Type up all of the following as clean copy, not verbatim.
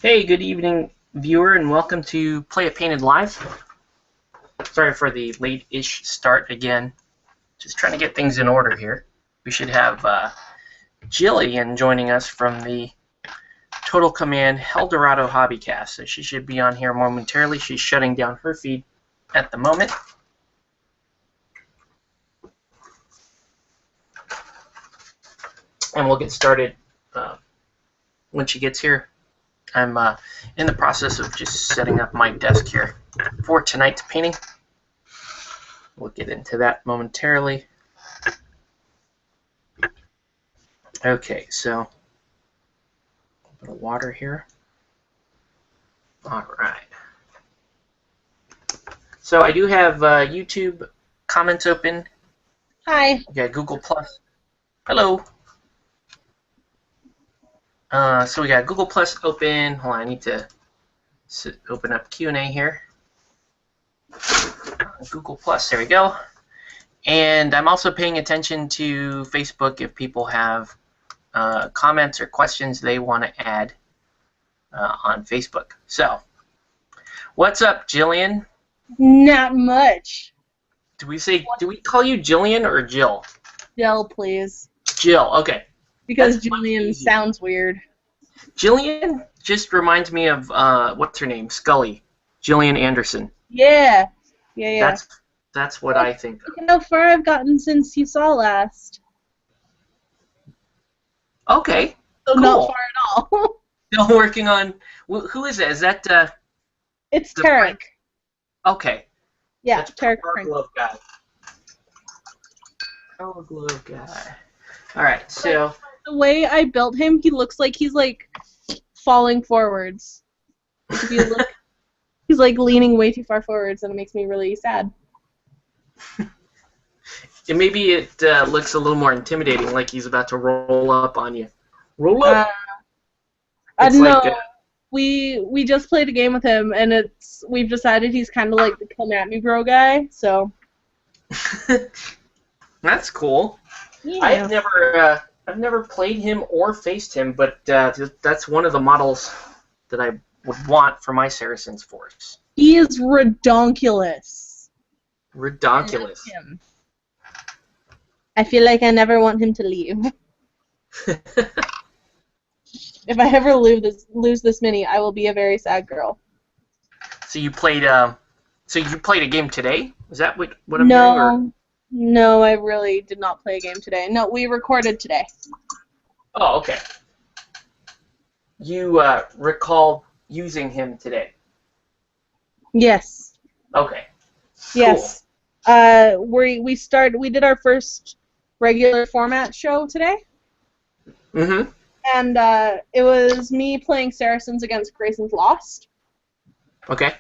Hey, good evening, viewer, and welcome to Play It Painted Live. Sorry for the late-ish start again. Just trying to get things in order here. We should have Jillian joining us from the Total Command Eldorado Hobbycast. So she should be on here momentarily. She's shutting down her feed at the moment. And we'll get started when she gets here. I'm in the process of just setting up my desk here for tonight's painting. We'll get into that momentarily. Okay, so a bit of water here. All right. So I do have YouTube comments open. Hi. We got Google Plus. Hello. So we got Google Plus open. Hold on, I need to open up Q&A here. Google Plus, there we go. And I'm also paying attention to Facebook if people have comments or questions they want to add on Facebook. So, what's up, Jillian? Not much. Do we call you Jillian or Jill? Jill, please. Jill, okay. Because Jillian sounds weird. Jillian just reminds me of what's her name? Scully. Jillian Anderson. Yeah. Yeah. That's what I think of. Look at how far I've gotten since you saw last. Okay. So cool. Not far at all. Still working on. Who is that? Is that? It's Tarek. Okay. Yeah, that's Tarek. Power Glove guy. Power Glove guy. All right. So the way I built him, he looks like he's like falling forwards. Like if you look, he's like leaning way too far forwards, and it makes me really sad. Maybe it looks a little more intimidating, like he's about to roll up on you. Roll up. I don't know. We just played a game with him, and we've decided he's kind of like the come at me bro guy. So. That's cool. Yeah. I've never played him or faced him, but that's one of the models that I would want for my Saracen's force. He is redonkulous. Redonkulous. I feel like I never want him to leave. If I ever lose this mini, I will be a very sad girl. So you played a game today? Is that what I'm hearing? Or? No, I really did not play a game today. No, we recorded today. Oh, okay. You recall using him today? Yes. Okay. Yes. Cool. We did our first regular format show today. Mm-hmm. And it was me playing Saracens against Grayson's Lost. Okay.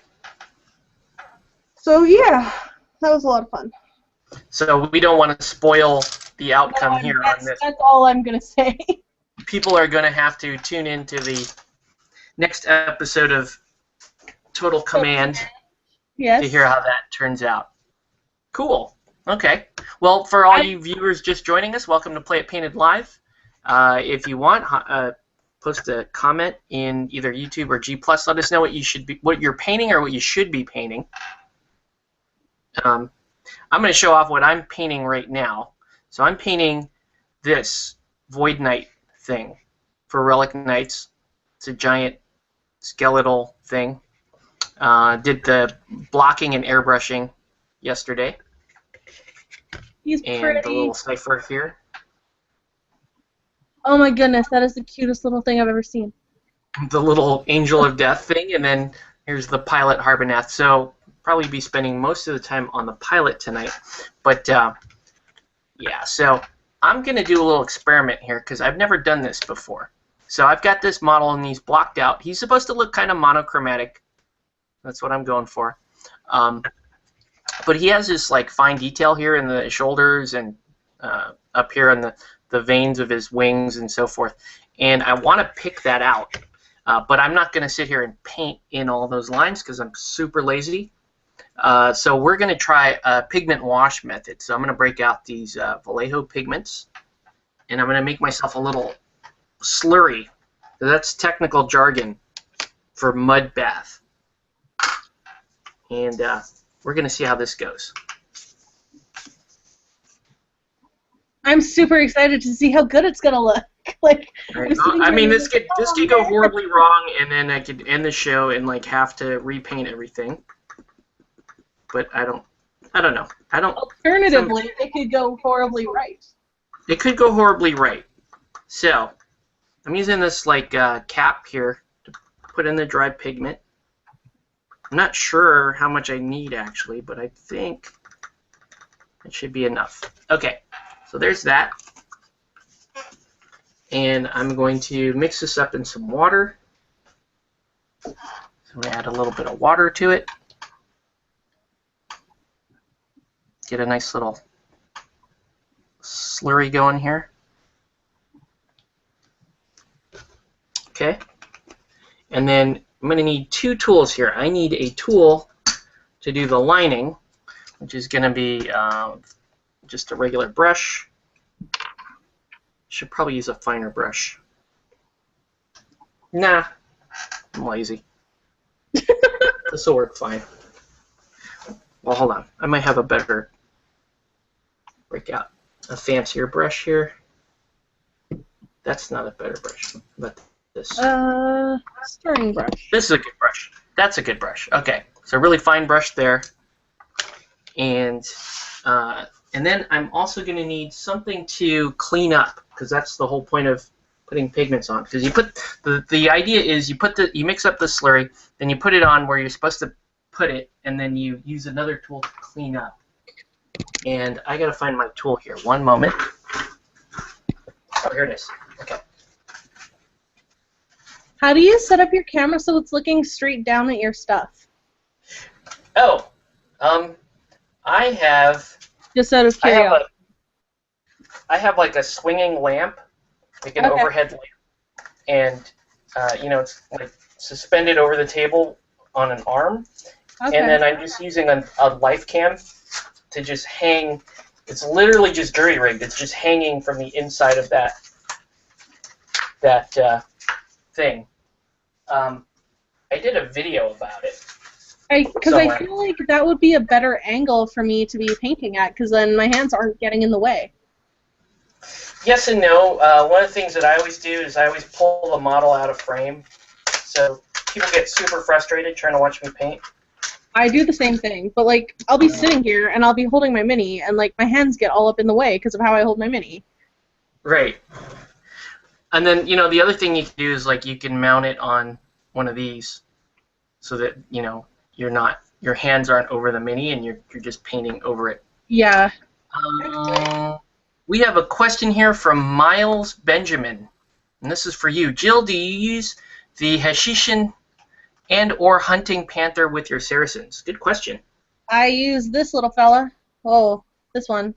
So yeah, that was a lot of fun. So we don't want to spoil the outcome here on this. That's all I'm going to say. People are going to have to tune into the next episode of Total Command to hear how that turns out. Cool. Okay. Well, for all you viewers just joining us, welcome to Play It Painted Live. If you want, post a comment in either YouTube or G+. Let us know what you're painting or what you should be painting. I'm going to show off what I'm painting right now. So I'm painting this Void Knight thing for Relic Knights. It's a giant skeletal thing. Did the blocking and airbrushing yesterday. He's and pretty. The little cipher here. Oh my goodness, that is the cutest little thing I've ever seen. The little Angel of Death thing, and then here's the pilot Harbonath. So probably be spending most of the time on the pilot tonight. But yeah, so I'm going to do a little experiment here because I've never done this before. So I've got this model and he's blocked out. He's supposed to look kind of monochromatic. That's what I'm going for. But he has this like fine detail here in the shoulders and up here on the veins of his wings and so forth. And I want to pick that out. But I'm not going to sit here and paint in all those lines because I'm super lazy. So we're going to try a pigment wash method. So I'm going to break out these Vallejo pigments, and I'm going to make myself a little slurry So that's technical jargon for mud bath. And we're going to see how this goes. I'm super excited to see how good it's gonna look. Like, Right. I mean, this could go horribly wrong, and then I could end the show and like have to repaint everything. But I don't know. Alternatively, it could go horribly right. It could go horribly right. So I'm using this like cap here to put in the dry pigment. I'm not sure how much I need actually, but I think it should be enough. Okay, so there's that. And I'm going to mix this up in some water. So I'm going to add a little bit of water to it. Get a nice little slurry going here. Okay. And then I'm going to need two tools here. I need a tool to do the lining, which is going to be just a regular brush. Should probably use a finer brush. Nah, I'm lazy. This will work fine. Well, hold on. I might have a better breakout. A fancier brush here. That's not a better brush. But this. Stirring brush. This is a good brush. That's a good brush. Okay, so a really fine brush there. And then I'm also going to need something to clean up, because that's the whole point of putting pigments on. Because you put the idea is you mix up the slurry, then you put it on where you're supposed to put it, and then you use another tool to clean up. And I got to find my tool here. One moment. Oh, here it is. Okay. How do you set up your camera so it's looking straight down at your stuff? Oh, I have. Just out of curiosity. I have like a swinging lamp, like an overhead lamp, and it's like suspended over the table on an arm, and then I'm just using a life cam to just hang. It's literally just jury rigged. It's just hanging from the inside of that thing. I did a video about it. Because I feel like that would be a better angle for me to be painting at, because then my hands aren't getting in the way. Yes and no. One of the things that I always do is I always pull the model out of frame, so people get super frustrated trying to watch me paint. I do the same thing, but like I'll be sitting here and I'll be holding my Mini, and like my hands get all up in the way because of how I hold my Mini. Right. And then the other thing you can do is like you can mount it on one of these, so that your hands aren't over the Mini and you're just painting over it. Yeah. We have a question here from Miles Benjamin, and this is for you. Jill, do you use the Hessian and/or hunting panther with your Saracens? Good question. I use this little fella. Oh, this one.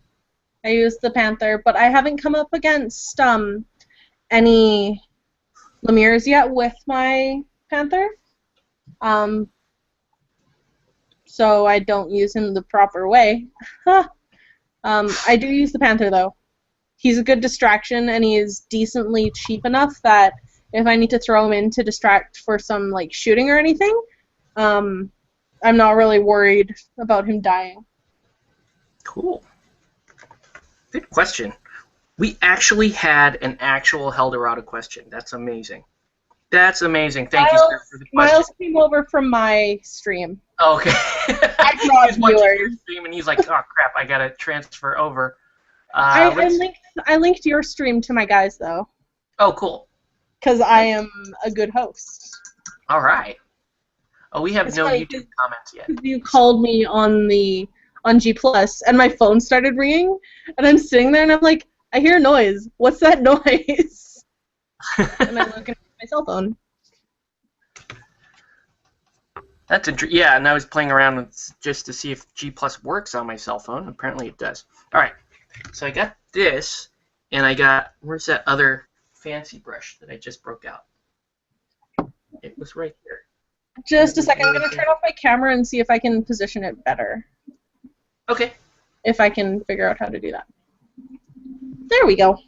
I use the panther, but I haven't come up against any Lemire's yet with my panther. So I don't use him the proper way. I do use the panther though. He's a good distraction, and he is decently cheap enough that if I need to throw him in to distract for some like shooting or anything, I'm not really worried about him dying. Cool. Good question. We actually had an actual Helldorado question. That's amazing. That's amazing. Thank you, sir, for the question. Miles came over from my stream. Okay. I brought viewers. Stream and he's like, oh crap, I gotta transfer over. I linked your stream to my guys though. Oh, cool. Because I am a good host. All right. Oh, we have no YouTube comments yet. You called me on G+, and my phone started ringing, and I'm sitting there and I'm like, I hear a noise. What's that noise? And I'm looking at my cell phone. That's yeah, and I was playing around with just to see if G+ works on my cell phone. Apparently it does. All right, so I got this, and I got, where's that other fancy brush that I just broke out? It was right here. Just a second. I'm going to turn off my camera and see if I can position it better. Okay. If I can figure out how to do that. There we go.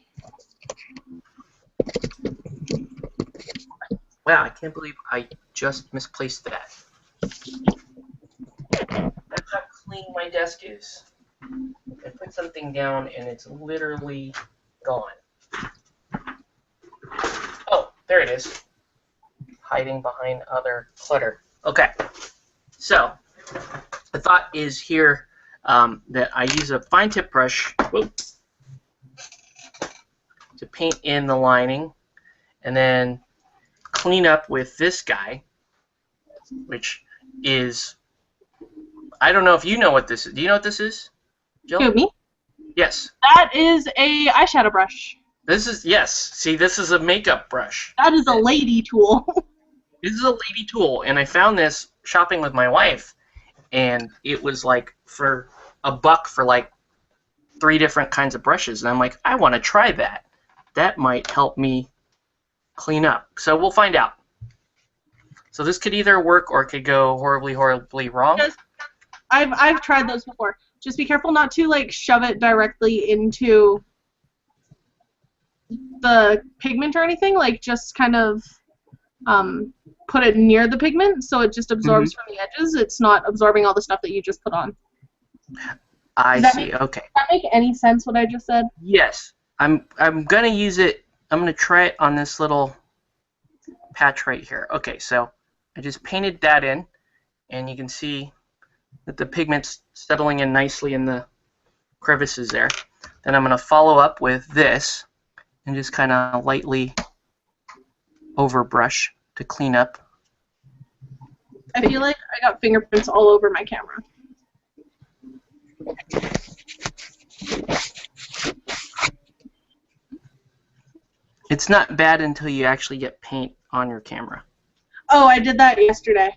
Wow, I can't believe I just misplaced that. That's how clean my desk is. I put something down and it's literally gone. Oh, there it is. Hiding behind other clutter. Okay, so the thought is here that I use a fine tip brush to paint in the lining and then clean up with this guy, which is, I don't know if you know what this is. Do you know what this is, Jill? Who, me? Yes. That is a eyeshadow brush. This is, yes. See, this is a makeup brush. That is a lady tool. This is a lady tool, and I found this shopping with my wife, and it was like for $1 for like 3 different kinds of brushes, and I'm like, I want to try that. That might help me clean up. So we'll find out. So this could either work or it could go horribly, horribly wrong. I've tried those before. Just be careful not to like shove it directly into the pigment or anything. Like just kind of put it near the pigment so it just absorbs from the edges. It's not absorbing all the stuff that you just put on. I see. Okay. Does that make any sense what I just said? Yes. I'm gonna use it. I'm gonna try it on this little patch right here. Okay, so I just painted that in, and you can see that the pigment's settling in nicely in the crevices there. Then I'm gonna follow up with this and just kind of lightly overbrush to clean up. I feel like I got fingerprints all over my camera. It's not bad until you actually get paint on your camera. Oh, I did that yesterday.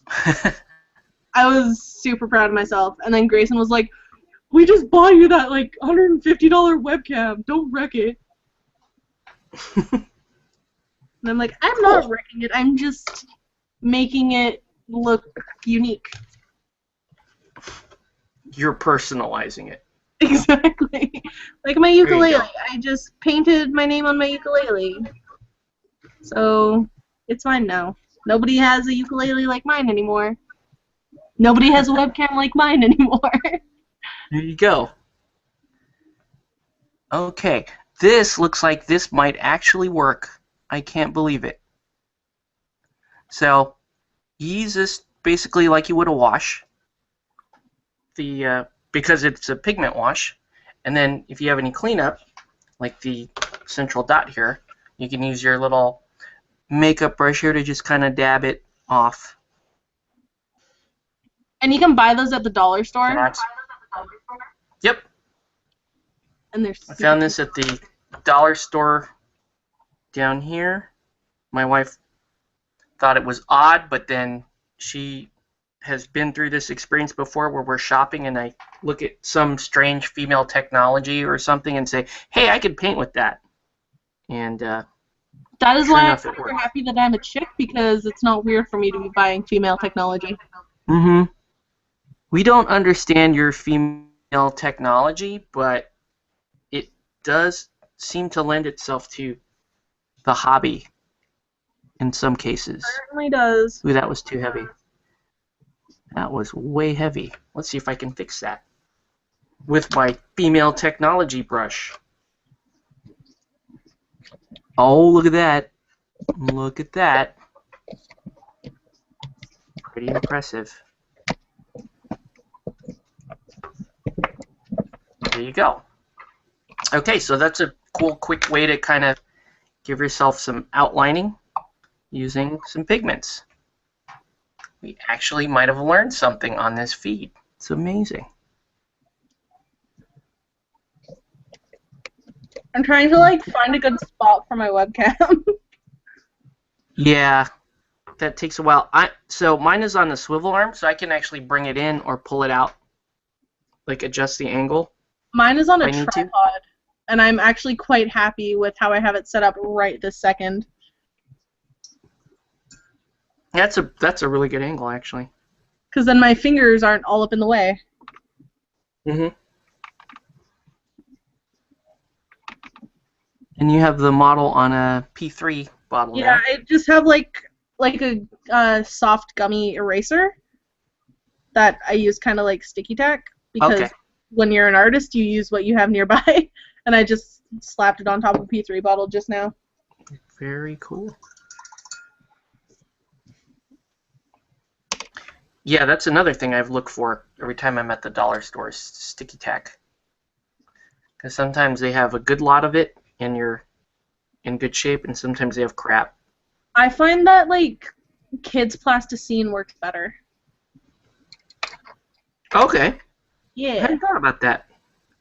I was super proud of myself. And then Grayson was like, we just bought you that like $150 webcam. Don't wreck it. And I'm like, I'm not wrecking it. I'm just making it look unique. You're personalizing it. Exactly. Like my ukulele. I just painted my name on my ukulele. So it's fine now. Nobody has a ukulele like mine anymore. Nobody has a webcam like mine anymore. There you go. Okay. This looks like this might actually work. I can't believe it. So, you use this basically like you would a wash. Because it's a pigment wash. And then if you have any cleanup, like the central dot here, you can use your little makeup brush here to just kind of dab it off. And you can buy those at the dollar store. Yep. And they're I found this at the dollar store down here. My wife thought it was odd, but then she has been through this experience before where we're shopping and I look at some strange female technology or something and say, hey, I could paint with that. And that is sure why I'm enough, super happy that I'm a chick, because it's not weird for me to be buying female technology. Mm-hmm. We don't understand your female technology, but it does seem to lend itself to the hobby in some cases. It certainly does. Ooh, that was too heavy. That was way heavy. Let's see if I can fix that with my female technology brush. Oh, look at that. Look at that. Pretty impressive. There you go. Okay, so that's a cool, quick way to kind of give yourself some outlining using some pigments. We actually might have learned something on this feed. It's amazing. I'm trying to like find a good spot for my webcam. Yeah, that takes a while. So mine is on the swivel arm, so I can actually bring it in or pull it out, like adjust the angle. Mine is on a tripod, and I'm actually quite happy with how I have it set up right this second. That's a really good angle, actually. Because then my fingers aren't all up in the way. Mm-hmm. And you have the model on a P3 bottle Yeah, now. I just have like a soft gummy eraser that I use kind of like sticky tack because Okay. when you're an artist, you use what you have nearby, and I just slapped it on top of a P3 bottle just now. Very cool. Yeah, that's another thing I've looked for every time I'm at the dollar store, is sticky tack. Because sometimes they have a good lot of it and you're in good shape, and sometimes they have crap. I find that like kids plasticine works better. Okay. I Yeah. hadn't thought about that.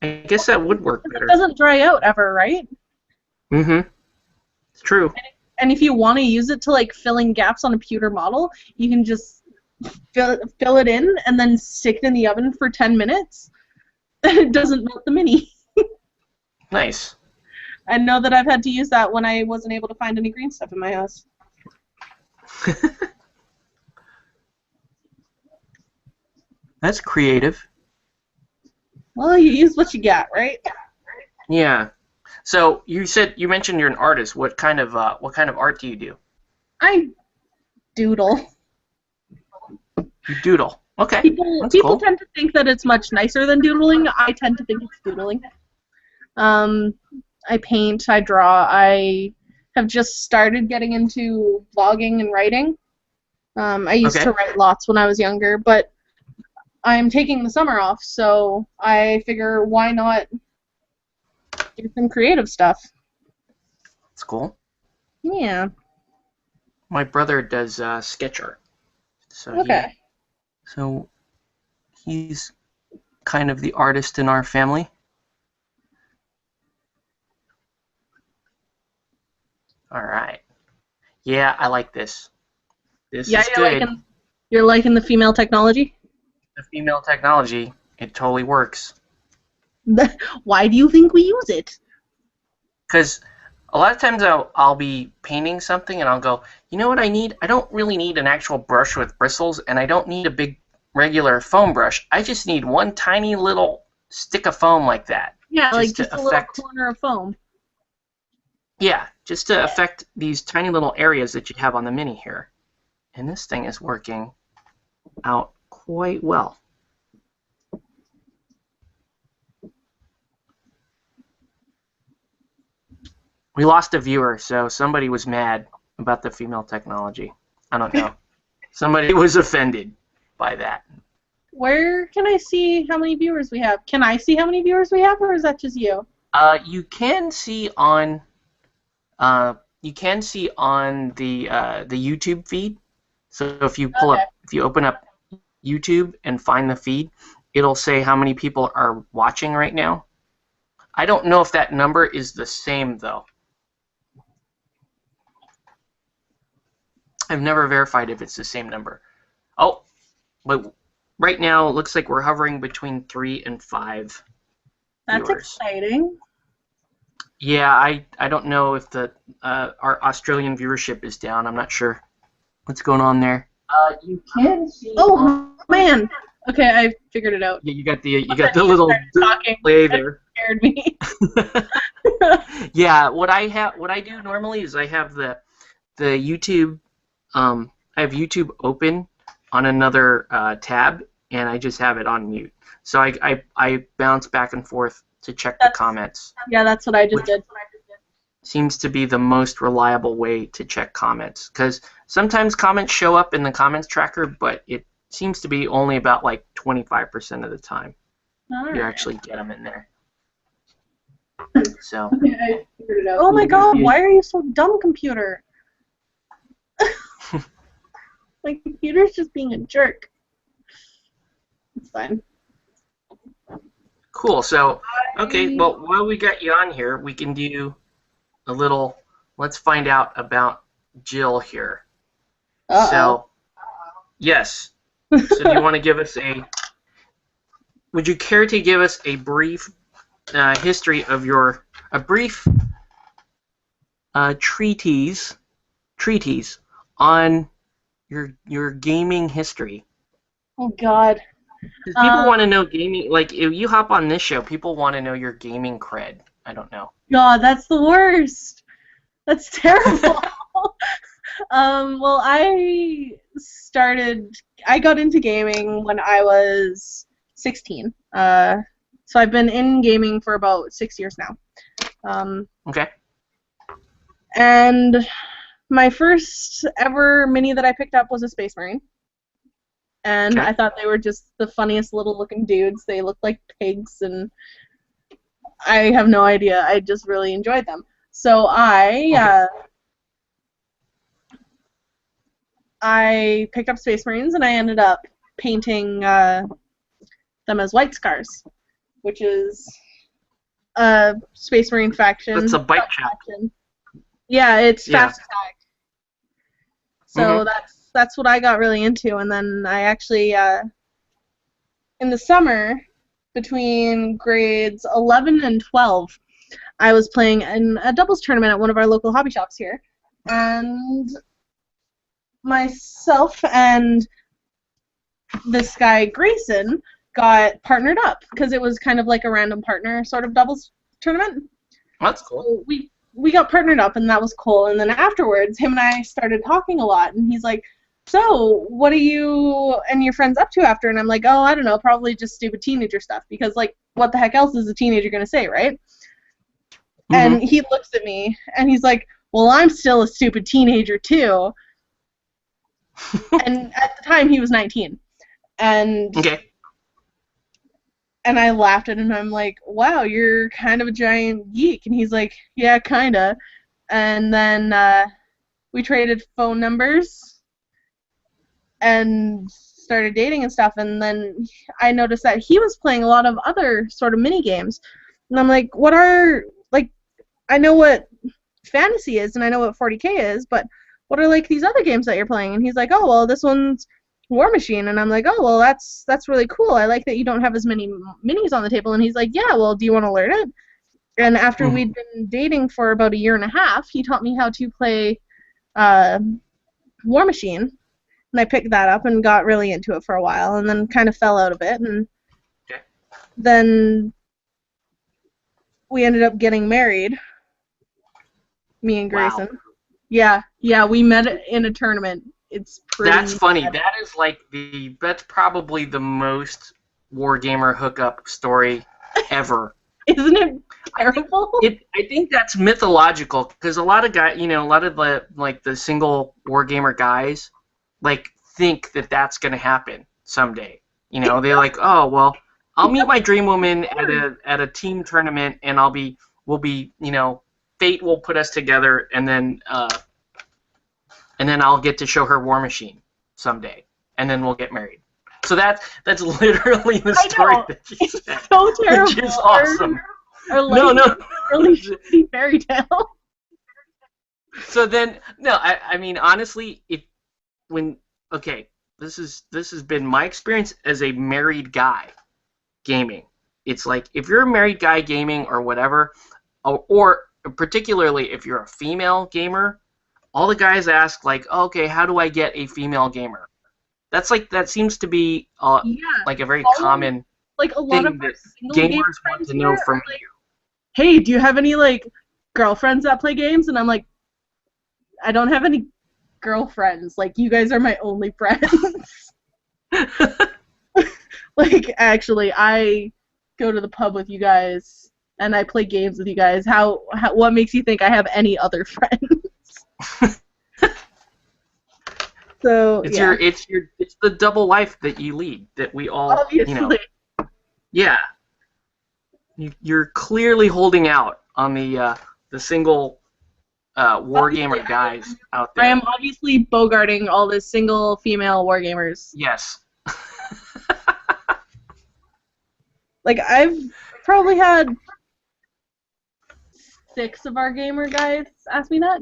I guess that would work It better. doesn't dry out ever, right? Mm-hmm. It's true. And if you want to use it to like fill in gaps on a pewter model, you can just fill it in and then stick it in the oven for 10 minutes. It doesn't melt the mini. Nice. I know that I've had to use that when I wasn't able to find any green stuff in my house. That's creative. Well, you use what you got, right? Yeah. So you mentioned you're an artist. What kind of art do you do? I doodle. You doodle. Okay. People That's people cool. tend to think that it's much nicer than doodling. I tend to think it's doodling. I paint, I draw, I have just started getting into blogging and writing. I used Okay. to write lots when I was younger, but I'm taking the summer off, so I figure why not do some creative stuff. That's cool. Yeah. My brother does sketch art. So Okay. he's kind of the artist in our family. All right. Yeah, I like this. This Yeah, is good. you're liking the female technology? The female technology, it totally works. Why do you think we use it? Because a lot of times I'll be painting something and I'll go, you know what I need? I don't really need an actual brush with bristles, and I don't need a big regular foam brush. I just need one tiny little stick of foam like that. Yeah, like to just a little corner of foam. Yeah, just to affect these tiny little areas that you have on the mini here. And this thing is working out quite well. We lost a viewer, so somebody was mad about the female technology. I don't know. Somebody was offended by that. Where can I see how many viewers we have? Can I see how many viewers we have, or is that just you? You can see on the YouTube feed. So if you if you open up YouTube and find the feed, it'll say how many people are watching right now. I don't know if that number is the same though. I've never verified if it's the same number. Oh, but right now it looks like we're hovering between 3 and 5 That's viewers. exciting. Yeah, I don't know if our Australian viewership is down. I'm not sure what's going on there. You can see. Oh man. Okay, I figured it out. Yeah, you got the little display there. Scared me. Yeah, what I do normally is I have the YouTube. I have YouTube open on another tab, and I just have it on mute. So I bounce back and forth to check the comments. Yeah, that's what I just did. Seems to be the most reliable way to check comments, because sometimes comments show up in the comments tracker, but it seems to be only about like 25% of the time you actually get them in there. So. Okay, I figured it out. Oh my god, why are you so dumb, computer? My computer's just being a jerk. It's fine. Cool. So, okay, well, while we got you on here, we can do a little, let's find out about Jill here. Uh-oh. So, yes. So do you want to give us would you care to give us a brief history of a brief treatise on your gaming history? Oh god. Because people want to know gaming, like if you hop on this show, people want to know your gaming cred. I don't know. God, that's the worst. That's terrible. Well, I got into gaming when I was 16. So I've been in gaming for about 6 years now. Okay. And my first ever mini that I picked up was a Space Marine. And Okay. I thought they were just the funniest little looking dudes. They looked like pigs, and I have no idea. I just really enjoyed them. So I picked up Space Marines, and I ended up painting them as White Scars, which is a Space Marine faction. That's a bike chat. Yeah, it's Yeah. fast attack. So that's what I got really into, and then I actually in the summer between grades 11 and 12, I was playing in a doubles tournament at one of our local hobby shops here, and myself and this guy Grayson got partnered up because it was kind of like a random partner sort of doubles tournament. That's cool. So we got partnered up, and that was cool. And then afterwards, him and I started talking a lot, and he's like, so what are you and your friends up to after? And I'm like, oh, I don't know, probably just stupid teenager stuff, because like what the heck else is a teenager going to say, right? And he looks at me and he's like, well, I'm still a stupid teenager too. And at the time he was 19. And and I laughed at him, and I'm like, wow, you're kind of a giant geek. And he's like, yeah, kinda. And then we traded phone numbers and started dating and stuff, and then I noticed that he was playing a lot of other sort of mini games. And I'm like, I know what Fantasy is, and I know what 40K is, but what are like these other games that you're playing? And he's like, oh, well, this one's War Machine. And I'm like, oh, well, that's really cool. I like that you don't have as many minis on the table. And he's like, yeah, well, do you want to learn it? And after we'd been dating for about a year and a half, he taught me how to play War Machine. And I picked that up and got really into it for a while, and then kind of fell out of it. And then we ended up getting married, me and Grayson. Wow. Yeah, we met in a tournament. It's pretty. That's funny. That is like that's probably the most Wargamer hookup story ever. Isn't it terrible? I think that's mythological, because a lot of a lot of the single Wargamer guys think that that's gonna happen someday. They're like, oh well, I'll meet my dream woman at a team tournament, and we'll be fate will put us together, and then I'll get to show her War Machine someday, and then we'll get married. So that's literally the story that she said. It's so terrible. Which is awesome. No. Really shitty fairy tale. So then, I mean, honestly, this has been my experience as a married guy gaming. It's like, if you're a married guy gaming or whatever, or particularly if you're a female gamer, all the guys ask, like, oh, okay, how do I get a female gamer? That seems to be like a very common like a lot thing of that gamers want to know from you. Hey, do you have any girlfriends that play games? And I'm like, I don't have any girlfriends. Like, you guys are my only friends. Actually, I go to the pub with you guys and I play games with you guys. What makes you think I have any other friends? So it's the double life that you lead, that we all obviously. Yeah. You're clearly holding out on the single wargamer guys out there. I am obviously bogarting all the single female wargamers. Yes. I've probably had 6 of our gamer guys ask me that.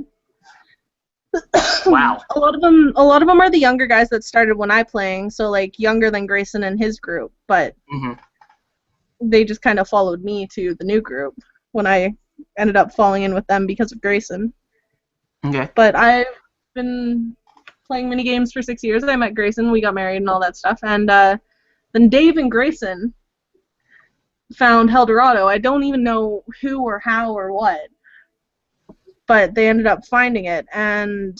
Wow. A lot of them are the younger guys that started when I playing, so younger than Grayson and his group, but they just kind of followed me to the new group when I ended up falling in with them because of Grayson. Okay. But I've been playing mini games for 6 years. I met Grayson, we got married and all that stuff, and then Dave and Grayson found Eldorado. I don't even know who or how or what, but they ended up finding it, and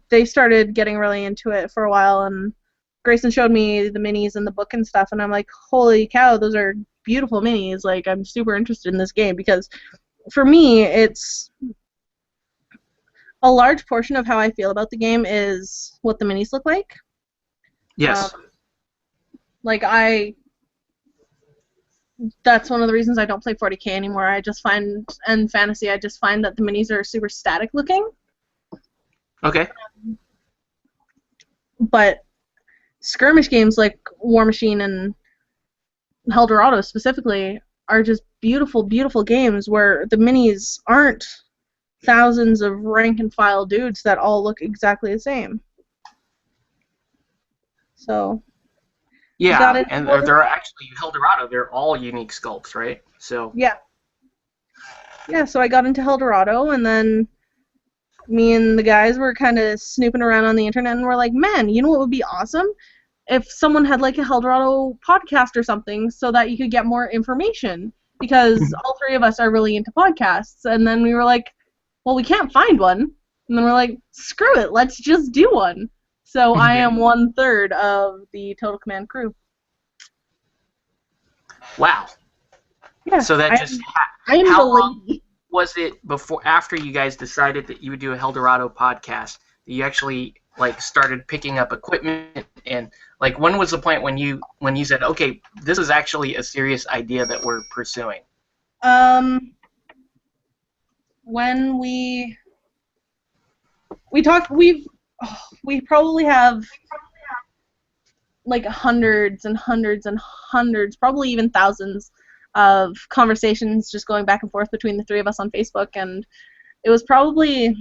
they started getting really into it for a while, and Grayson showed me the minis in the book and stuff, and I'm like, holy cow, those are beautiful minis. Like, I'm super interested in this game, because for me, it's a large portion of how I feel about the game is what the minis look like. Yes. Like, that's one of the reasons I don't play 40K anymore. I just find, and Fantasy, I just find that the minis are super static looking. Okay. But skirmish games like War Machine and Eldorado specifically are just beautiful, beautiful games where the minis aren't thousands of rank and file dudes that all look exactly the same. So yeah, and they're actually Eldorado. They're all unique sculpts, right? So yeah, so I got into Eldorado, and then me and the guys were kind of snooping around on the internet, and we're like, man, you know what would be awesome? If someone had like a Eldorado podcast or something, so that you could get more information, because all three of us are really into podcasts. And then we were like, well, we can't find one. And then we're like, screw it, let's just do one. So I am 1/3 of the Total Command crew. Wow. Yeah. So that I am how the long lady. was it after you guys decided that you would do a Eldorado podcast that you actually like started picking up equipment, and like when was the point when you said, okay, this is actually a serious idea that we're pursuing? When we talked, we probably have like hundreds and hundreds and hundreds, probably even thousands of conversations just going back and forth between the three of us on Facebook, and it was probably,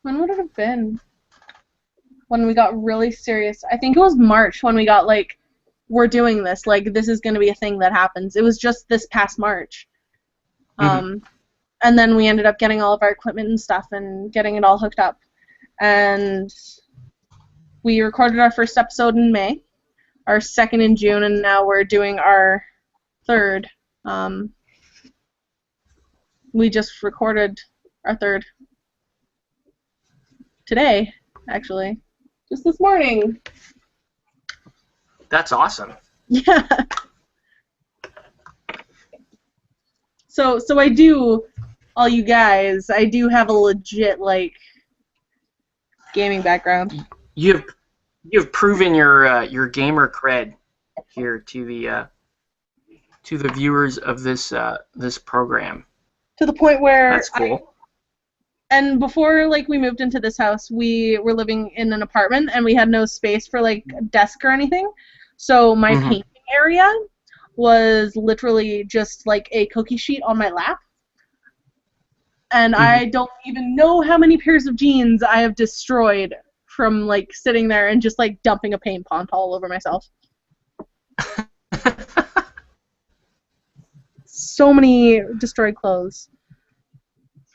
when would it have been? When we got really serious. I think it was March when we got like, we're doing this, like this is going to be a thing that happens. It was just this past March. And then we ended up getting all of our equipment and stuff and getting it all hooked up. And we recorded our first episode in May, our second in June, and now we're doing our third. We just recorded our third today, actually. Just this morning. That's awesome. Yeah. So I do, all you guys, I do have a legit, like, gaming background. You've proven your gamer cred here to the viewers of this program. To the point where that's cool. And before, like, we moved into this house, we were living in an apartment, and we had no space for, like, a desk or anything. So my painting area was literally just, like, a cookie sheet on my lap. And I don't even know how many pairs of jeans I have destroyed from, like, sitting there and just, like, dumping a paint pot all over myself. So many destroyed clothes.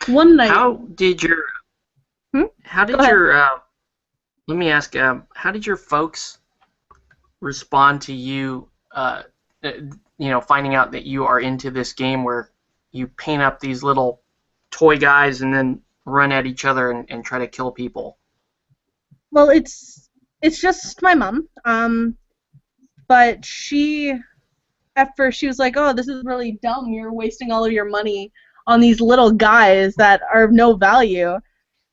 One night. How did your let me ask, how did your folks respond to you, finding out that you are into this game where you paint up these little toy guys and then run at each other and try to kill people? Well, it's just my mom. But at first she was like, oh, this is really dumb. You're wasting all of your money on these little guys that are of no value.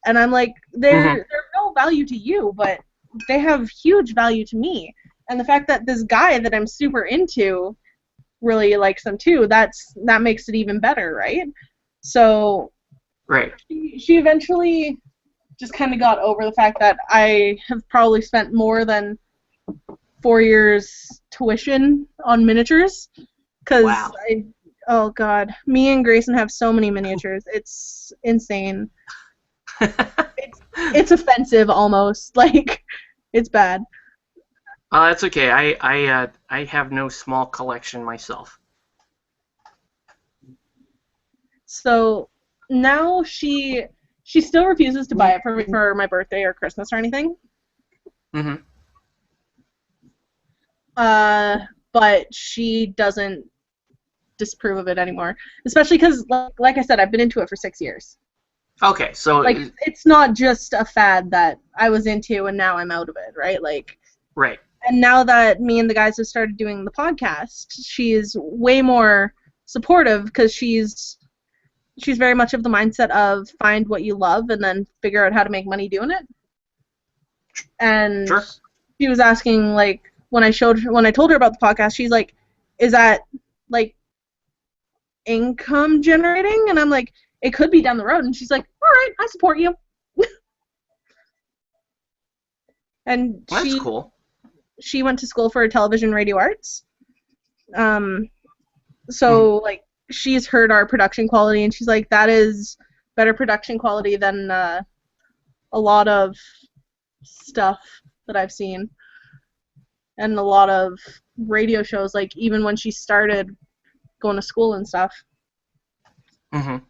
And I'm like, they're of no value to you, but they have huge value to me. And the fact that this guy that I'm super into really likes them too, that makes it even better, right? So right. She eventually just kind of got over the fact that I have probably spent more than 4 years tuition on miniatures. Because wow. Oh god, me and Grayson have so many miniatures. It's insane. it's offensive almost. Like, it's bad. That's okay. I have no small collection myself. So now she still refuses to buy it for me for my birthday or Christmas or anything. but she doesn't disapprove of it anymore. Especially because, like I said, I've been into it for 6 years. Okay, so Like, it's not just a fad that I was into and now I'm out of it, right? Like, right. and now that me and the guys have started doing the podcast, she's way more supportive because she's very much of the mindset of find what you love and then figure out how to make money doing it. And Sure. she was asking, like, when I told her about the podcast, she's like, is that, like, income generating? And I'm like, it could be down the road. And she's like, all right, I support you. And That's cool. She went to school for television radio arts. So, like, she's heard our production quality, and she's like, that is better production quality than a lot of stuff that I've seen. And a lot of radio shows, like, even when she started going to school and stuff. Mm-hmm.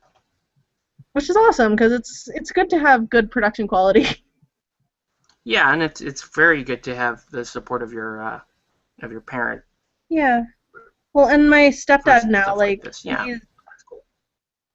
Which is awesome, because it's good to have good production quality. Yeah, and it's very good to have the support of your parent. Yeah. Well, and my stepdad now, like yeah.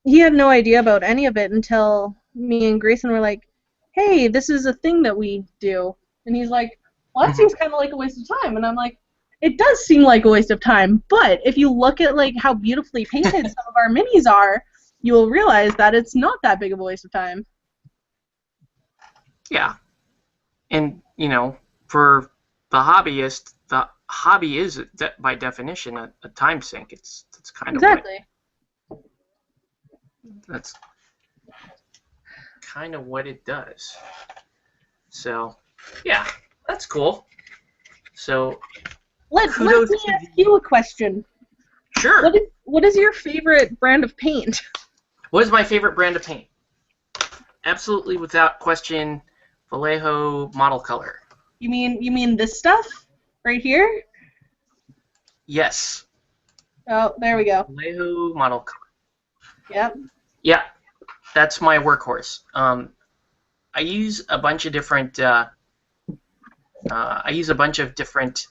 he had no idea about any of it until me and Grayson were like, hey, this is a thing that we do. And he's like, well, that seems kind of like a waste of time. And I'm like, it does seem like a waste of time, but if you look at, like, how beautifully painted some of our minis are, you will realize that it's not that big of a waste of time. Yeah. And, you know, for the hobbyist, the hobby is, by definition, a time sink. It's kind of exactly. That's kind of what it does. So, yeah, that's cool. So, let me ask you a question. Sure. What is your favorite brand of paint? What is my favorite brand of paint? Absolutely, without question, Vallejo Model Color. You mean this stuff right here? Yes. Oh, there we go. Vallejo Model Color. Yep. Yeah, that's my workhorse. I use a bunch of different. I use a bunch of different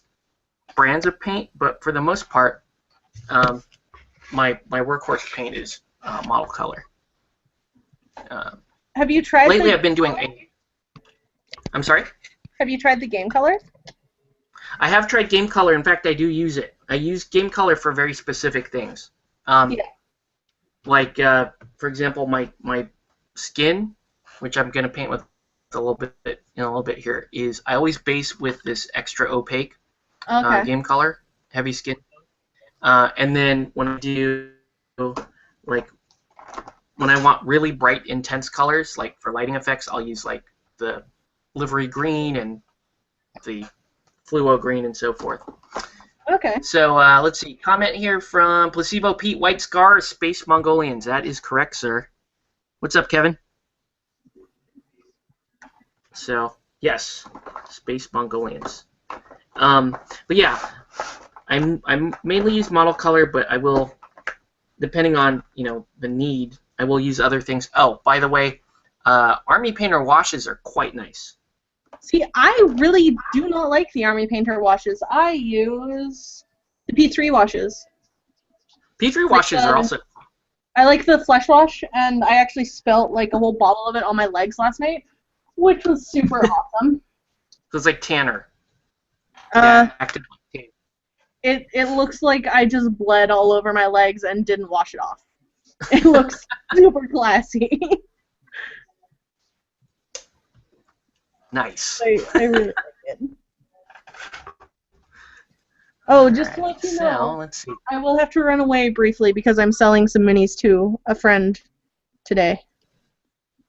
brands of paint, but for the most part, my workhorse paint is Model Color. Have you tried? Lately, I've been doing. I'm sorry? Have you tried the Game Color? I have tried Game Color. In fact, I do use it. I use Game Color for very specific things. Yeah. Like, for example, my skin, which I'm going to paint with a little bit here, is I always base with this extra opaque Game Color, heavy skin. And then when I do, like, when I want really bright, intense colors, like for lighting effects, I'll use, like, the livery green and the fluo green and so forth. Okay. So let's see. Comment here from Placebo Pete. White Scar, Space Mongolians. That is correct, sir. What's up, Kevin? So yes, Space Mongolians. But yeah, I'm mainly use Model Color, but I will, depending on the need, I will use other things. Oh, by the way, Army Painter washes are quite nice. See, I really do not like the Army Painter washes. I use the P3 washes. P3 washes are also. I like the Flesh Wash, and I actually spilt like a whole bottle of it on my legs last night, which was super awesome. So it's like Tanner. It looks like I just bled all over my legs and didn't wash it off. It looks super classy. Nice. I really like it. Oh, just to let you know, so, let's see. I will have to run away briefly because I'm selling some minis to a friend today.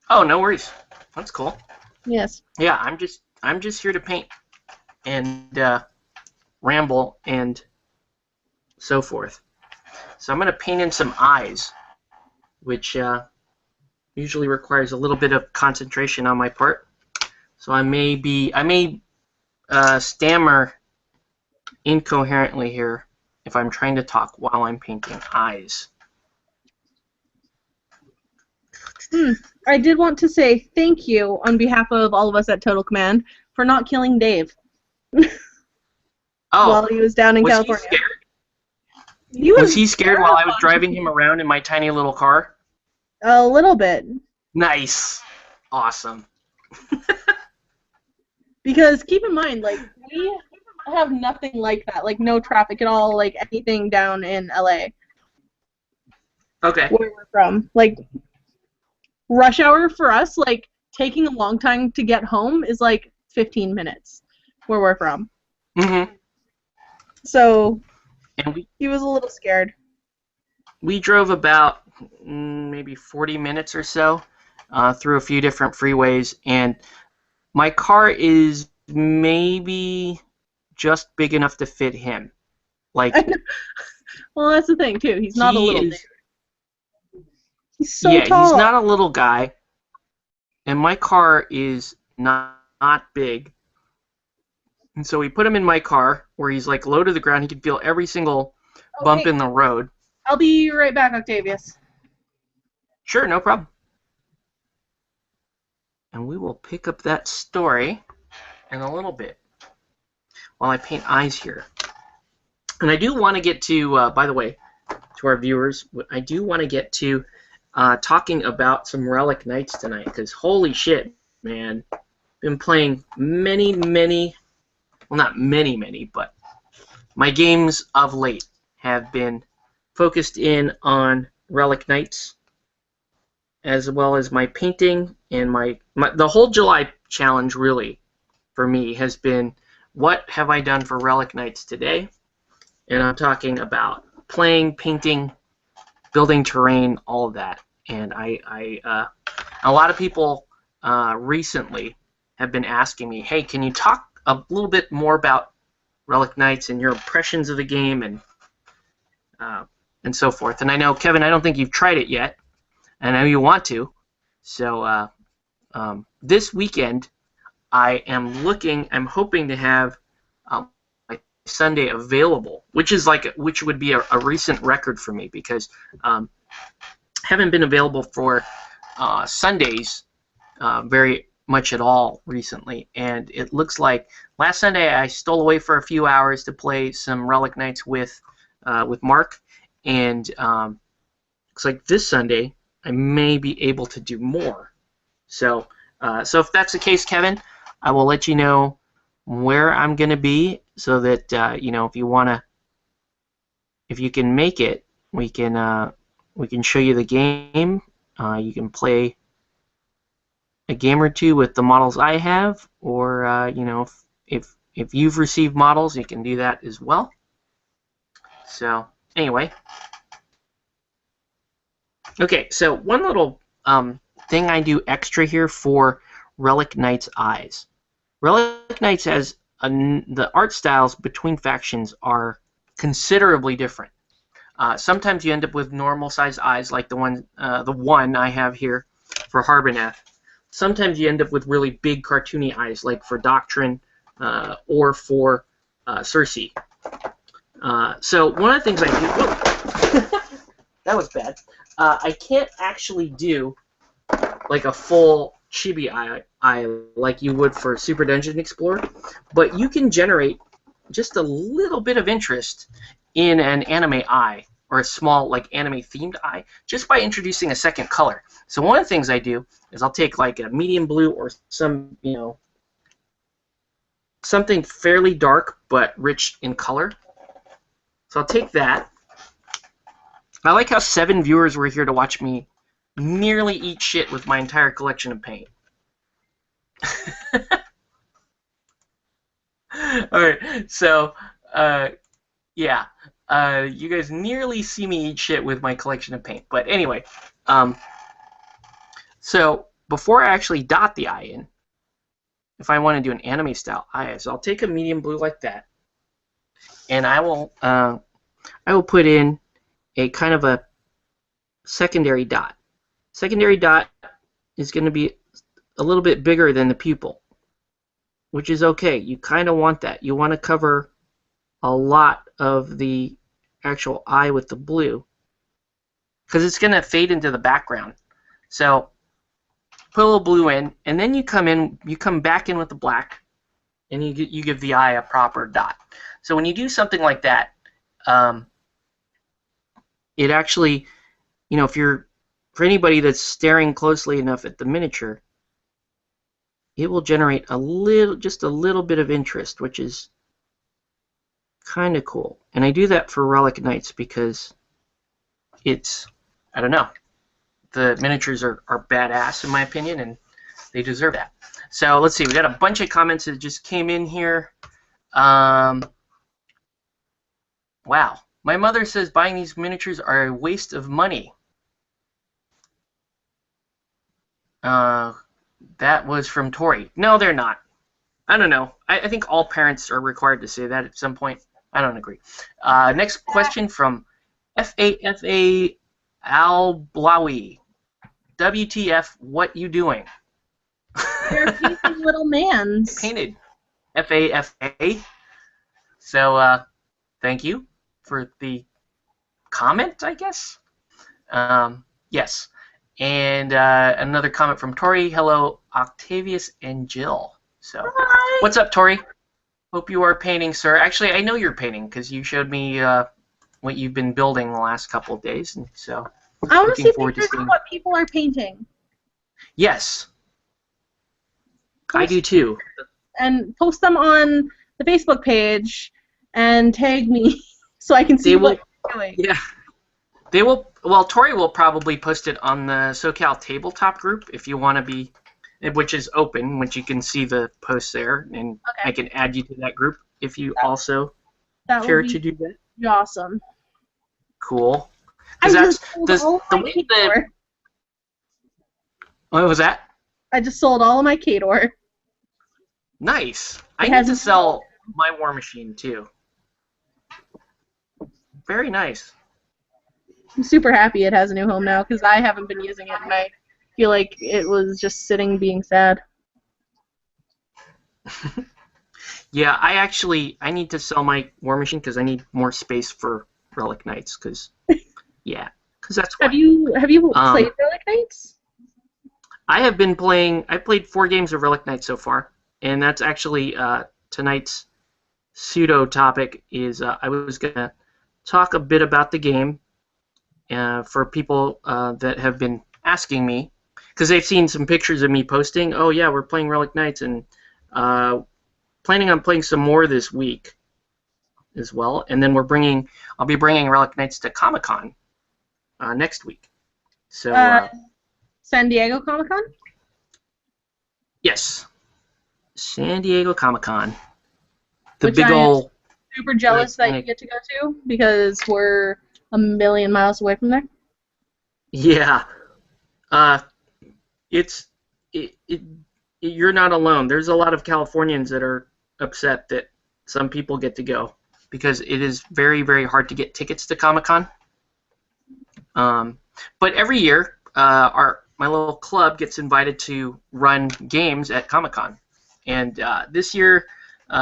Oh, no worries. That's cool. Yes. Yeah, I'm just here to paint and ramble and so forth. So I'm going to paint in some eyes, which usually requires a little bit of concentration on my part. So I may stammer incoherently here if I'm trying to talk while I'm painting eyes. I did want to say thank you on behalf of all of us at Total Command for not killing Dave. while Oh, he was down in was he California. scared? He Was was he scared while I was driving him around in my tiny little car? a little bit. Nice. Awesome. Because keep in mind, like, we have nothing like that. Like, no traffic at all, like, anything down in LA, Okay. where we're from. Like, rush hour for us, like, taking a long time to get home is, like, 15 minutes where we're from. Mm-hmm. So, And he was a little scared. we drove about maybe 40 minutes or so through a few different freeways, and my car is maybe just big enough to fit him. Like, Well, that's the thing, too. He's not a little dude. He's so yeah, tall. he's not a little guy, and my car is not big. And so we put him in my car where he's like low to the ground. He can feel every single bump in the road. I'll be right back, Octavius. Sure, no problem. And we will pick up that story in a little bit while I paint eyes here. And I do want to get to, by the way, to our viewers, I do want to get to talking about some Relic Knights tonight, because holy shit, man. Been playing many, well, not many, but my games of late have been focused in on Relic Knights, as well as my painting, and the whole July challenge really for me has been, what have I done for Relic Knights today? And I'm talking about playing, painting, building terrain, all of that. And a lot of people recently have been asking me, hey, can you talk a little bit more about Relic Knights and your impressions of the game and so forth. And I know, Kevin, I don't think you've tried it yet. And I know you want to. So this weekend, I'm hoping to have my Sunday available, which would be a recent record for me, because haven't been available for Sundays very much at all recently. And it looks like last Sunday I stole away for a few hours to play some Relic Knights with Mark, and looks like this Sunday I may be able to do more. So if that's the case, Kevin, I will let you know where I'm going to be, so that if you can make it, we can show you the game. You can play a game or two with the models I have, or if you've received models, you can do that as well. So anyway, okay. So one little thing I do extra here for Relic Knights eyes. Relic Knights has the art styles between factions are considerably different. Sometimes you end up with normal size eyes, like the one I have here for Harbinath. Sometimes you end up with really big cartoony eyes, like for Doctrine or for Cersei. So one of the things I do... Whoa! That was bad. I can't actually do like a full chibi eye like you would for Super Dungeon Explorer, but you can generate just a little bit of interest in an anime eye, or a small like anime themed eye, just by introducing a second color. So one of the things I do is I'll take like a medium blue, or some something fairly dark but rich in color. So I'll take that. I like how 7 viewers were here to watch me nearly eat shit with my entire collection of paint. Alright, so yeah, you guys nearly see me eat shit with my collection of paint. But anyway, so before I actually dot the eye in, if I want to do an anime style eye, so I'll take a medium blue like that, and I will put in a kind of a secondary dot. Secondary dot is going to be a little bit bigger than the pupil, which is okay. You kind of want that. You want to cover a lot of the actual eye with the blue, because it's going to fade into the background. So put a little blue in, and then you come back in with the black, and you give the eye a proper dot. So when you do something like that, it actually, if you're, for anybody that's staring closely enough at the miniature, it will generate just a little bit of interest, which is kind of cool. And I do that for Relic Knights because I don't know, the miniatures are badass in my opinion, and they deserve that. So let's see, we got a bunch of comments that just came in here. Wow. My mother says buying these miniatures are a waste of money. That was from Tori. No, they're not. I don't know. I think all parents are required to say that at some point. I don't agree. Next question from FAFA Al-Blawi. WTF, what you doing? They're painting little mans. Painted. FAFA. So, thank you for the comment, I guess. Yes. And another comment from Tori. Hello, Octavius and Jill. So, Hi. What's up, Tori? Hope you are painting, sir. Actually, I know you're painting because you showed me what you've been building the last couple of days, and so I want to see forward to pictures seeing of what people are painting. Yes, I do too. And post them on the Facebook page and tag me so I can see what you're doing. Yeah, they will. Well, Tori will probably post it on the SoCal Tabletop group if you want to be, which is open, which you can see the posts there, and Okay. I can add you to that group if you also That care would to be do that. awesome. Cool. I Because just that's sold all the my way Kador. What was that? I just sold all of my Kador. Nice. I It need has to a- sell my War Machine too. Very nice. I'm super happy it has a new home now because I haven't been using it and I feel like it was just sitting being sad. Yeah, I need to sell my War Machine because I need more space for Relic Knights. Because that's why. Have you played Relic Knights? I have been playing. I played 4 games of Relic Knights so far, and that's actually tonight's pseudo topic. Is I was gonna talk a bit about the game for people that have been asking me, because they've seen some pictures of me posting. Oh yeah, we're playing Relic Knights, and planning on playing some more this week as well. And then I'll be bringing Relic Knights to Comic-Con next week. So San Diego Comic-Con? yes, San Diego Comic-Con. The Which big I am ole. super jealous that you get to go to because we're a million miles away from there. Yeah. You're not alone. There's a lot of Californians that are upset that some people get to go because it is very, very hard to get tickets to Comic-Con. But every year, my little club gets invited to run games at Comic-Con. And this year,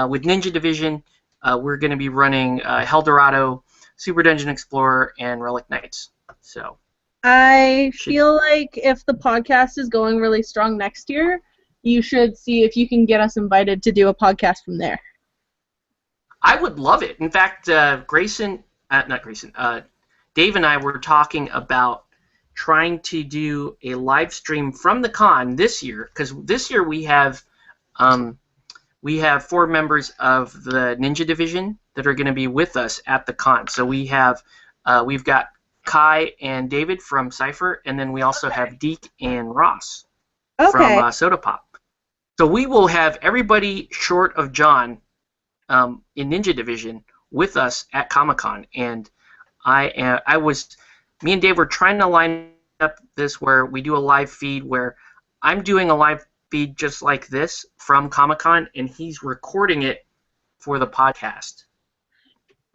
with Ninja Division, we're going to be running Helldorado, Super Dungeon Explorer, and Relic Knights. So I feel like if the podcast is going really strong next year, you should see if you can get us invited to do a podcast from there. I would love it. In fact, Dave and I were talking about trying to do a live stream from the con this year, because this year we have 4 members of the Ninja Division that are going to be with us at the con. So we've got Kai and David from Cypher, and then we also have Deke and Ross from Soda Pop. So we will have everybody short of John in Ninja Division with us at Comic-Con, and me and Dave were trying to line up this where we do a live feed where I'm doing a live feed just like this from Comic-Con, and he's recording it for the podcast.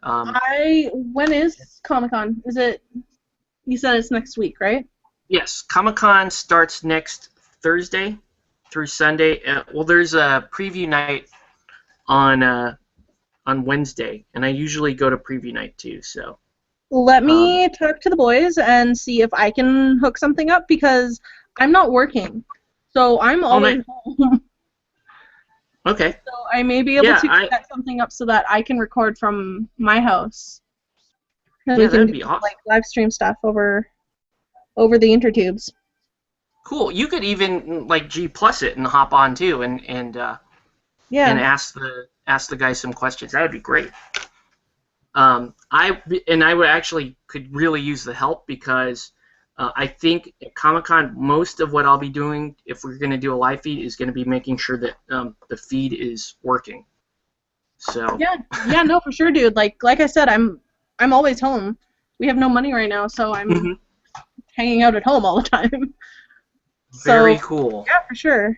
When is Comic-Con? You said it's next week, right? Yes, Comic-Con starts next Thursday through Sunday. Well, there's a preview night on Wednesday, and I usually go to preview night too. So let me talk to the boys and see if I can hook something up because I'm not working, so I'm always home. Okay. So I may be able Yeah, to set something up so that I can record from my house. And we yeah, can that'd do be awesome. like live stream stuff over the intertubes. Cool. You could even like G plus it and hop on too, and Yeah. ask the guy some questions. That would be great. I would actually could really use the help because I think at Comic Con most of what I'll be doing if we're going to do a live feed is going to be making sure that the feed is working. So Yeah, no, for sure, dude. Like I said, I'm always home. We have no money right now, so I'm hanging out at home all the time. Very So cool. yeah, for sure.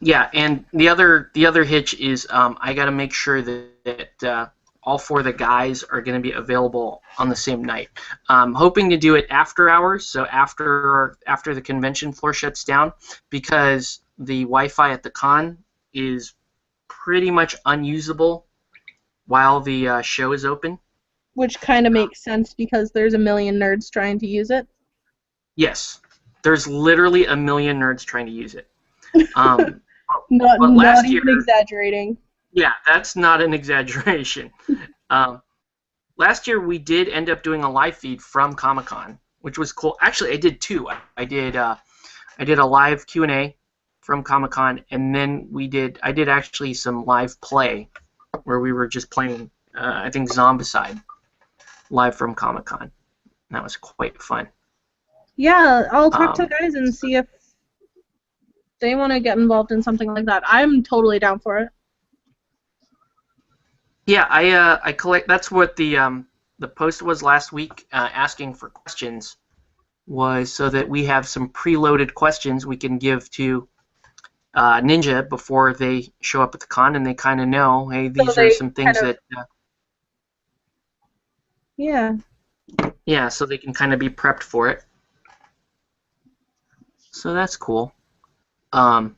Yeah, and the other hitch is I got to make sure that all four of the guys are going to be available on the same night. Hoping to do it after hours, so after the convention floor shuts down, because the Wi-Fi at the con is pretty much unusable while the show is open. Which kind of makes sense because there's a million nerds trying to use it. Yes, there's literally a million nerds trying to use it. Not even exaggerating. Yeah, that's not an exaggeration. Last year we did end up doing a live feed from Comic-Con, which was cool. Actually, I did two. I did a live Q&A from Comic-Con, and then I did actually some live play where we were just playing I think Zombicide live from Comic-Con. That was quite fun. Yeah, I'll talk to the guys and see if they want to get involved in something like that. I'm totally down for it. Yeah, I collect. That's what the post was last week, asking for questions, was so that we have some preloaded questions we can give to Ninja before they show up at the con, and they kind of know, hey, these are some things that. Yeah. Yeah, so they can kind of be prepped for it. So that's cool. But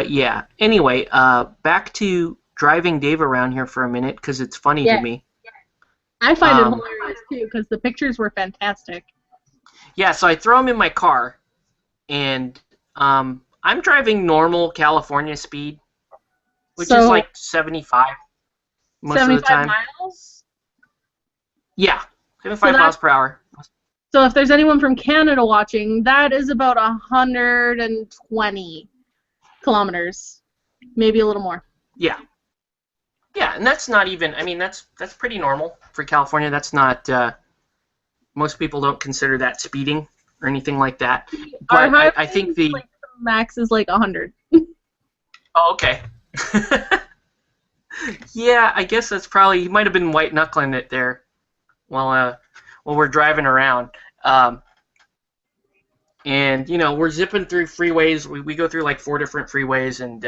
yeah. Anyway, back to driving Dave around here for a minute because it's funny to me. I find it hilarious too because the pictures were fantastic. Yeah, so I throw him in my car, and I'm driving normal California speed, which is like 75 most of the time. 75 miles? Yeah, 75 miles per hour. So if there's anyone from Canada watching, that is about 120 kilometers, maybe a little more. Yeah. Yeah, and that's not even, I mean, that's pretty normal for California. That's not, most people don't consider that speeding or anything like that. But I think the max is like 100. Oh, okay. Yeah, I guess that's probably, he might have been white knuckling it there while we're driving around. And, we're zipping through freeways. We go through like 4 different freeways, and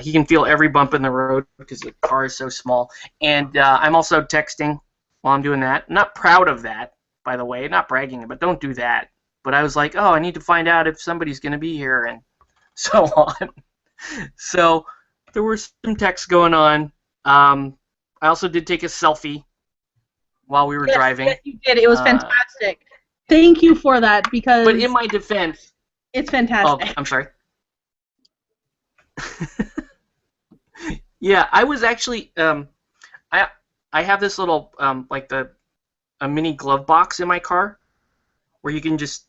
he can feel every bump in the road because the car is so small. And I'm also texting while I'm doing that. I'm not proud of that, by the way. Not bragging, but don't do that. But I was like, oh, I need to find out if somebody's going to be here and so on. So there were some texts going on. I also did take a selfie while we were driving. Yes, you did. It was fantastic. Thank you for that because... But in my defense... It's fantastic. Oh, I'm sorry. Yeah, I was actually... I have this little, a mini glove box in my car where you can just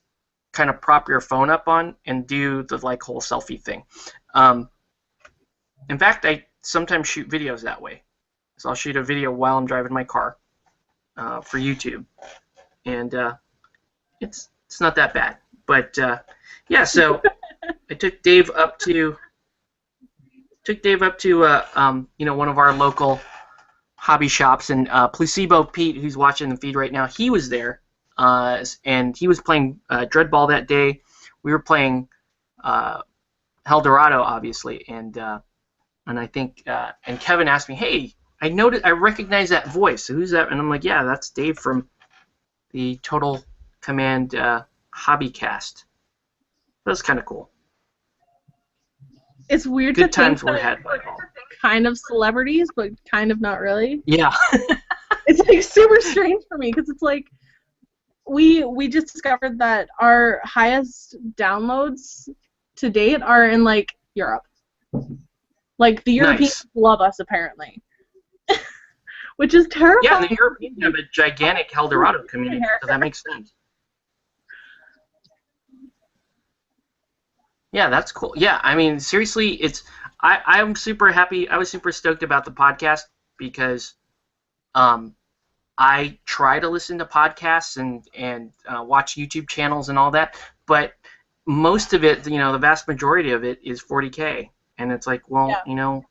kind of prop your phone up on and do the, whole selfie thing. In fact, I sometimes shoot videos that way. So I'll shoot a video while I'm driving my car for YouTube. And it's not that bad. But, yeah, so I took Dave up to one of our local hobby shops, and Placebo Pete, who's watching the feed right now, he was there, and he was playing Dreadball that day. We were playing Eldorado, obviously, and I think and Kevin asked me, "Hey, I recognize that voice. So who's that?" And I'm like, "Yeah, that's Dave from the Total Command Hobby Cast." That was kind of cool. It's weird Good to think times were had by all. Kind of celebrities, but kind of not really. Yeah. It's like super strange for me because it's like we just discovered that our highest downloads to date are in like Europe. Like the Europeans love us apparently, which is terrifying. Yeah, and the Europeans have a gigantic Eldorado community, so that makes sense. Yeah, that's cool. Yeah, I mean, seriously, I'm super happy. I was super stoked about the podcast because I try to listen to podcasts and watch YouTube channels and all that, but most of it, the vast majority of it is 40K, and it's like, well, I know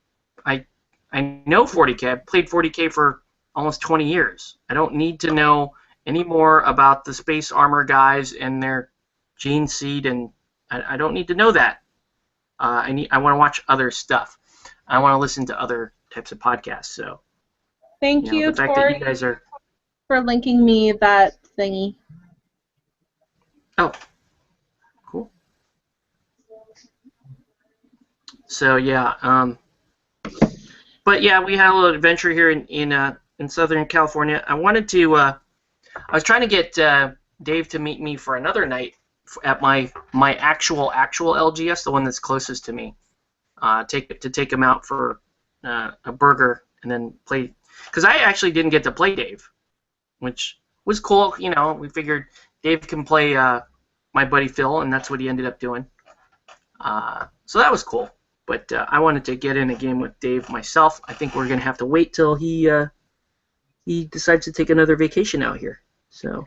40K. I've played 40K for almost 20 years. I don't need to know any more about the space armor guys and their gene seed, and I don't need to know that. I want to watch other stuff. I want to listen to other types of podcasts. So thank you, the fact that you guys are for linking me that thingy. Oh, cool. So yeah, but yeah, we had a little adventure here in Southern California. I wanted to. I was trying to get Dave to meet me for another night at my actual LGS, the one that's closest to me. Take him out for a burger and then play. Because I actually didn't get to play Dave, which was cool. We figured Dave can play my buddy Phil, and that's what he ended up doing. So that was cool. But I wanted to get in a game with Dave myself. I think we're gonna have to wait till he decides to take another vacation out here. So.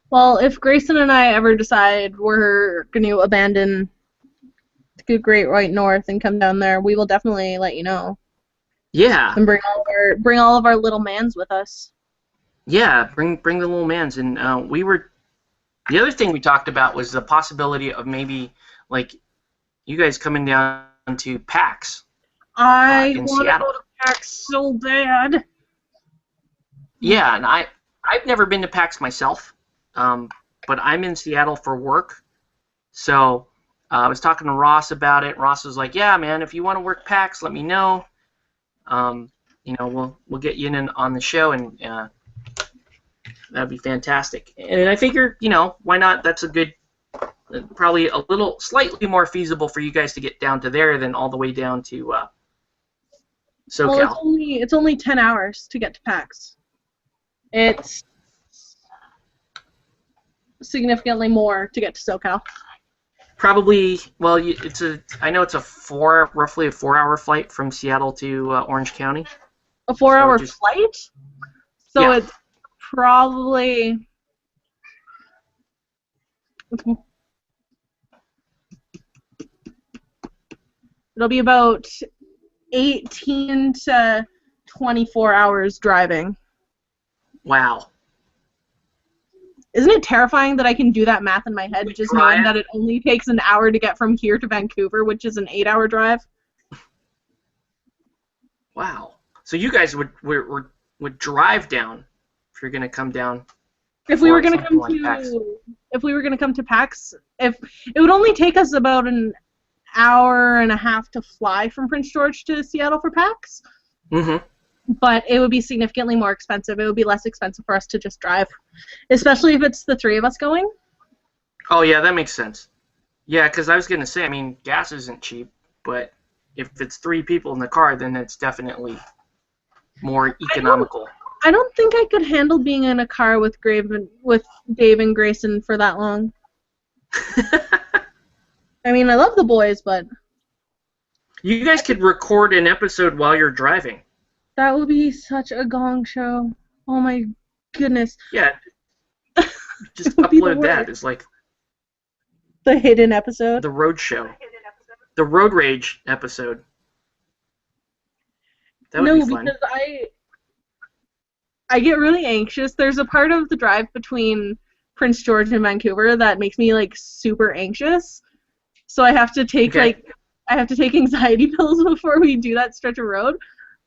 Well, if Grayson and I ever decide we're going to abandon the Great White North and come down there, we will definitely let you know. Yeah. And bring all of our little mans with us. Yeah, bring the little mans. And the other thing we talked about was the possibility of maybe like you guys coming down to PAX. I want to go to PAX so bad. Yeah, and I've never been to PAX myself. But I'm in Seattle for work, so I was talking to Ross about it. Ross was like, "Yeah, man, if you want to work PAX, let me know. We'll get you in on the show, and that'd be fantastic." And I figured, why not? That's a good, probably a little slightly more feasible for you guys to get down to there than all the way down to SoCal. Well, it's only 10 hours to get to PAX. It's significantly more to get to SoCal. Probably. Well, I know it's roughly a 4-hour flight from Seattle to Orange County. A 4-hour flight? So yeah. It's probably. It'll be about 18 to 24 hours driving. Wow. Isn't it terrifying that I can do that math in my head, just knowing that it only takes an hour to get from here to Vancouver, which is an 8-hour drive? Wow. So you guys would drive down if you're gonna come down. If we were gonna come to PAX, if it would only take us about an hour and a half to fly from Prince George to Seattle for PAX. Mm-hmm. But it would be significantly more expensive. It would be less expensive for us to just drive, especially if it's the 3 of us going. Oh, yeah, that makes sense. Yeah, because I was going to say, I mean, gas isn't cheap, but if it's 3 people in the car, then it's definitely more economical. I don't think I could handle being in a car with Dave and Grayson for that long. I mean, I love the boys, but... You guys could record an episode while you're driving. That would be such a gong show. Oh my goodness. Yeah. Just upload that. It's like the hidden episode. The road show. The road rage episode. That would be fun. Because I get really anxious. There's a part of the drive between Prince George and Vancouver that makes me like super anxious. So I have to take anxiety pills before we do that stretch of road.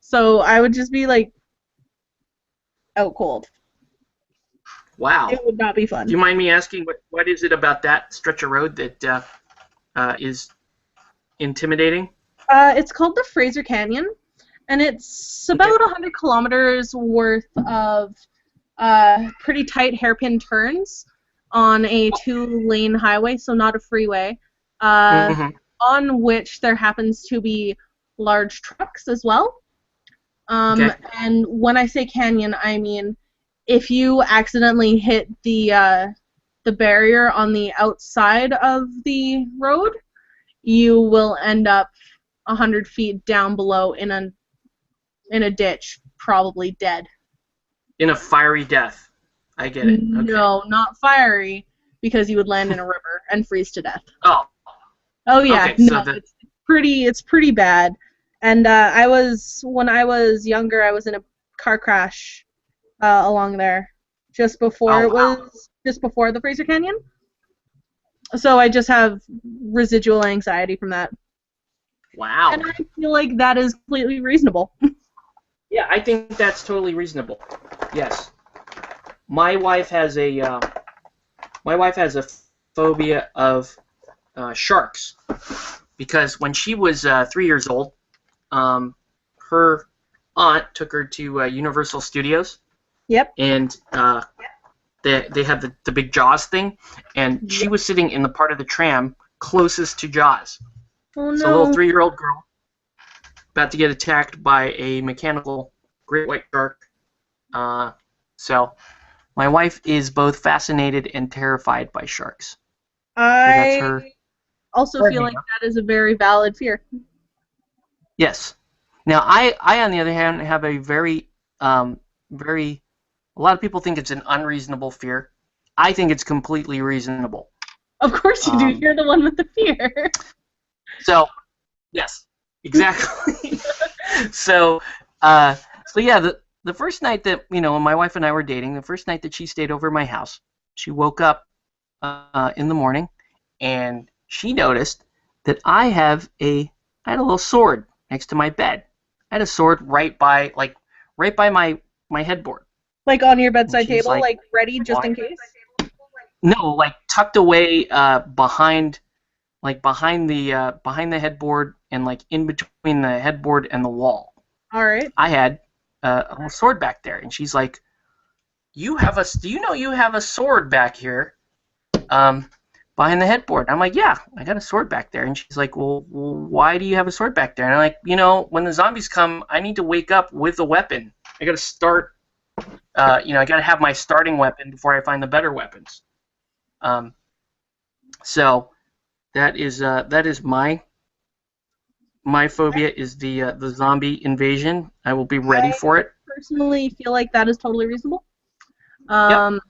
So I would just be like out cold. Wow. It would not be fun. Do you mind me asking what is it about that stretch of road that is intimidating? It's called the Fraser Canyon, and it's about 100 kilometers worth of pretty tight hairpin turns on a 2-lane highway, so not a freeway. on which there happens to be large trucks as well. Okay. And when I say canyon, I mean if you accidentally hit the barrier on the outside of the road, you will end up 100 feet down below in a ditch, probably dead. In a fiery death. I get it. Okay. No, not fiery, because you would land in a river and freeze to death. Oh. Oh yeah, Okay, so no, it's pretty bad. And when I was younger, I was in a car crash along there just before just before the Fraser Canyon. So I just have residual anxiety from that. Wow. And I feel like that is completely reasonable. Yeah, I think that's totally reasonable. Yes. My wife has a phobia of sharks, because when she was 3 years old, her aunt took her to Universal Studios. Yep. And they have the big Jaws thing, and she was sitting in the part of the tram closest to Jaws. Oh no. So a little 3-year-old girl about to get attacked by a mechanical great white shark. So my wife is both fascinated and terrified by sharks. I also feel like that is a very valid fear. Yes. Now I on the other hand have a very a lot of people think it's an unreasonable fear. I think it's completely reasonable. Of course you do. You're the one with the fear. So, yes, exactly. So yeah, the first night that, my wife and I were dating, the first night that she stayed over at my house, she woke up in the morning, and she noticed that I had a little sword next to my bed. I had a sword right by my headboard. Like on your bedside table, like ready just in case? No, like tucked away behind the headboard, and like in between the headboard and the wall. All right. I had a little sword back there, and she's like, do you know you have a sword back here behind the headboard? And I'm like, yeah, I got a sword back there. And she's like, well, why do you have a sword back there? And I'm like, when the zombies come, I need to wake up with a weapon. I got to start, I got to have my starting weapon before I find the better weapons. So that is my phobia is the zombie invasion. I will be ready for it. I personally feel like that is totally reasonable. Yep.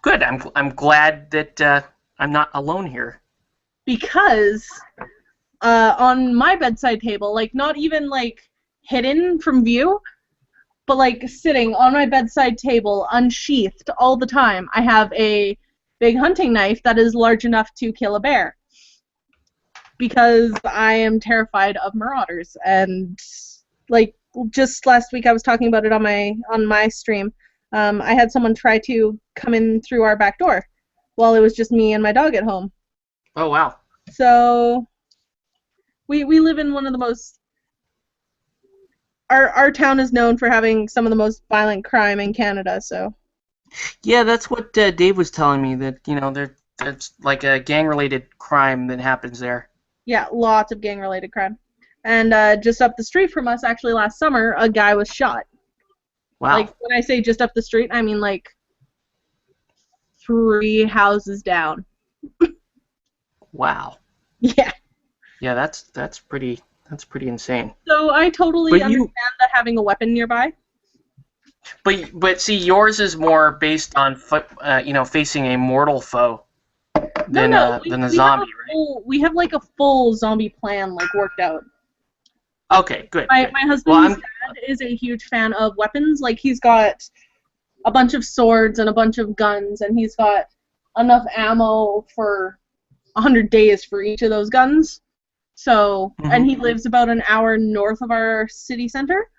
Good. I'm glad that I'm not alone here. Because on my bedside table, like not even like hidden from view, but like sitting on my bedside table, unsheathed all the time, I have a big hunting knife that is large enough to kill a bear. Because I am terrified of marauders, and like just last week I was talking about it on my stream. I had someone try to come in through our back door while it was just me and my dog at home. Oh wow! So we live in one of the most. Our town is known for having some of the most violent crime in Canada. So. Yeah, that's what Dave was telling me, that there's like a gang-related crime that happens there. Yeah, lots of gang-related crime. And just up the street from us, actually last summer, a guy was shot. Wow. Like, when I say just up the street, I mean like 3 houses down. Wow. Yeah. Yeah, that's pretty insane. So I totally understand that having a weapon nearby. But see, yours is more based on facing a mortal foe than a zombie, right? We have like a full zombie plan like worked out. Okay, good. My husband's dad is a huge fan of weapons. Like, he's got a bunch of swords and a bunch of guns, and he's got enough ammo for 100 days for each of those guns. So, and he lives about an hour north of our city center.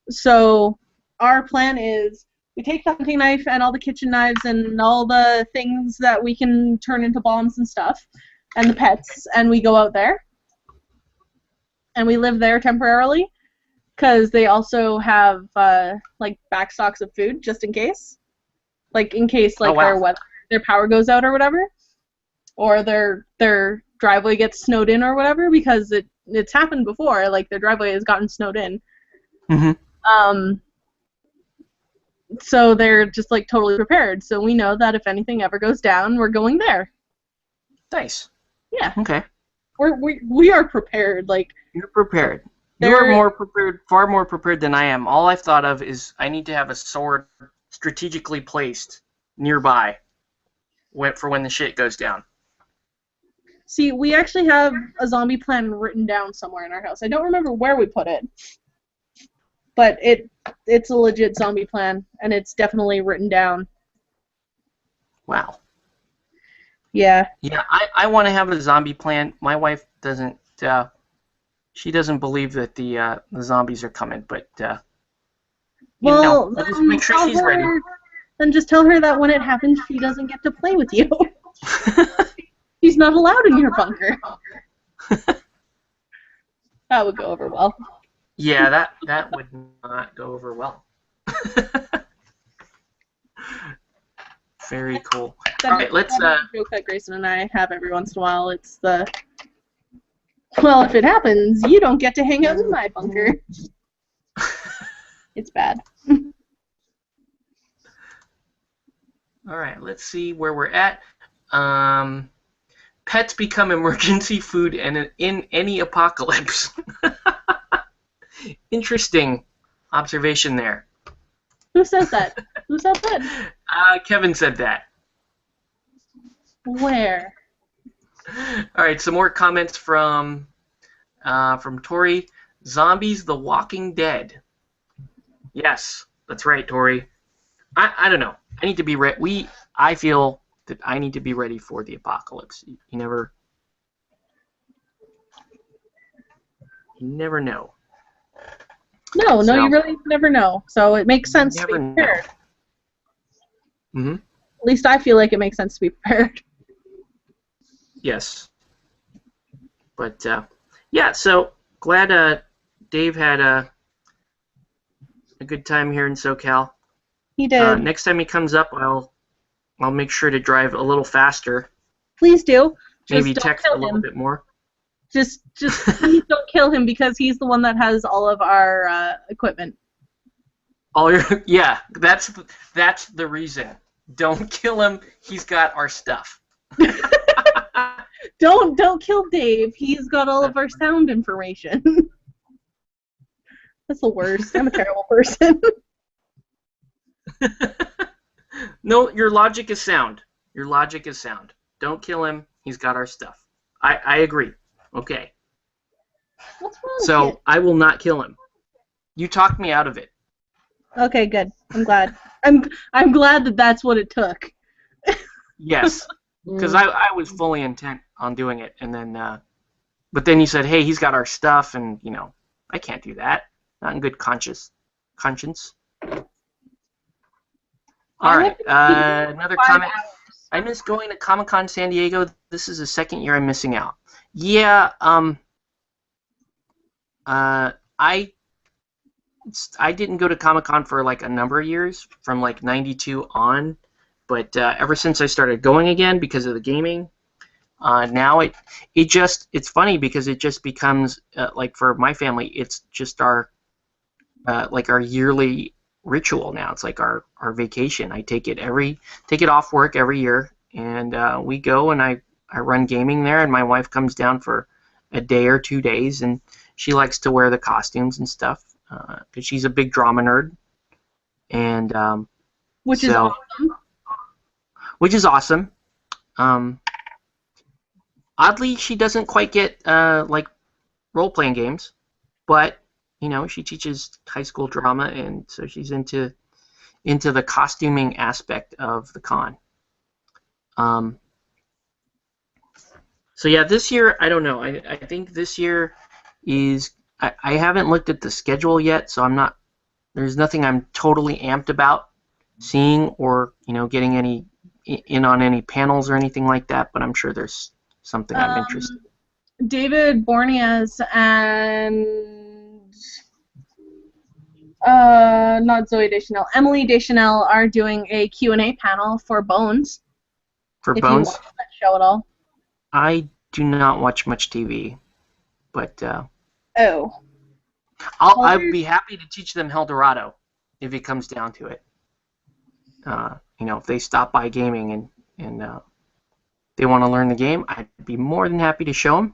So our plan is we take the hunting knife and all the kitchen knives and all the things that we can turn into bombs and stuff, and the pets, and we go out there. And we live there temporarily, because they also have like back stocks of food just in case, like in case like their power goes out or whatever, or their driveway gets snowed in or whatever, because it's happened before. Like, their driveway has gotten snowed in. Mm-hmm. So they're just like totally prepared. So we know that if anything ever goes down, we're going there. Nice. Yeah. Okay. We are prepared. Like, you're prepared. You're more prepared, far more prepared than I am. All I've thought of is I need to have a sword strategically placed nearby for when the shit goes down. See, we actually have a zombie plan written down somewhere in our house. I don't remember where we put it, but it's a legit zombie plan, and it's definitely written down. Wow. Yeah. Yeah, I want to have a zombie plan. My wife doesn't. She doesn't believe that the zombies are coming, but well, just make sure she's ready. Then just tell her that when it happens, she doesn't get to play with you. She's not allowed in your bunker. That would go over well. Yeah, that would not go over well. Very cool. All right, let's. Joke that Grayson and I have every once in a while. It's well, if it happens, you don't get to hang out in my bunker. It's bad. All right, let's see where we're at. Pets become emergency food in any apocalypse. Interesting observation there. Who says that? Who said that? Kevin said that. Where? All right, some more comments from Tori. Zombies, The Walking Dead. Yes, that's right, Tori. I don't know. I need to be ready. I feel that I need to be ready for the apocalypse. You never know. No, you really never know. So it makes sense to be prepared. Mm-hmm. At least I feel like it makes sense to be prepared. Yes. But yeah, so glad Dave had a good time here in SoCal. He did. Next time he comes up, I'll make sure to drive a little faster. Please do. Maybe text a little bit more. Just please don't kill him, because he's the one that has all of our equipment. Yeah, that's the reason. Don't kill him. He's got our stuff. Don't kill Dave. He's got all of our sound information. That's the worst. I'm a terrible person. No, your logic is sound. Your logic is sound. Don't kill him. He's got our stuff. I agree. Okay. What's wrong So with you? I will not kill him. You talked me out of it. Okay, good. I'm glad. I'm glad that that's what it took. Yes, because I was fully intent on doing it, and then but then you said, hey, he's got our stuff, and I can't do that. Not in good conscience. All right, another comment. I miss going to Comic-Con San Diego. This is the second year I'm missing out. Yeah, I didn't go to Comic-Con for like a number of years, from like '92 on, but ever since I started going again because of the gaming, now it's funny because it just becomes like for my family, it's just our like our yearly ritual now. It's like our vacation. I take it off work every year, and we go, and I run gaming there, and my wife comes down for a day or 2 days, and she likes to wear the costumes and stuff because she's a big drama nerd, and which is awesome. Which is awesome. Oddly, she doesn't quite get like role-playing games, but she teaches high school drama, and so she's into the costuming aspect of the con. So yeah, this year I don't know. I think this year is I haven't looked at the schedule yet, so there's nothing I'm totally amped about seeing or getting any in on any panels or anything like that. But I'm sure there's something I'm interested in. David Borneas and not Zoe Deschanel, Emily Deschanel are doing a Q&A panel for Bones. For if Bones? You watch that show at all. I do not watch much TV, but Oh. I'd be happy to teach them Eldorado if it comes down to it. If they stop by gaming and they want to learn the game, I'd be more than happy to show them.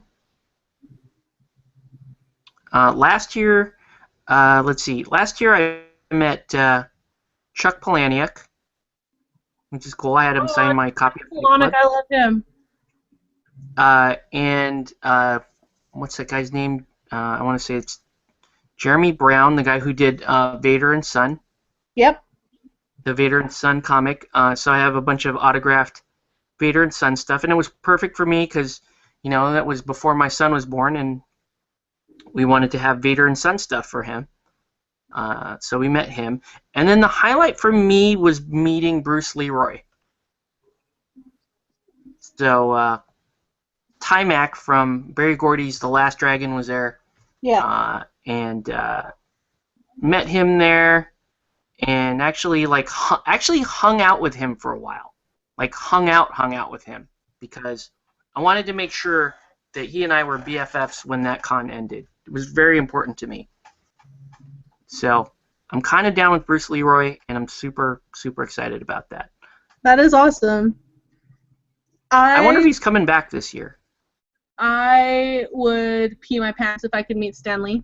Last year, Last year I met Chuck Palahniuk, which is cool. I had him sign my copy of Palahniuk, I love him. And what's that guy's name? I want to say it's Jeremy Brown, the guy who did Vader and Son. Yep. The Vader and Son comic. So I have a bunch of autographed Vader and Son stuff, and it was perfect for me because, that was before my son was born, and we wanted to have Vader and Son stuff for him. So we met him. And then the highlight for me was meeting Bruce Leroy. So Timac from Barry Gordy's The Last Dragon was there. Yeah. And met him there, and actually hung out with him for a while. Hung out with him, because I wanted to make sure that he and I were BFFs when that con ended. It was very important to me. So I'm kind of down with Bruce Leroy, and I'm super, super excited about that. That is awesome. I wonder if he's coming back this year. I would pee my pants if I could meet Stan Lee,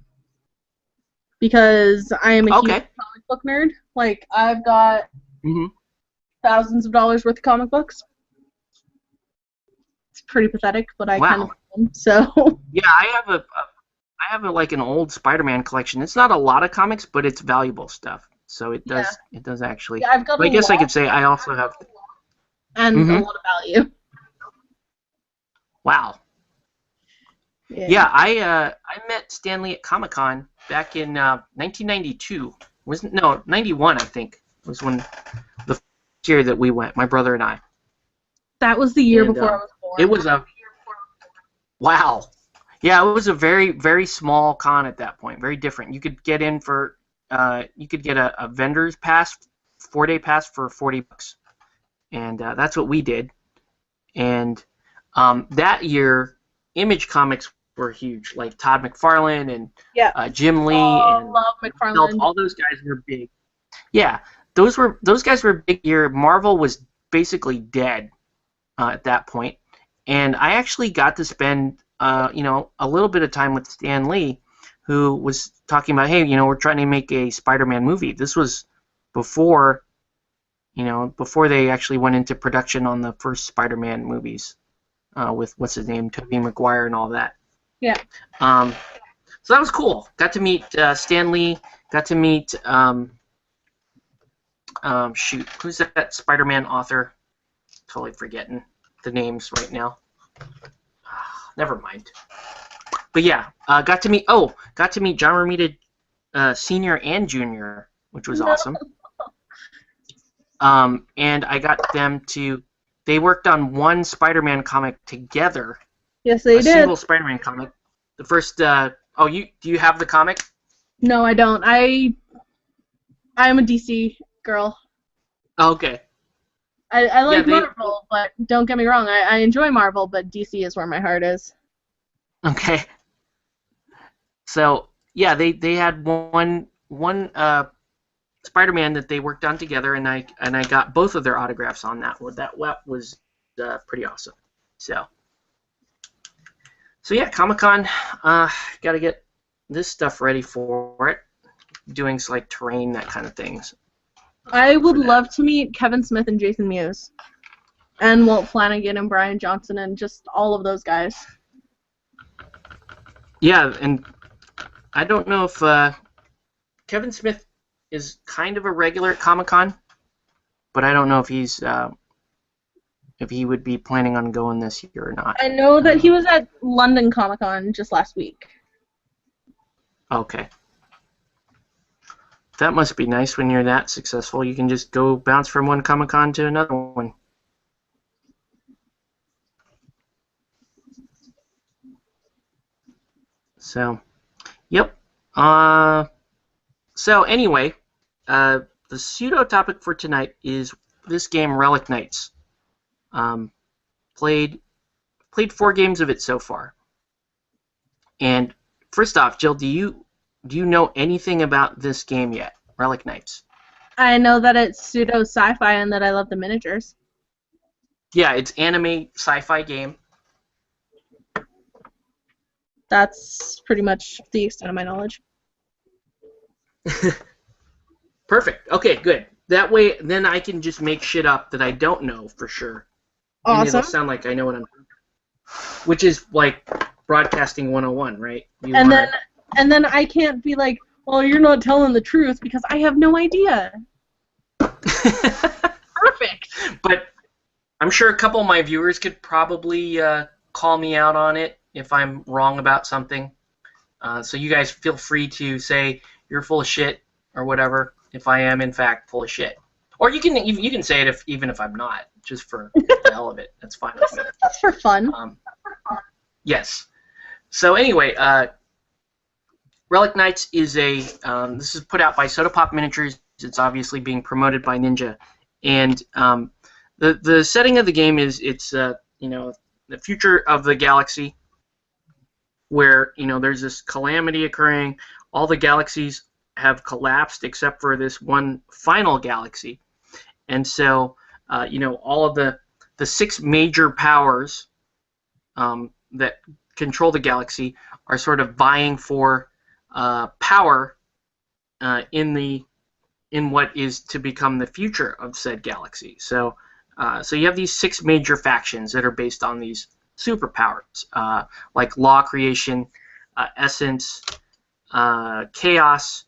because I am a huge comic book nerd. I've got thousands of dollars worth of comic books. It's pretty pathetic, but I kind of love them. So yeah, I have an old Spider-Man collection. It's not a lot of comics, but it's valuable stuff. So it does actually. Yeah, I've got. I guess I could say I also have. And a lot of value. Wow. Yeah, I met Stan Lee at Comic-Con back in 1992. 91, I think, was when the first year that we went, my brother and I. That was the year before I was born. It was wow. Yeah, it was a very, very small con at that point, very different. You could get in for, you could get a vendor's pass, 4-day pass for $40. And that's what we did. And that year, Image Comics were huge, like Todd McFarlane and Jim Lee and love McFarlane. All those guys were big. Yeah, those guys were big year. Marvel was basically dead at that point, and I actually got to spend a little bit of time with Stan Lee, who was talking about, hey, we're trying to make a Spider-Man movie. This was before they actually went into production on the first Spider-Man movies with what's his name, Tobey Maguire and all that. Yeah. So that was cool. Got to meet Stan Lee. Got to meet who's that Spider-Man author? Totally forgetting the names right now. Never mind. But yeah, got to meet John Romita Sr. and Jr., which was awesome. And I got them to. They worked on one Spider-Man comic together. Yes, they did. A single Spider-Man comic. The first. Do you have the comic? No, I don't. I'm a DC girl. Okay. I like Marvel, but don't get me wrong. I enjoy Marvel, but DC is where my heart is. Okay. So yeah, they had one Spider-Man that they worked on together, and I got both of their autographs on that one. That was pretty awesome. So yeah, Comic-Con, got to get this stuff ready for it. Doing like terrain, that kind of things. I would love to meet Kevin Smith and Jason Mewes, and Walt Flanagan and Brian Johnson and just all of those guys. Yeah, and I don't know if Kevin Smith is kind of a regular at Comic-Con, but I don't know if he would be planning on going this year or not. I know that he was at London Comic-Con just last week. Okay. That must be nice when you're that successful. You can just go bounce from one Comic-Con to another one. So, yep. So anyway, the pseudo topic for tonight is this game, Relic Knights. Played played 4 games of it so far. And first off, Jill, do you know anything about this game yet, Relic Knights? I know that it's pseudo sci-fi and that I love the miniatures. Yeah, it's anime sci-fi game. That's pretty much the extent of my knowledge. Perfect. Okay, good. That way, then I can just make shit up that I don't know for sure. Awesome. And it'll sound like I know what I'm doing. Which is like broadcasting 101, right? And then I can't be like, well, you're not telling the truth because I have no idea. Perfect. But I'm sure a couple of my viewers could probably call me out on it if I'm wrong about something. So you guys feel free to say you're full of shit or whatever if I am in fact full of shit. Or you can say it even if I'm not, just for the hell of it. That's fine with me. That's for fun. Yes. So anyway, Relic Knights is this is put out by Soda Pop Miniatures. It's obviously being promoted by Ninja, and the setting of the game is it's the future of the galaxy, where there's this calamity occurring. All the galaxies have collapsed except for this one final galaxy, and so all of the 6 major powers that control the galaxy are sort of vying for power in what is to become the future of said galaxy. So you have these 6 major factions that are based on these superpowers, like law creation, essence, chaos,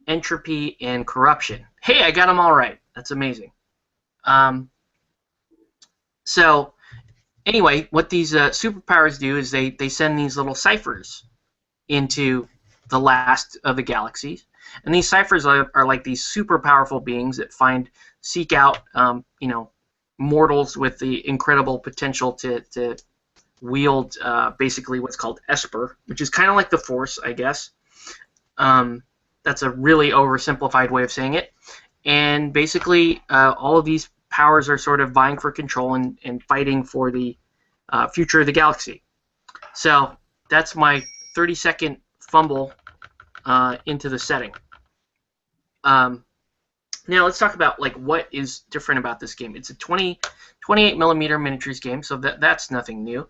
entropy, and corruption. Hey, I got them all right. That's amazing. So anyway, what these superpowers do is they send these little ciphers into the last of the galaxies, and these ciphers are like these super powerful beings that seek out mortals with the incredible potential to wield basically what's called Esper, which is kind of like the Force, I guess. That's a really oversimplified way of saying it. And basically, all of these powers are sort of vying for control and fighting for the future of the galaxy. So that's my 30-second fumble into the setting. Now let's talk about what is different about this game. It's a 28 millimeter miniatures game, so that's nothing new.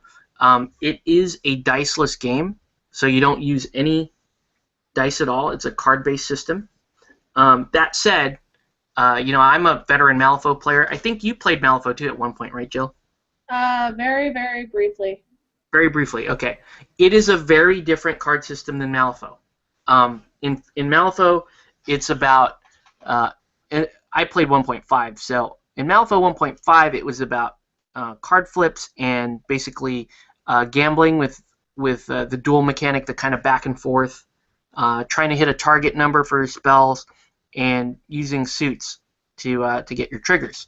It is a diceless game, so you don't use any dice at all. It's a card-based system. That said, I'm a veteran Malifaux player. I think you played Malifaux too at one point, right, Jill? Very, very briefly. Very briefly, okay. It is a very different card system than Malifaux. In Malifaux, it's about and I played 1.5, so in Malifaux 1.5, it was about card flips and basically gambling with the duel mechanic, the kind of back and forth, trying to hit a target number for your spells, and using suits to get your triggers.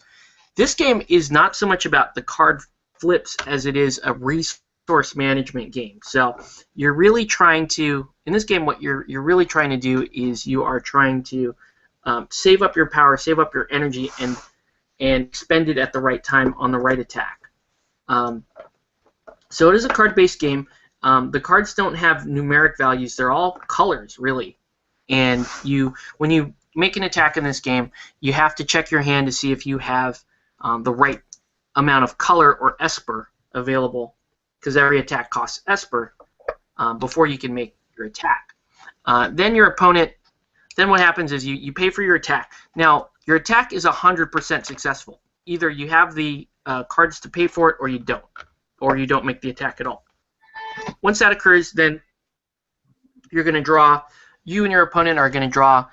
This game is not so much about the card flips as it is a resource management game. So you're really trying to, in this game, what you're really trying to do is you are trying to save up your power, save up your energy, and spend it at the right time on the right attack. So it is a card-based game. The cards don't have numeric values. They're all colors, really. And when you make an attack in this game, you have to check your hand to see if you have the right amount of color or Esper available, because every attack costs Esper before you can make your attack. Then your opponent, then what happens is you pay for your attack. Now, your attack is 100% successful. Either you have the cards to pay for it or you don't make the attack at all. Once that occurs, then you're going to draw, you and your opponent are going to draw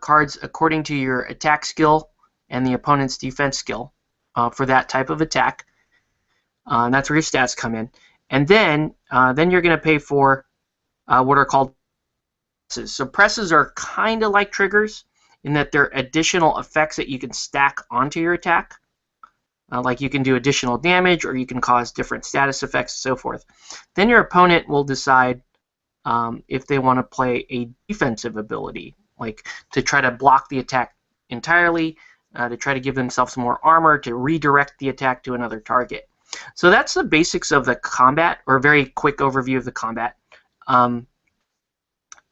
cards according to your attack skill and the opponent's defense skill for that type of attack. That's where your stats come in. And then you're going to pay for what are called presses. So presses are kind of like triggers in that they're additional effects that you can stack onto your attack. Like you can do additional damage, or you can cause different status effects, and so forth. Then your opponent will decide if they want to play a defensive ability, like to try to block the attack entirely, to try to give themselves more armor, to redirect the attack to another target. So that's the basics of the combat, or a very quick overview of the combat.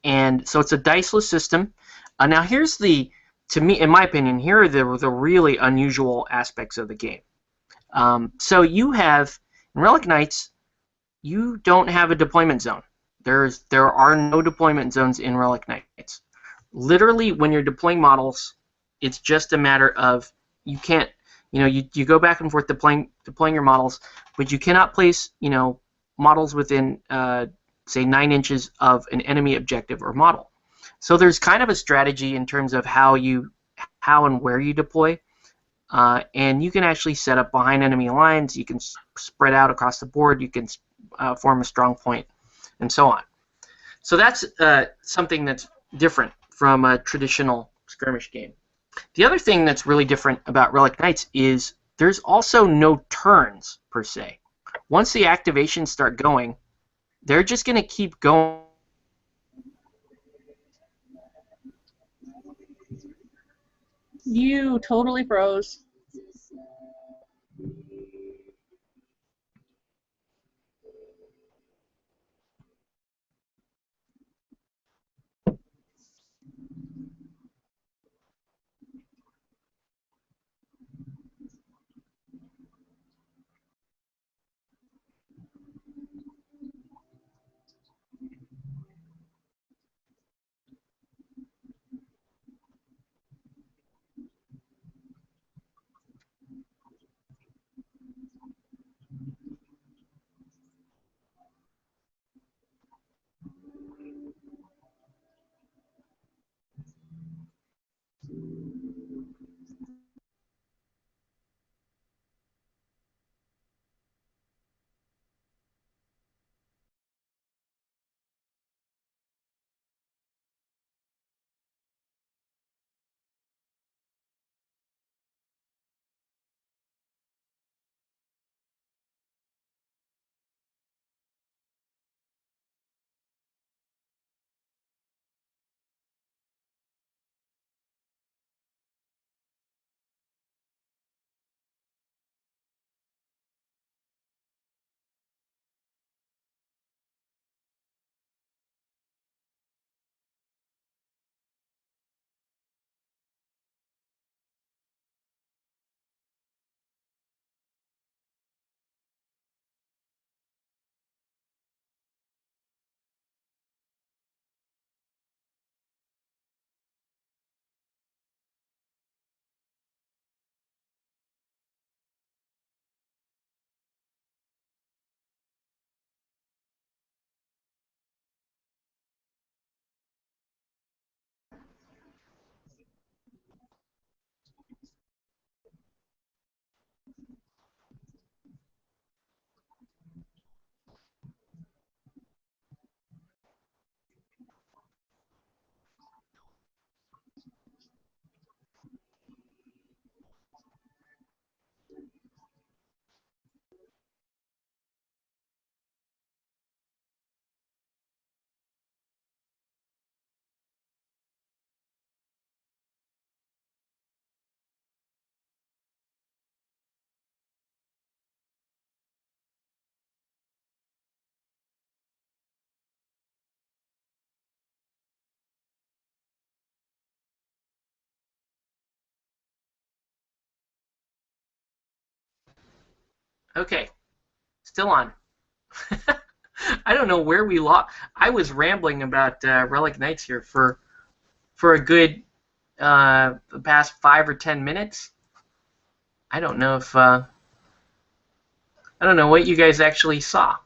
And so it's a diceless system. Now here's the, to me, in my opinion, here are the really unusual aspects of the game. So you have, in Relic Knights, you don't have a deployment zone. There are no deployment zones in Relic Knights. Literally, when you're deploying models, it's just a matter of you can't, you go back and forth deploying your models, but you cannot place, models within, say, 9 inches of an enemy objective or model. So there's kind of a strategy in terms of how and where you deploy, and you can actually set up behind enemy lines. You can spread out across the board. You can form a strong point, and so on. So that's something that's different from a traditional skirmish game. The other thing that's really different about Relic Knights is there's also no turns, per se. Once the activations start going, they're just going to keep going. You totally froze. Okay, still on. I don't know where we lost. I was rambling about Relic Knights here for a good the past 5 or 10 minutes. I don't know if I don't know what you guys actually saw.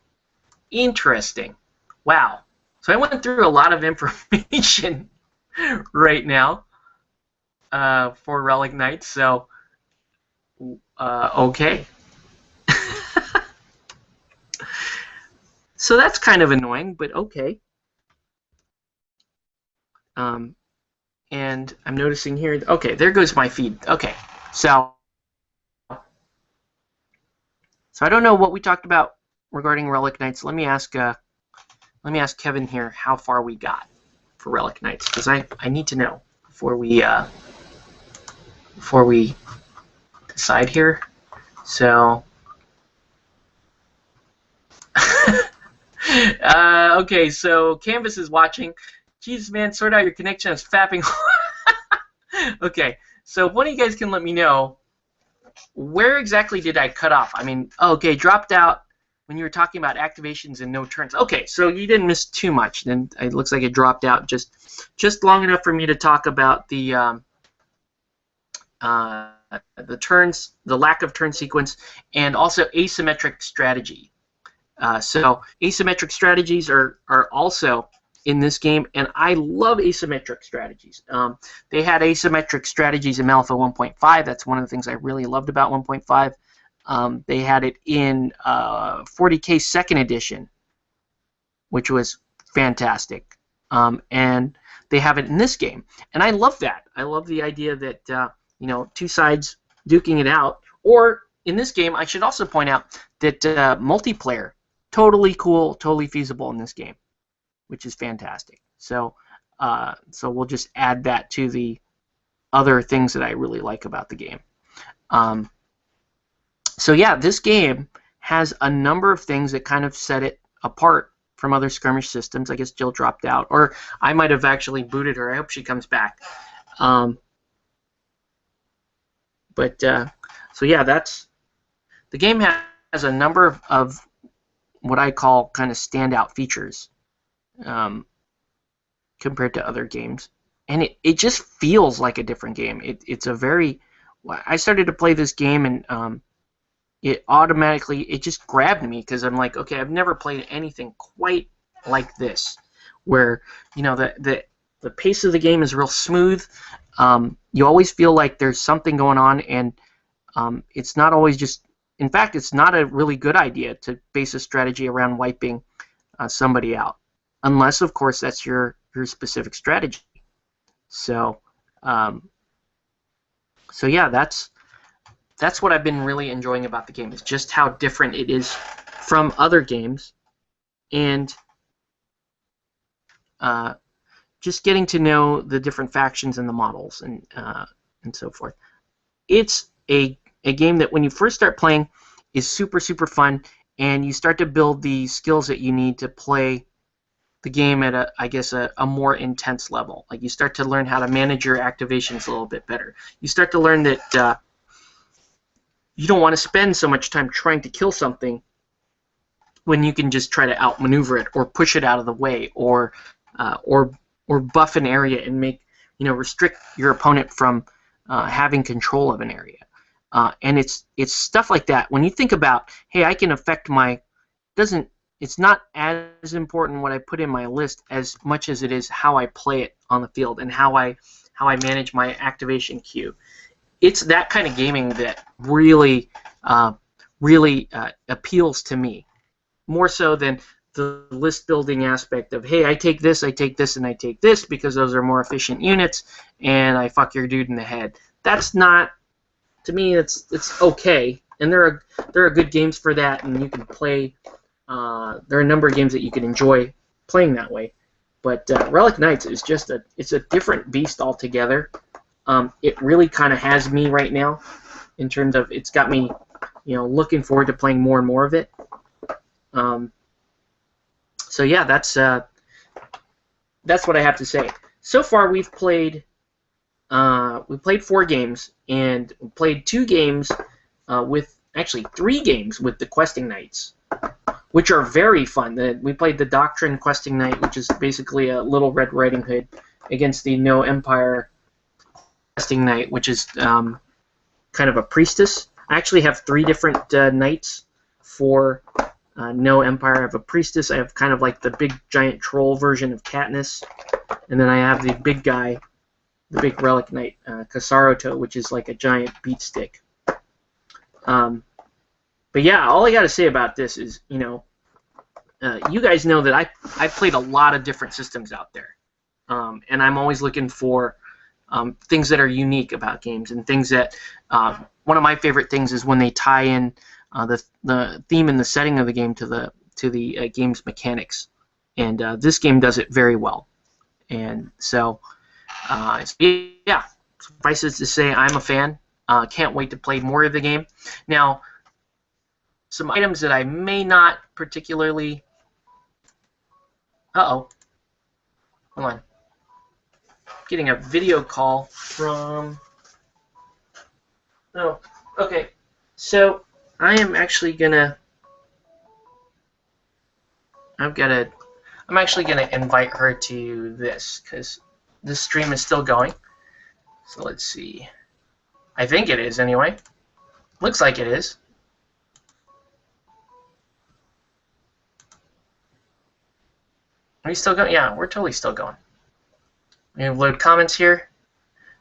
Interesting. Wow. So I went through a lot of information right now for Relic Knights. So okay. So that's kind of annoying, but okay. And I'm noticing here, okay, there goes my feed. Okay, so I don't know what we talked about regarding Relic Knights. Let me ask Kevin here how far we got for Relic Knights, because I need to know before we decide here. So Okay, so Canvas is watching. Jesus, man, sort out your connection. It's fapping. Okay, so if one of you guys can let me know, where exactly did I cut off? I mean, okay, dropped out when you were talking about activations and no turns. Okay, so you didn't miss too much. Then it looks like it dropped out just long enough for me to talk about the turns, the lack of turn sequence, and also asymmetric strategy. So asymmetric strategies are also in this game, and I love asymmetric strategies. They had asymmetric strategies in Malifaux 1.5. That's one of the things I really loved about 1.5. They had it in 40K second edition, which was fantastic. And they have it in this game, and I love that. I love the idea that two sides duking it out. Or in this game, I should also point out that multiplayer, totally cool, totally feasible in this game, which is fantastic. So we'll just add that to the other things that I really like about the game. So yeah, this game has a number of things that kind of set it apart from other skirmish systems. I guess Jill dropped out, or I might have actually booted her. I hope she comes back. So yeah, the game has a number of what I call kind of standout features compared to other games, and it just feels like a different game. It's a very I started to play this game, and it just grabbed me because I'm like, okay, I've never played anything quite like this, where the pace of the game is real smooth. You always feel like there's something going on, and it's not always just. In fact, it's not a really good idea to base a strategy around wiping somebody out, unless, of course, that's your specific strategy. So yeah, that's what I've been really enjoying about the game, is just how different it is from other games, and just getting to know the different factions and the models and so forth. It's a game that when you first start playing is super, super fun, and you start to build the skills that you need to play the game at a more intense level. Like, you start to learn how to manage your activations a little bit better. You start to learn that you don't want to spend so much time trying to kill something when you can just try to outmaneuver it, or push it out of the way, or buff an area and restrict your opponent from having control of an area. And it's stuff like that. When you think about, hey, I can affect it's not as important what I put in my list as much as it is how I play it on the field and how I manage my activation queue. It's that kind of gaming that really appeals to me, more so than the list building aspect of, hey, I take this, and I take this because those are more efficient units, and I fuck your dude in the head. That's not, to me, it's okay, and there are good games for that, and you can play. There are a number of games that you can enjoy playing that way, but Relic Knights is it's a different beast altogether. It really kind of has me right now, in terms of it's got me, looking forward to playing more and more of it. So yeah, that's what I have to say. So far, we played 4 games, and we played 2 games actually 3 games with the Questing Knights, which are very fun. We played the Doctrine Questing Knight, which is basically a Little Red Riding Hood, against the No Empire Questing Knight, which is kind of a priestess. I actually have 3 different knights for No Empire. I have a priestess. I have kind of like the big giant troll version of Katniss, and then I have the big guy, the big relic knight, Kasaroto, which is like a giant beat stick. But yeah, all I got to say about this is, you guys know that I played a lot of different systems out there, and I'm always looking for things that are unique about games, and things that one of my favorite things is when they tie in the theme and the setting of the game to the game's mechanics, and this game does it very well. And so yeah, suffice it to say, I'm a fan. Can't wait to play more of the game. Now, some items that I may not particularly... Uh-oh. Hold on. Getting a video call from... Oh, okay. So I am actually gonna... I'm actually gonna invite her to this because this stream is still going. So let's see. I think it is anyway. Looks like it is. Are you still going? Yeah, we're totally still going. We have load comments here.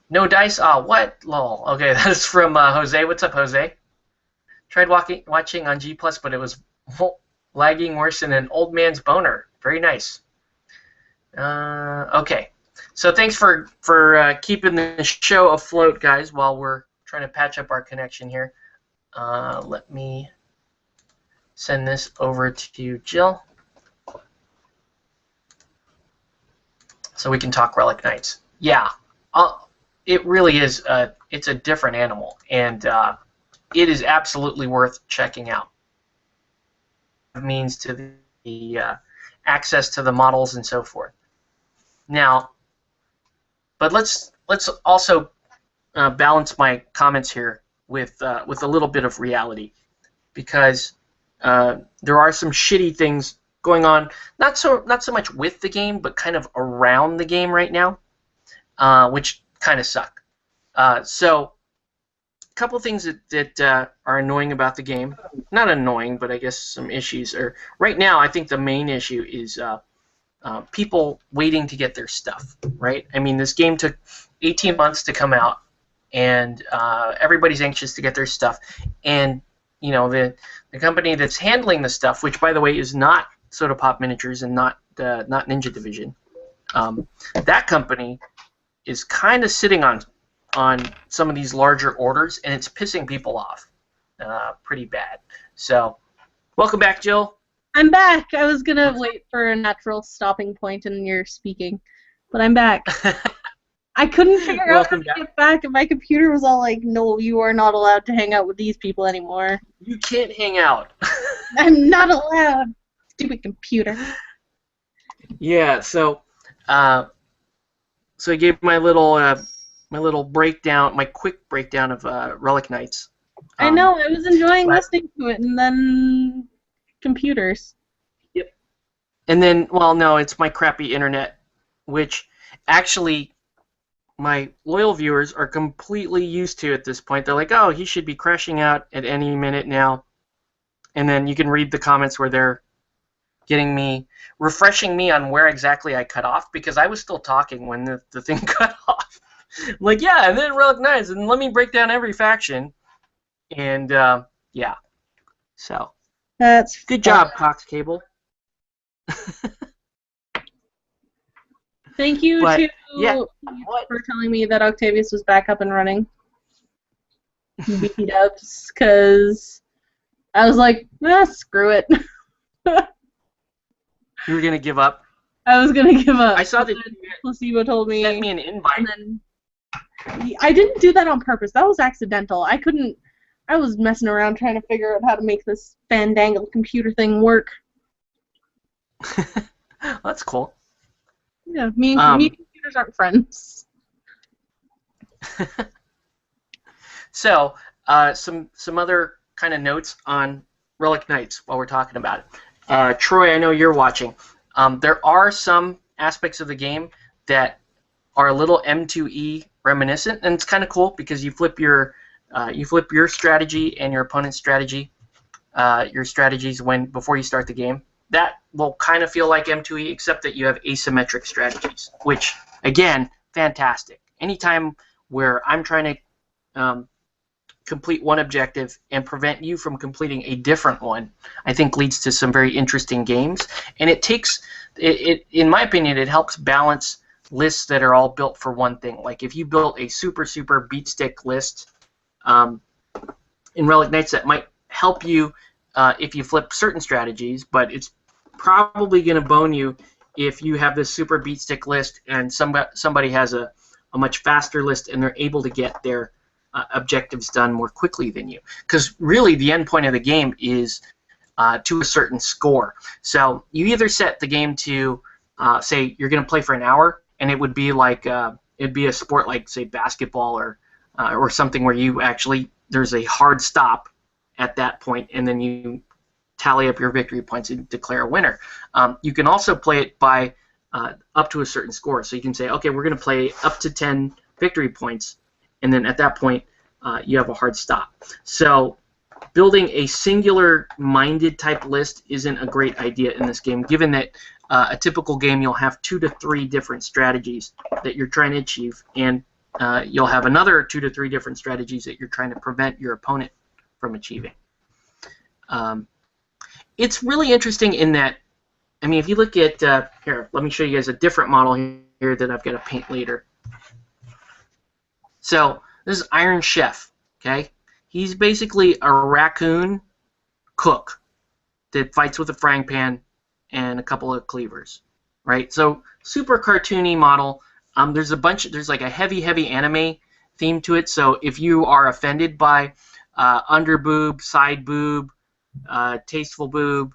No dice? Ah, what? Lol. Okay, that's from Jose. What's up, Jose? Tried watching on G+, but it was lagging worse than an old man's boner. Very nice. Okay. So thanks for keeping the show afloat, guys, while we're trying to patch up our connection here. Let me send this over to Jill so we can talk Relic Knights. Yeah, it really is. It's a different animal, and it is absolutely worth checking out. It means to the access to the models and so forth. Now, but let's also balance my comments here with a little bit of reality, because there are some shitty things going on, not so much with the game, but kind of around the game right now, which kind of suck. So, a couple things that are annoying about the game. Not annoying, but I guess some issues are. Right now, I think the main issue is people waiting to get their stuff, right? I mean, this game took 18 months to come out, and everybody's anxious to get their stuff. And, you know, the company that's handling the stuff, which, by the way, is not Soda Pop Miniatures and not Ninja Division, that company is kind of sitting on some of these larger orders, and it's pissing people off pretty bad. So, welcome back, Jill. I'm back. I was going to wait for a natural stopping point in your speaking, but I'm back. I couldn't figure out how to get back, and my computer was all like, no, you are not allowed to hang out with these people anymore. You can't hang out. I'm not allowed. Stupid computer. Yeah, so I gave my little breakdown, my quick breakdown of Relic Knights. I know, I was enjoying listening to it, and then computers. Yep. And then, well, no, it's my crappy internet, which actually my loyal viewers are completely used to at this point. They're like, oh, he should be crashing out at any minute now. And then you can read the comments where they're refreshing me on where exactly I cut off, because I was still talking when the thing cut off. I'm like, yeah, and then Relic Knights, and let me break down every faction. And, yeah. So. That's good job, Cox Cable. Thank you for telling me that Octavius was back up and running. B-dubs, because I was like, screw it. You were going to give up? I was going to give up. I saw that Placebo told me. Sent me an invite. And then, I didn't do that on purpose. That was accidental. I was messing around trying to figure out how to make this fandangled computer thing work. That's cool. Yeah, me and computers aren't friends. So, some other kind of notes on Relic Knights while we're talking about it. Troy, I know you're watching. There are some aspects of the game that are a little M2E reminiscent, and it's kind of cool because you flip your strategy and your opponent's strategy, your strategies before you start the game. That will kind of feel like M2E, except that you have asymmetric strategies, which, again, fantastic. Anytime where I'm trying to complete one objective and prevent you from completing a different one, I think leads to some very interesting games. And it in my opinion, it helps balance lists that are all built for one thing. Like if you built a super beat stick list in Relic Knights, that might help you if you flip certain strategies, but it's probably going to bone you if you have this super beat stick list and somebody has a much faster list and they're able to get their objectives done more quickly than you. Because really, the end point of the game is to a certain score. So you either set the game to, say, you're going to play for an hour, and it would be like it'd be a sport like, say, basketball or something where you actually there's a hard stop at that point, and then you tally up your victory points and declare a winner. You can also play it by up to a certain score. So you can say, okay, we're going to play up to 10 victory points, and then at that point you have a hard stop. So building a singular-minded type list isn't a great idea in this game, given that a typical game you'll have 2 to 3 different strategies that you're trying to achieve, and you'll have another 2 to 3 different strategies that you're trying to prevent your opponent from achieving. It's really interesting in that, I mean, if you look at, here, let me show you guys a different model here that I've got to paint later. So this is Iron Chef, okay? He's basically a raccoon cook that fights with a frying pan and a couple of cleavers, right? So super cartoony model. There's like a heavy anime theme to it. So if you are offended by under boob, side boob, tasteful boob,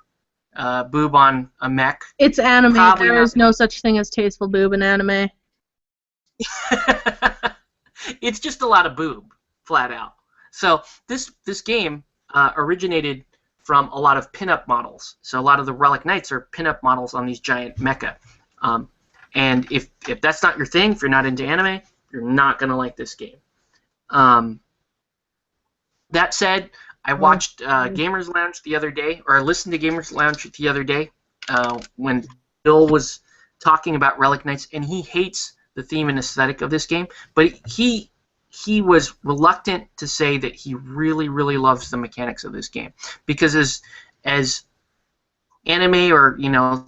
boob on a mech, it's anime. There is no such thing as tasteful boob in anime. It's just a lot of boob, flat out. So this game originated from a lot of pinup models. So a lot of the Relic Knights are pinup models on these giant mecha. And if that's not your thing, if you're not into anime, you're not going to like this game. That said, I watched Gamers Lounge the other day, or I listened to Gamers Lounge the other day when Bill was talking about Relic Knights, and he hates the theme and aesthetic of this game, but he was reluctant to say that he really loves the mechanics of this game, because as anime, or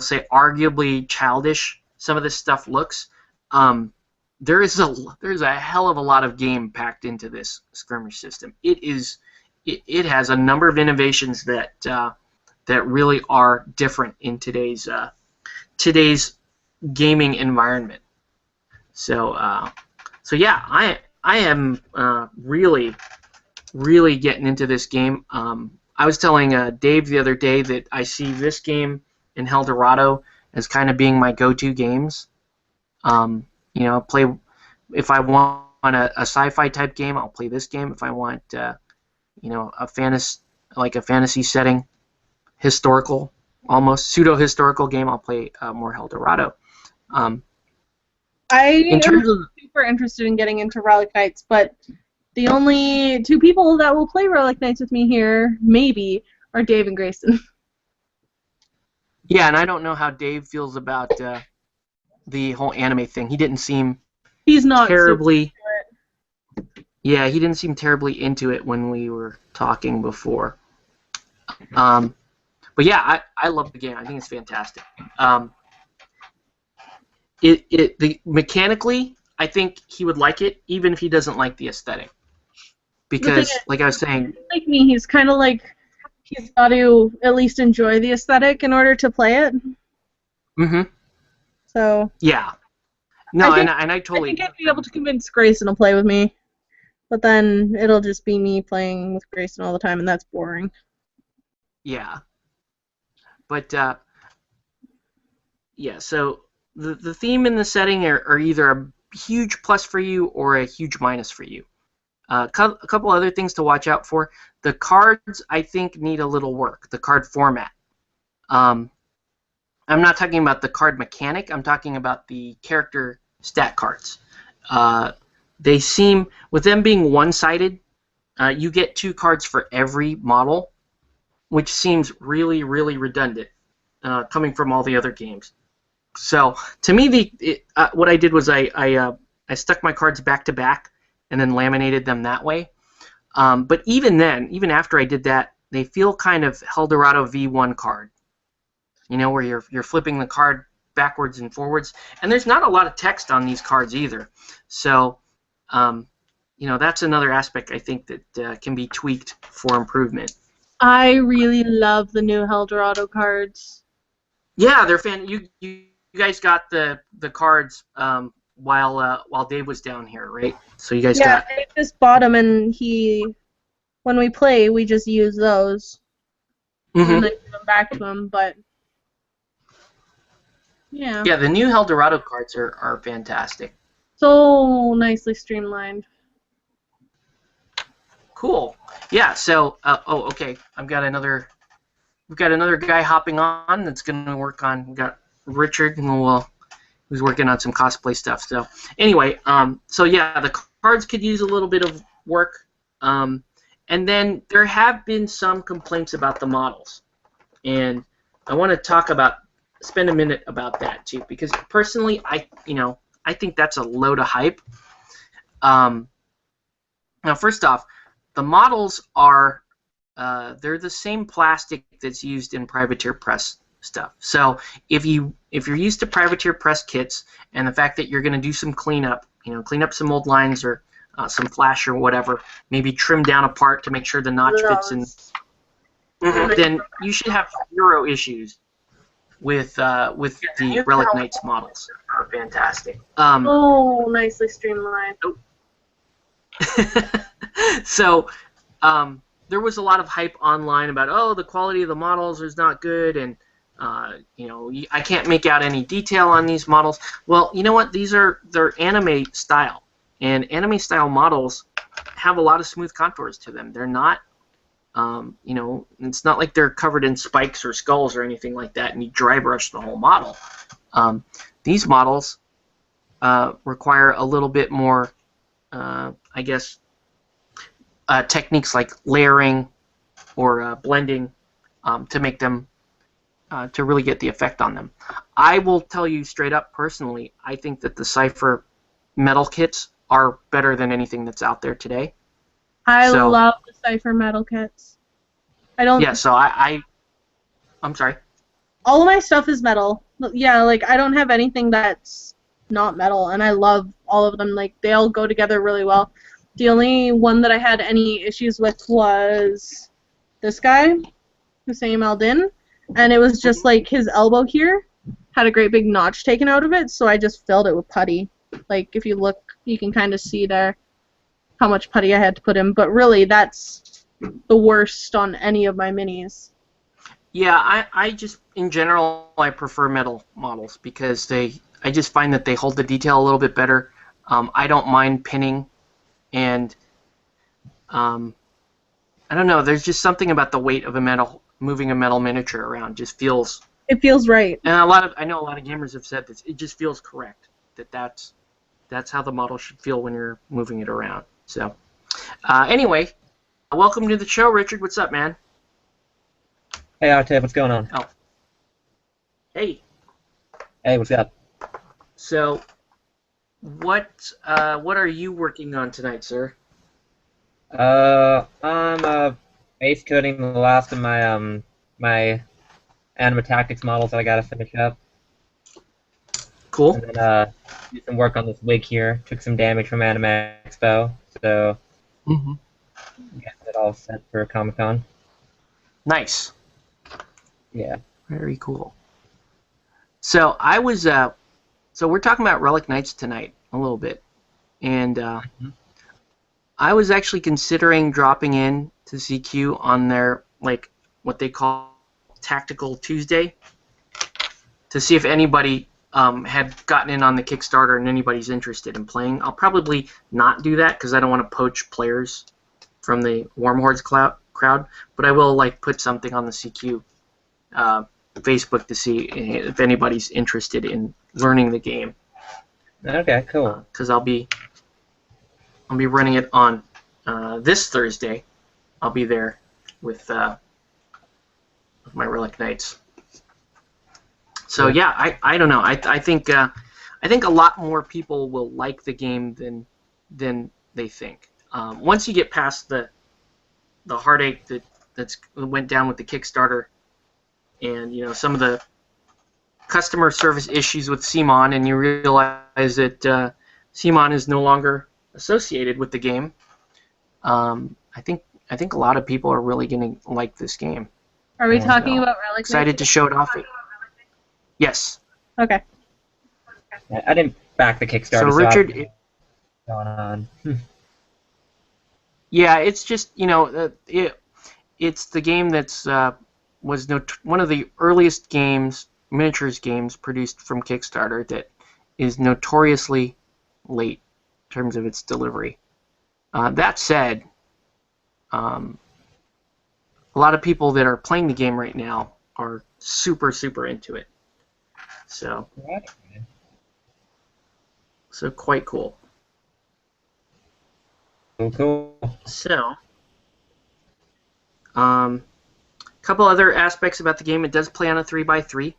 say arguably childish some of this stuff looks, there's a hell of a lot of game packed into this skirmish system. It has a number of innovations that really are different in today's gaming environment. So yeah, I am really getting into this game. I was telling Dave the other day that I see this game and Helldorado as kind of being my go-to games. Play if I want a sci-fi type game, I'll play this game. If I want a fantasy setting, historical, almost pseudo-historical game, I'll play more Helldorado. I am super interested in getting into Relic Knights, but the only 2 people that will play Relic Knights with me here, maybe, are Dave and Grayson. Yeah, and I don't know how Dave feels about the whole anime thing. He didn't seem He's not terribly. Yeah, he didn't seem terribly into it when we were talking before. But yeah, I love the game. I think it's fantastic. Mechanically, I think he would like it, even if he doesn't like the aesthetic. Because, like I was saying, like me, he's kind of like he's got to at least enjoy the aesthetic in order to play it. Mm-hmm. So. Yeah. No, and I totally. I think I'd be able to convince Grayson to play with me, but then it'll just be me playing with Grayson all the time, and that's boring. Yeah. But yeah, so the theme and the setting are either a huge plus for you or a huge minus for you. A couple other things to watch out for. The cards, I think, need a little work. The card format. I'm not talking about the card mechanic. I'm talking about the character stat cards. They seem, with them being one-sided, you get 2 cards for every model, which seems really redundant, coming from all the other games. So to me, what I did was I stuck my cards back to back and then laminated them that way. But even then, even after I did that, they feel kind of Helldorado V1 card. Where you're flipping the card backwards and forwards, and there's not a lot of text on these cards either. So, that's another aspect I think that can be tweaked for improvement. I really love the new Helldorado cards. Yeah, they're fan. You guys got the cards while Dave was down here, right? So you guys Yeah, got. I just bought them, and when we play, we just use those Mm-hmm. and then give them back to him. But yeah, Yeah, the new Eldorado cards are fantastic. so nicely streamlined. Cool. Yeah. So okay. We've got another guy hopping on that's going to work on. We got Richard, who's working on some cosplay stuff. So anyway, so yeah, the cards could use a little bit of work. And then there have been some complaints about the models, and I want to spend a minute about that too, because personally, I think that's a load of hype. Now, first off, the models are they're the same plastic that's used in privateer press stuff. So if you're used to privateer press kits, and the fact that you're going to do some cleanup, clean up some old lines or some flash or whatever, maybe trim down a part to make sure the notch fits in, then you should have zero issues with the Relic Knights models. Are fantastic. Oh, nicely streamlined. So there was a lot of hype online about, the quality of the models is not good, and I can't make out any detail on these models. Well, you know what? They're anime style, and anime style models have a lot of smooth contours to them. They're not, it's not like they're covered in spikes or skulls or anything like that, and you dry brush the whole model. These models require a little bit more, I guess, techniques like layering or blending to make them to really get the effect on them. I will tell you straight up, personally, I think that the Cypher metal kits are better than anything that's out there today. I love the Cypher metal kits. I don't. Yeah, so I'm sorry. All of my stuff is metal. Yeah, like I don't have anything that's not metal, and I love all of them. Like they all go together really well. The only one that I had any issues with was this guy, Hussein Aldin, and it was just like his elbow here had a great big notch taken out of it, so I just filled it with putty. Like if you look, you can kind of see there how much putty I had to put in, but really that's the worst on any of my minis. Yeah, I just, in general, I prefer metal models because I just find that they hold the detail a little bit better. I don't mind pinning. And I don't know. There's just something about the weight of moving a metal miniature around just feels. It feels right. And I know a lot of gamers have said this. It just feels correct. That's how the model should feel when you're moving it around. So, anyway, welcome to the show, Richard. What's up, man? Hey, Octave, what's going on? Oh. Hey. Hey, what's up? So, what are you working on tonight, sir? I'm base coating the last of my my Anima Tactics models that I gotta finish up. Cool. And then do some work on this wig here. Took some damage from Anime Expo, so get it all set for Comic-Con. Nice. Yeah. Very cool. So I was so we're talking about Relic Knights tonight a little bit, and I was actually considering dropping in to CQ on their what they call Tactical Tuesday to see if anybody had gotten in on the Kickstarter and anybody's interested in playing. I'll probably not do that because I don't want to poach players from the Warm Hordes crowd, but I will put something on the CQ Facebook to see if anybody's interested in learning the game. Okay, cool. Because I'll be running it on this Thursday. I'll be there with my Relic Knights. So yeah, I don't know. I think a lot more people will like the game than they think. Once you get past the heartache that went down with the Kickstarter, and some of the customer service issues with CMON, and you realize that CMON is no longer associated with the game, I think a lot of people are really going to like this game. Are we talking about Relic Knights? Excited to show it off. Yes. Okay. I didn't back the Kickstarter. So Richard, going on. yeah, it's just it's the game that's was one of the earliest miniatures games produced from Kickstarter that is notoriously late in terms of its delivery. That said, a lot of people that are playing the game right now are super, super into it. So quite cool. Cool. So, a couple other aspects about the game. It does play on a 3x3.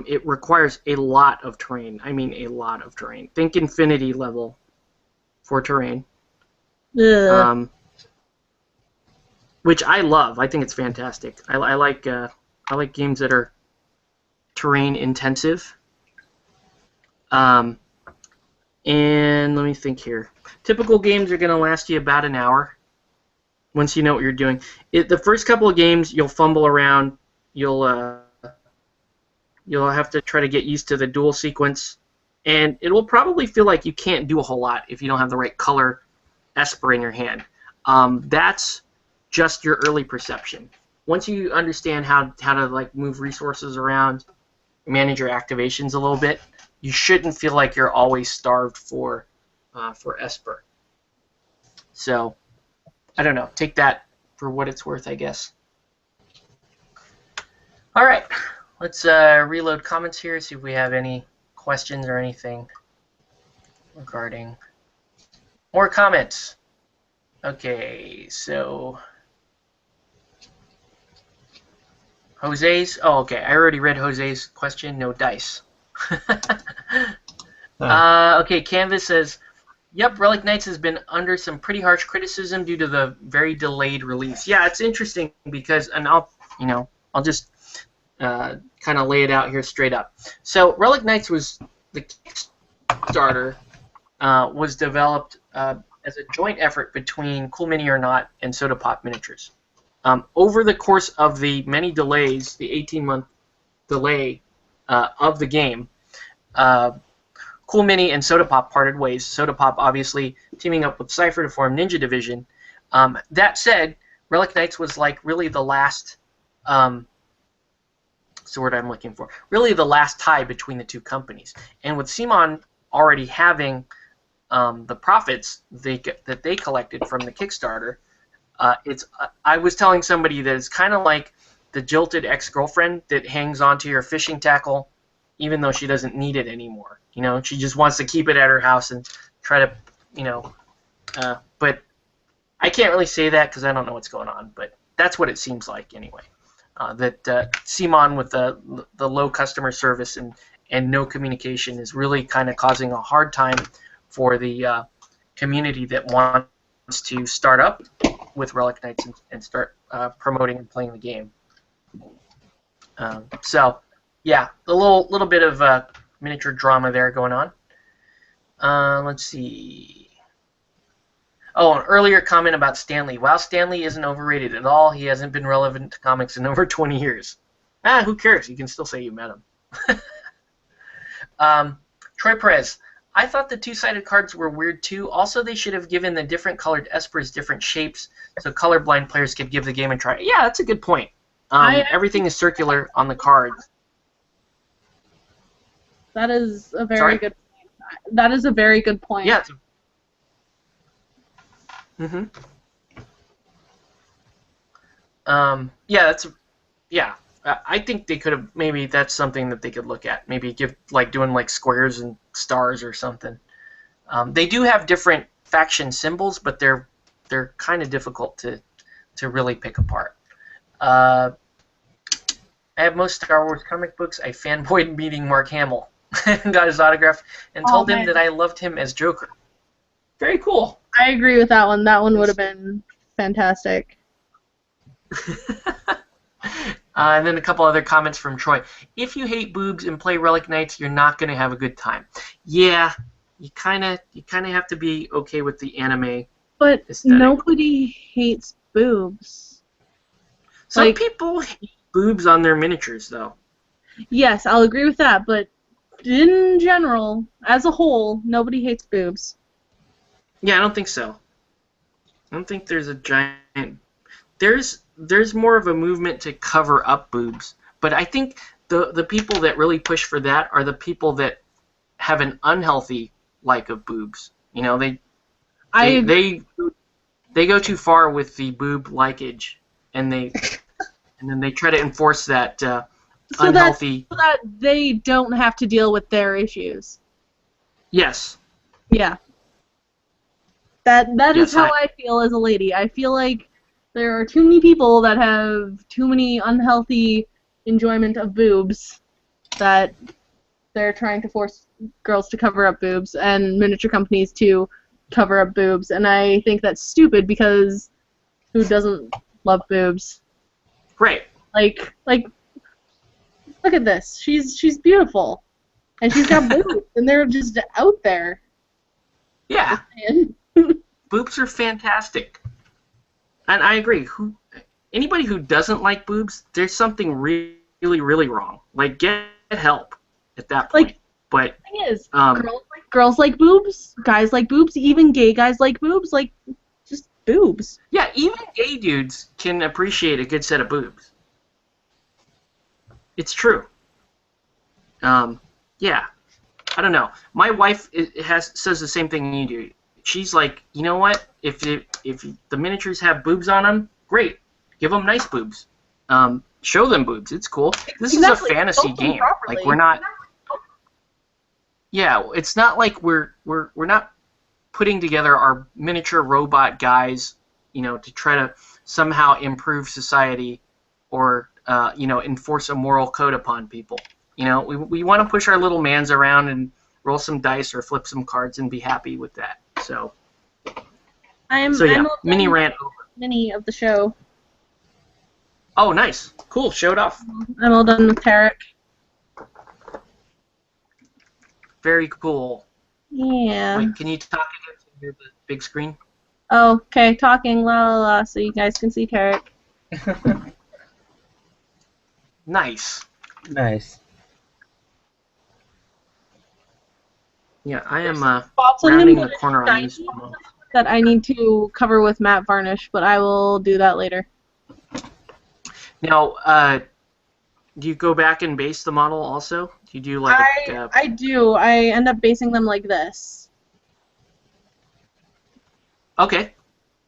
It requires a lot of terrain. I mean, a lot of terrain. Think infinity level for terrain. Which I love. I think it's fantastic. I like games that are terrain intensive. And let me think here. Typical games are going to last you about an hour once you know what you're doing. The first couple of games, you'll fumble around. You'll have to try to get used to the duel sequence, and it will probably feel like you can't do a whole lot if you don't have the right color Esper in your hand. That's just your early perception. Once you understand how to like move resources around, manage your activations a little bit, you shouldn't feel like you're always starved for Esper. So, I don't know. Take that for what it's worth, I guess. All right, let's reload comments here, see if we have any questions or anything regarding more comments. Okay, so Jose's. Oh, okay. I already read Jose's question. No dice. Okay, Canvas says, "Yep, Relic Knights has been under some pretty harsh criticism due to the very delayed release." Yeah, it's interesting because, and I'll just kind of lay it out here straight up. So, Relic Knights was the Kickstarter was developed as a joint effort between Cool Mini or Not and Soda Pop Miniatures. Over the course of the many delays, the 18-month delay of the game, Cool Mini and Soda Pop parted ways. Soda Pop obviously teaming up with Cypher to form Ninja Division. That said, Relic Knights was like really the last, what's the word I'm looking for? Really the last tie between the two companies. And with CMON already having the profits that they collected from the Kickstarter, I was telling somebody that it's kind of like the jilted ex-girlfriend that hangs onto your fishing tackle even though she doesn't need it anymore. She just wants to keep it at her house and try to, but I can't really say that because I don't know what's going on, but that's what it seems like anyway. That CMON with the low customer service and no communication is really kind of causing a hard time for the community that wants to start up with Relic Knights and start promoting and playing the game. So, yeah, a little bit of miniature drama there going on. Let's see. Oh, an earlier comment about Stan Lee. Wow, Stan Lee isn't overrated at all. He hasn't been relevant to comics in over 20 years. Who cares? You can still say you met him. Troy Perez. I thought the two-sided cards were weird too. Also, they should have given the different colored Espers different shapes so colorblind players could give the game a try. Yeah, that's a good point. Everything is circular on the cards. That is a very good point. That is a very good point. Yeah. I think they could have, maybe that's something that they could look at. Maybe doing like squares and stars or something. They do have different faction symbols, but they're kind of difficult to really pick apart. I have most Star Wars comic books. I fanboyed meeting Mark Hamill and got his autograph and told him that I loved him as Joker. Very cool. I agree with that one. That one would have been fantastic. And then a couple other comments from Troy. If you hate boobs and play Relic Knights, you're not going to have a good time. Yeah, you kind of have to be okay with the anime. But aesthetic. Nobody hates boobs. Some people hate boobs on their miniatures, though. Yes, I'll agree with that. But in general, as a whole, nobody hates boobs. Yeah, I don't think so. I don't think there's a giant. There's more of a movement to cover up boobs, but I think the people that really push for that are the people that have an unhealthy like of boobs. You know, they go too far with the boob likeage, and then they try to enforce that unhealthy. So that they don't have to deal with their issues. Yes. Yeah. That is Yes, how I feel as a lady. I feel like there are too many people that have too many unhealthy enjoyment of boobs that they're trying to force girls to cover up boobs and miniature companies to cover up boobs, and I think that's stupid because who doesn't love boobs? Right. Like look at this. She's beautiful. And she's got boobs and they're just out there. Yeah. Boobs are fantastic. And I agree. Anybody who doesn't like boobs, there's something really, really wrong. Like, get help at that point. Like, but the thing is, girls like boobs, guys like boobs, even gay guys like boobs, like, just boobs. Yeah, even gay dudes can appreciate a good set of boobs. It's true. Yeah. I don't know. My wife says the same thing you do. She's like, you know what? If the miniatures have boobs on them, great. Give them nice boobs. Show them boobs. It's cool. This is a fantasy game. Like, we're not. Yeah, it's not like we're not putting together our miniature robot guys, you know, to try to somehow improve society or you know, enforce a moral code upon people. You know, we want to push our little mans around and roll some dice or flip some cards and be happy with that. So I'm mini rant over. Mini of the show. Oh, nice. Cool. Show it off. I'm all done with Tarek. Very cool. Yeah. Wait, can you talk again to hear the big screen? Oh, okay. Talking la la la so you guys can see Tarek. Nice. Nice. Yeah, I am Spots on rounding him the corner on this. that I need to cover with matte varnish, but I will do that later. Now, do you go back and base the model also? Do you do like I do. I end up basing them like this. Okay.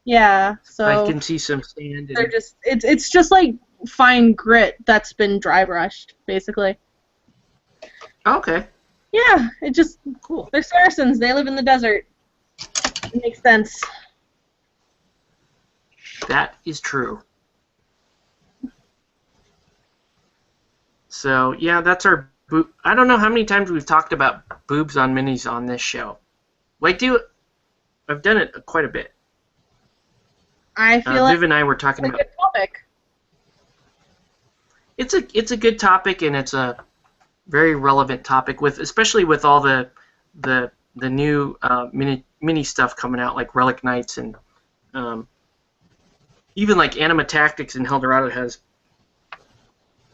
Yeah, so I can see some sand. they're just it's just like fine grit that's been dry brushed, basically. Okay. Yeah, it just Cool. they're Saracens. They live in the desert. It makes sense. That is true. So yeah, that's our boob. I don't know how many times we've talked about boobs on minis on this show. I've done it quite a bit. I feel like Viv and I were talking it's a about. good topic. It's a good topic, and it's a very relevant topic especially with all the new mini stuff coming out, like Relic Knights and even like Anima Tactics and Eldorado has.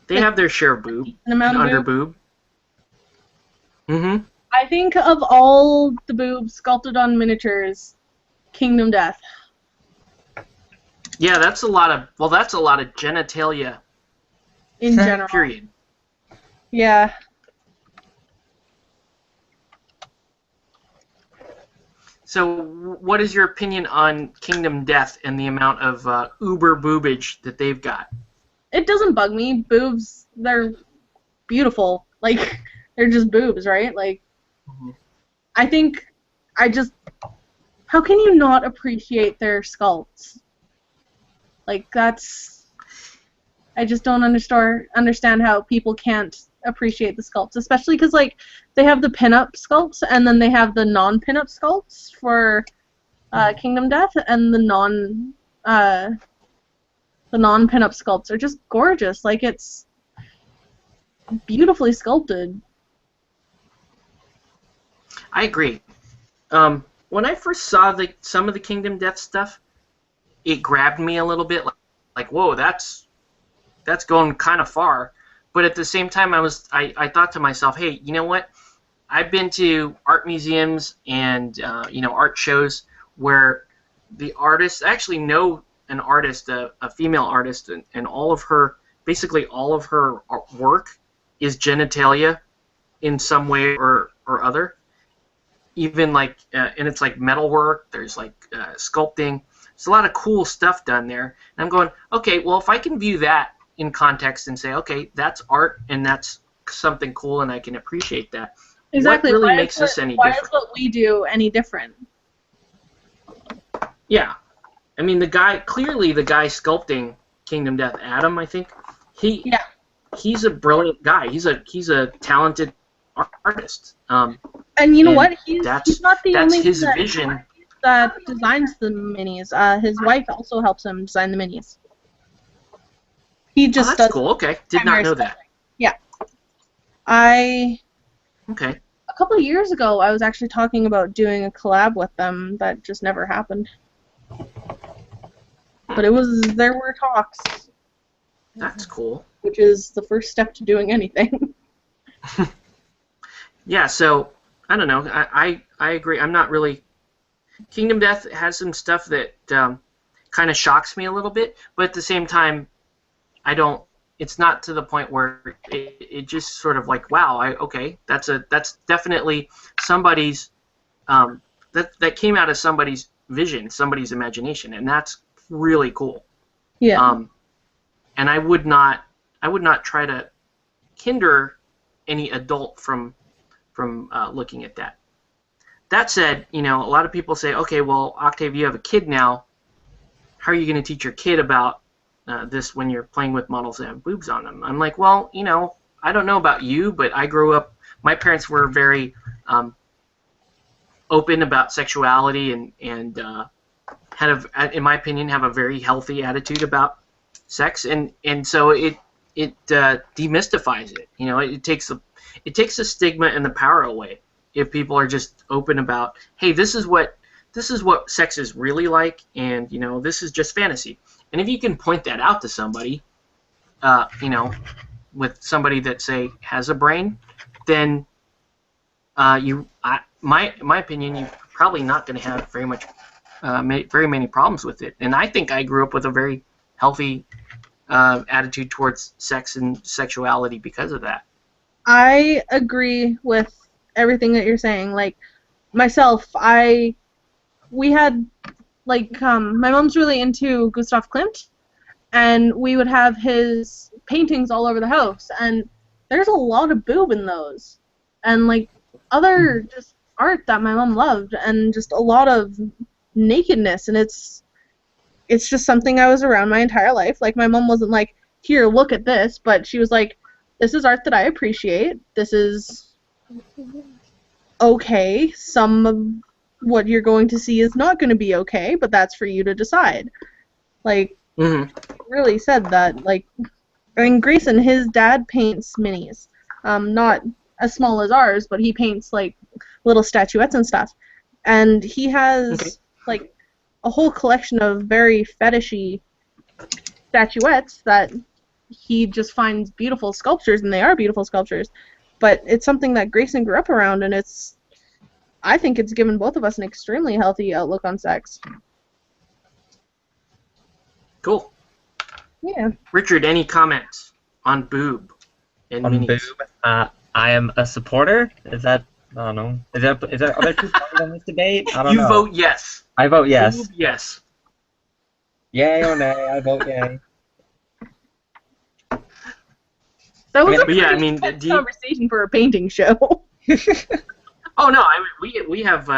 They have their share of boob and under boob. Mm-hmm. I think of all the boobs sculpted on miniatures, Kingdom Death. Yeah, that's a lot of genitalia In general. period. Yeah. So, what is your opinion on Kingdom Death and the amount of uber boobage that they've got? It doesn't bug me. Boobs, they're beautiful. Like, they're just boobs, right? Like, I think how can you not appreciate their sculpts? Like, I just don't understand how people can't appreciate the sculpts, especially because, like, they have the pin-up sculpts, and then they have the non-pin-up sculpts for Kingdom Death, and the non-pin-up sculpts are just gorgeous. Like, it's beautifully sculpted. I agree. When I first saw some of the Kingdom Death stuff, it grabbed me a little bit. Like whoa, that's going kind of far. But at the same time, I thought to myself, hey, you know what? I've been to art museums and art shows where the artists actually know an artist, a female artist, and basically all of her work is genitalia in some way or other. Even and it's like metalwork. There's sculpting. There's a lot of cool stuff done there. And I'm going, okay, well, if I can view that in context and say, okay, that's art and that's something cool and I can appreciate that. Exactly. What really makes this any different? Why is what we do any different? Yeah. I mean, the guy sculpting Kingdom Death, Adam, I think, he's a brilliant guy. He's a talented artist. And you know what? He's not the that's only his vision. That designs the minis. His wife also helps him design the minis. He just that's cool. Okay, did not know that. Yeah. Okay. A couple of years ago, I was actually talking about doing a collab with them. That just never happened. But there were talks. That's cool. Which is the first step to doing anything. Yeah, so I don't know. I agree. I'm not really. Kingdom Death has some stuff that kind of shocks me a little bit, but at the same time, I don't. It's not to the point where it just sort of like, wow, okay, that's definitely somebody's that came out of somebody's vision, somebody's imagination, and that's really cool. Yeah. And I would not try to hinder any adult from looking at that. That said, a lot of people say, okay, well, Octave, you have a kid now. How are you going to teach your kid about this when you're playing with models that have boobs on them? I'm like, well, I don't know about you, but I grew up. My parents were very open about sexuality and in my opinion, have a very healthy attitude about sex, and so it demystifies it. It takes the stigma and the power away if people are just open about, hey, this is what sex is really like, and this is just fantasy. And if you can point that out to somebody, with somebody that say has a brain, then my opinion, you're probably not going to have very many problems with it. And I think I grew up with a very healthy attitude towards sex and sexuality because of that. I agree with everything that you're saying. Like myself, my mom's really into Gustav Klimt, and we would have his paintings all over the house, and there's a lot of boob in those, and other just art that my mom loved, and just a lot of nakedness, and it's just something I was around my entire life. Like, my mom wasn't like, here, look at this, but she was like, this is art that I appreciate. This is okay. Some of what you're going to see is not going to be okay, but that's for you to decide. Really said that. Grayson, his dad paints minis. Not as small as ours, but he paints, little statuettes and stuff. And he has, a whole collection of very fetishy statuettes that he just finds beautiful sculptures, and they are beautiful sculptures. But it's something that Grayson grew up around, and I think it's given both of us an extremely healthy outlook on sex. Cool. Yeah. Richard, any comments on boob and on minis? Boob, I am a supporter. Is that, I don't know. Is there other two parties on this debate? I don't know. You vote yes. I vote yes. Boob, yes. Yay or nay? I vote yay. That was a intense conversation for a painting show. Oh no, we have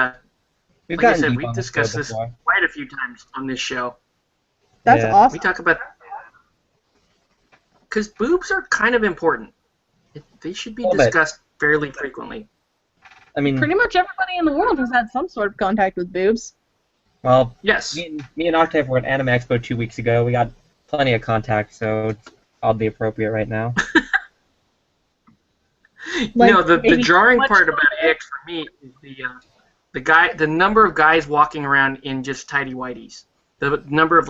We've like I said, we've discussed this before. quite a few times on this show. That's Yeah. awesome. We talk about because boobs are kind of important. They should be A little bit. discussed fairly frequently. I mean, Pretty much everybody in the world has had some sort of contact with boobs. well, Yes. me and Octave were at Anime Expo 2 weeks ago. We got plenty of contact, so it's oddly appropriate right now. The maybe jarring too much part about AX for me is the number of guys walking around in just tidy whities. The number of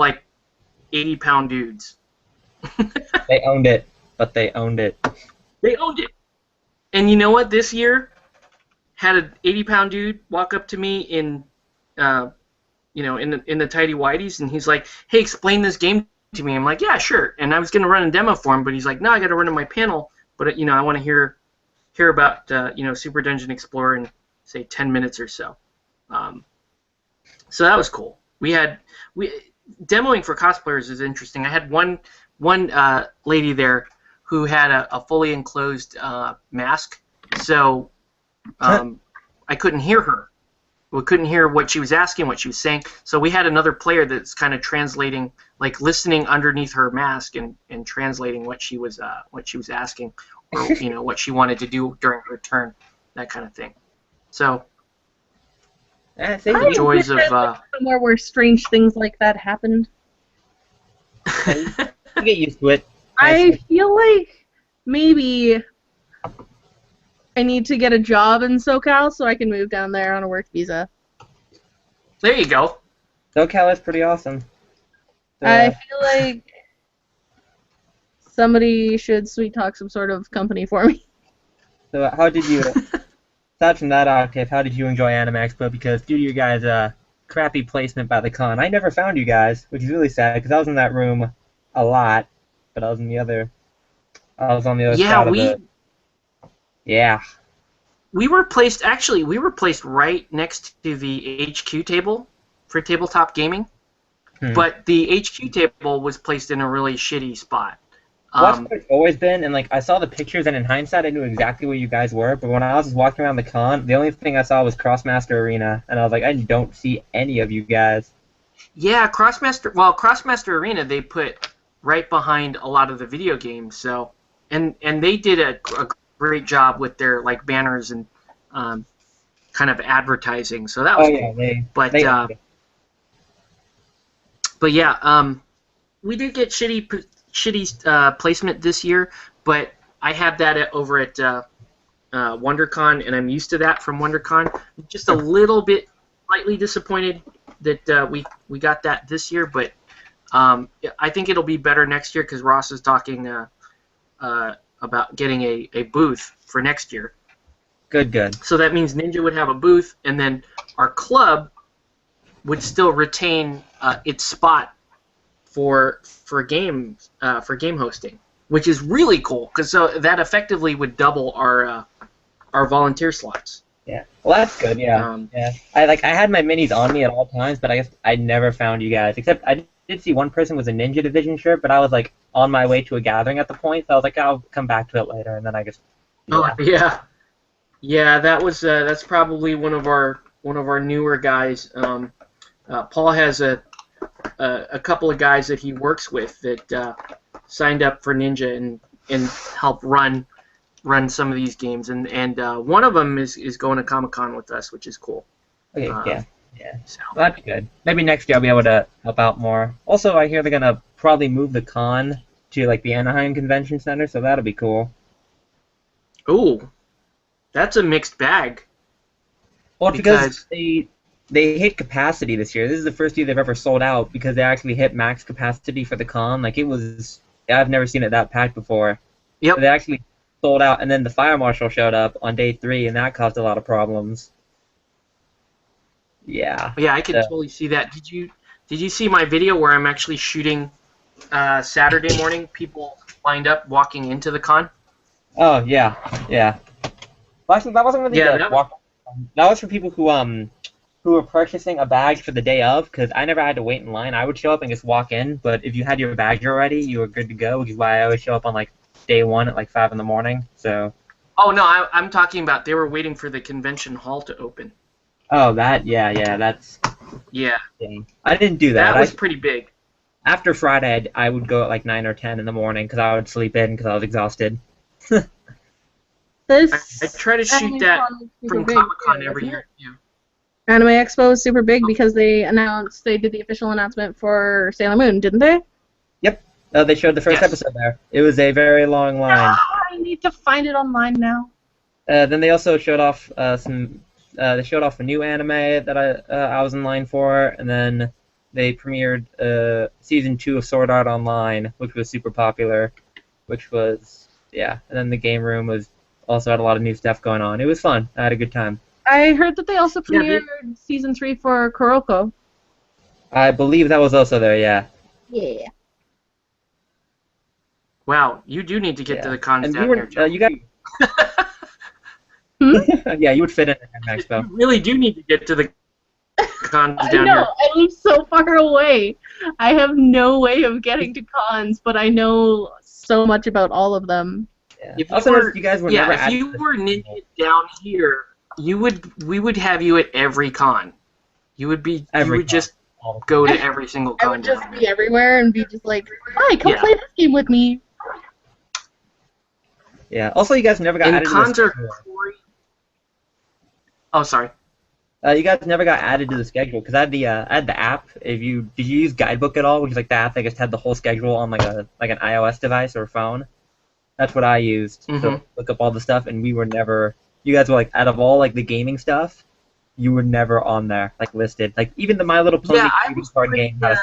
80-pound dudes. They owned it, but they owned it. They owned it. And you know what? This year, had an 80-pound dude walk up to me in, in the tidy whities, and he's like, "Hey, explain this game to me." I'm like, "Yeah, sure." And I was gonna run a demo for him, but he's like, "No, I got to run to my panel, but I want to hear about Super Dungeon Explorer in say 10 minutes or so." So that was cool. Demoing for cosplayers is interesting. I had one lady there who had a fully enclosed mask, so I couldn't hear her. We couldn't hear what she was asking, what she was saying. So we had another player that's kind of translating, like listening underneath her mask and translating what she was asking, or what she wanted to do during her turn, that kind of thing. So the joys of somewhere where strange things like that happened. You get used to it. I feel like maybe I need to get a job in SoCal so I can move down there on a work visa. There you go. SoCal is pretty awesome. So, I feel like somebody should sweet talk some sort of company for me. So how did you, aside from that, Octave, how did you enjoy Anime Expo? Because due to your guys' crappy placement by the con, I never found you guys, which is really sad because I was in that room a lot, but I was on the other side of the... Yeah. We were placed right next to the HQ table for tabletop gaming, but the HQ table was placed in a really shitty spot. Well, that's what it's always been, and I saw the pictures, and in hindsight, I knew exactly where you guys were. But when I was walking around the con, the only thing I saw was Crossmaster Arena, and I was like, I don't see any of you guys. Yeah, Crossmaster Arena they put right behind a lot of the video games, so and they did a great job with their banners and kind of advertising. So that was cool. But yeah, we did get shitty placement this year, but I have that over at WonderCon, and I'm used to that from WonderCon. Just a little bit slightly disappointed that we got that this year, but I think it'll be better next year because Ross is talking about getting a booth for next year. Good. So that means Ninja would have a booth, and then our club would still retain its spot for game hosting, which is really cool because that effectively would double our volunteer slots. Yeah. Well, that's good. Yeah. I had my minis on me at all times, but I guess I never found you guys. Except I did see one person with a Ninja Division shirt, but I was on my way to a gathering at the point, so I was like, I'll come back to it later, and then I just. Yeah. That's probably one of our newer guys. Paul has a couple of guys that he works with that signed up for Ninja and help run some of these games, and one of them is going to Comic-Con with us, which is cool. Okay, yeah. So. Well, that'd be good. Maybe next year I'll be able to help out more. Also, I hear they're gonna probably move the con to the Anaheim Convention Center, so that'll be cool. Ooh, that's a mixed bag. Well, because they hit capacity this year. This is the first year they've ever sold out because they actually hit max capacity for the con. I've never seen it that packed before. Yep. So they actually sold out, and then the fire marshal showed up on day 3, and that caused a lot of problems. Yeah. Yeah, I could totally see that. Did you see my video where I'm actually shooting Saturday morning? People lined up walking into the con. Oh yeah. Well, actually, that wasn't really that was for people who were purchasing a badge for the day of, because I never had to wait in line. I would show up and just walk in, but if you had your badge already, you were good to go, which is why I always show up on day 1 at 5 in the morning. So. Oh no, I'm talking about they were waiting for the convention hall to open. Oh, that that's. Yeah. I didn't do that. That was pretty big. After Friday, I would go at 9 or 10 in the morning because I would sleep in because I was exhausted. I try to shoot that from Comic-Con every year. Yeah. Anime Expo is super big because they did the official announcement for Sailor Moon, didn't they? Yep. They showed the first episode there. It was a very long line. I need to find it online now. Then they also showed off they showed off a new anime that I was in line for, and then they premiered season 2 of Sword Art Online, which was super popular, and then the game room also had a lot of new stuff going on. It was fun. I had a good time. I heard that they also Yeah, premiered season 3 for Kuroko. I believe that was also there. Yeah. Yeah. Wow, you do need to get to the cons And down we here, were, Joe. you guys. Yeah, you would fit in an expo. You really do need to get to the cons I down know, here. I live so far away. I have no way of getting to cons, but I know so much about all of them. Yeah. If you Also, were- you guys were never Yeah, if added you to were the- ninja down here, we would have you at every con. You would Every would con. just go to every single I con would just down be there. everywhere and be just like, hi, come Yeah. play this game with me. Yeah. Also, you guys never got And added cons to the are schedule. free. Oh, sorry. You guys never got added to the schedule because I had the app. Did you use Guidebook at all, which is like the app that just had the whole schedule on like an iOS device or phone? That's what I used to Mhm. look up all the stuff, and we were never. You guys were like out of all like the gaming stuff, you were never on there like listed. Like even the My Little Pony Yeah, I trading was card pretty, game had a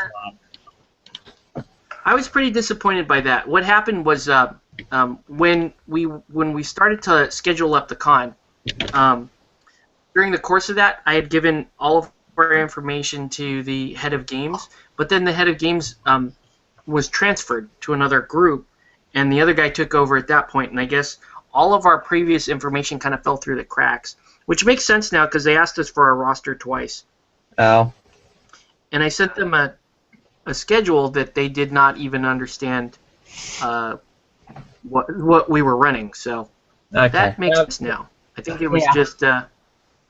slot. I was pretty disappointed by that. What happened was when we started to schedule up the con, during the course of that, I had given all of our information to the head of games, but then the head of games was transferred to another group, and the other guy took over at that point, and I guess all of our previous information kind of fell through the cracks, which makes sense now because they asked us for a roster twice. Oh. And I sent them a schedule that they did not even understand what we were running. So Okay. that makes sense now. I think it was Yeah. just a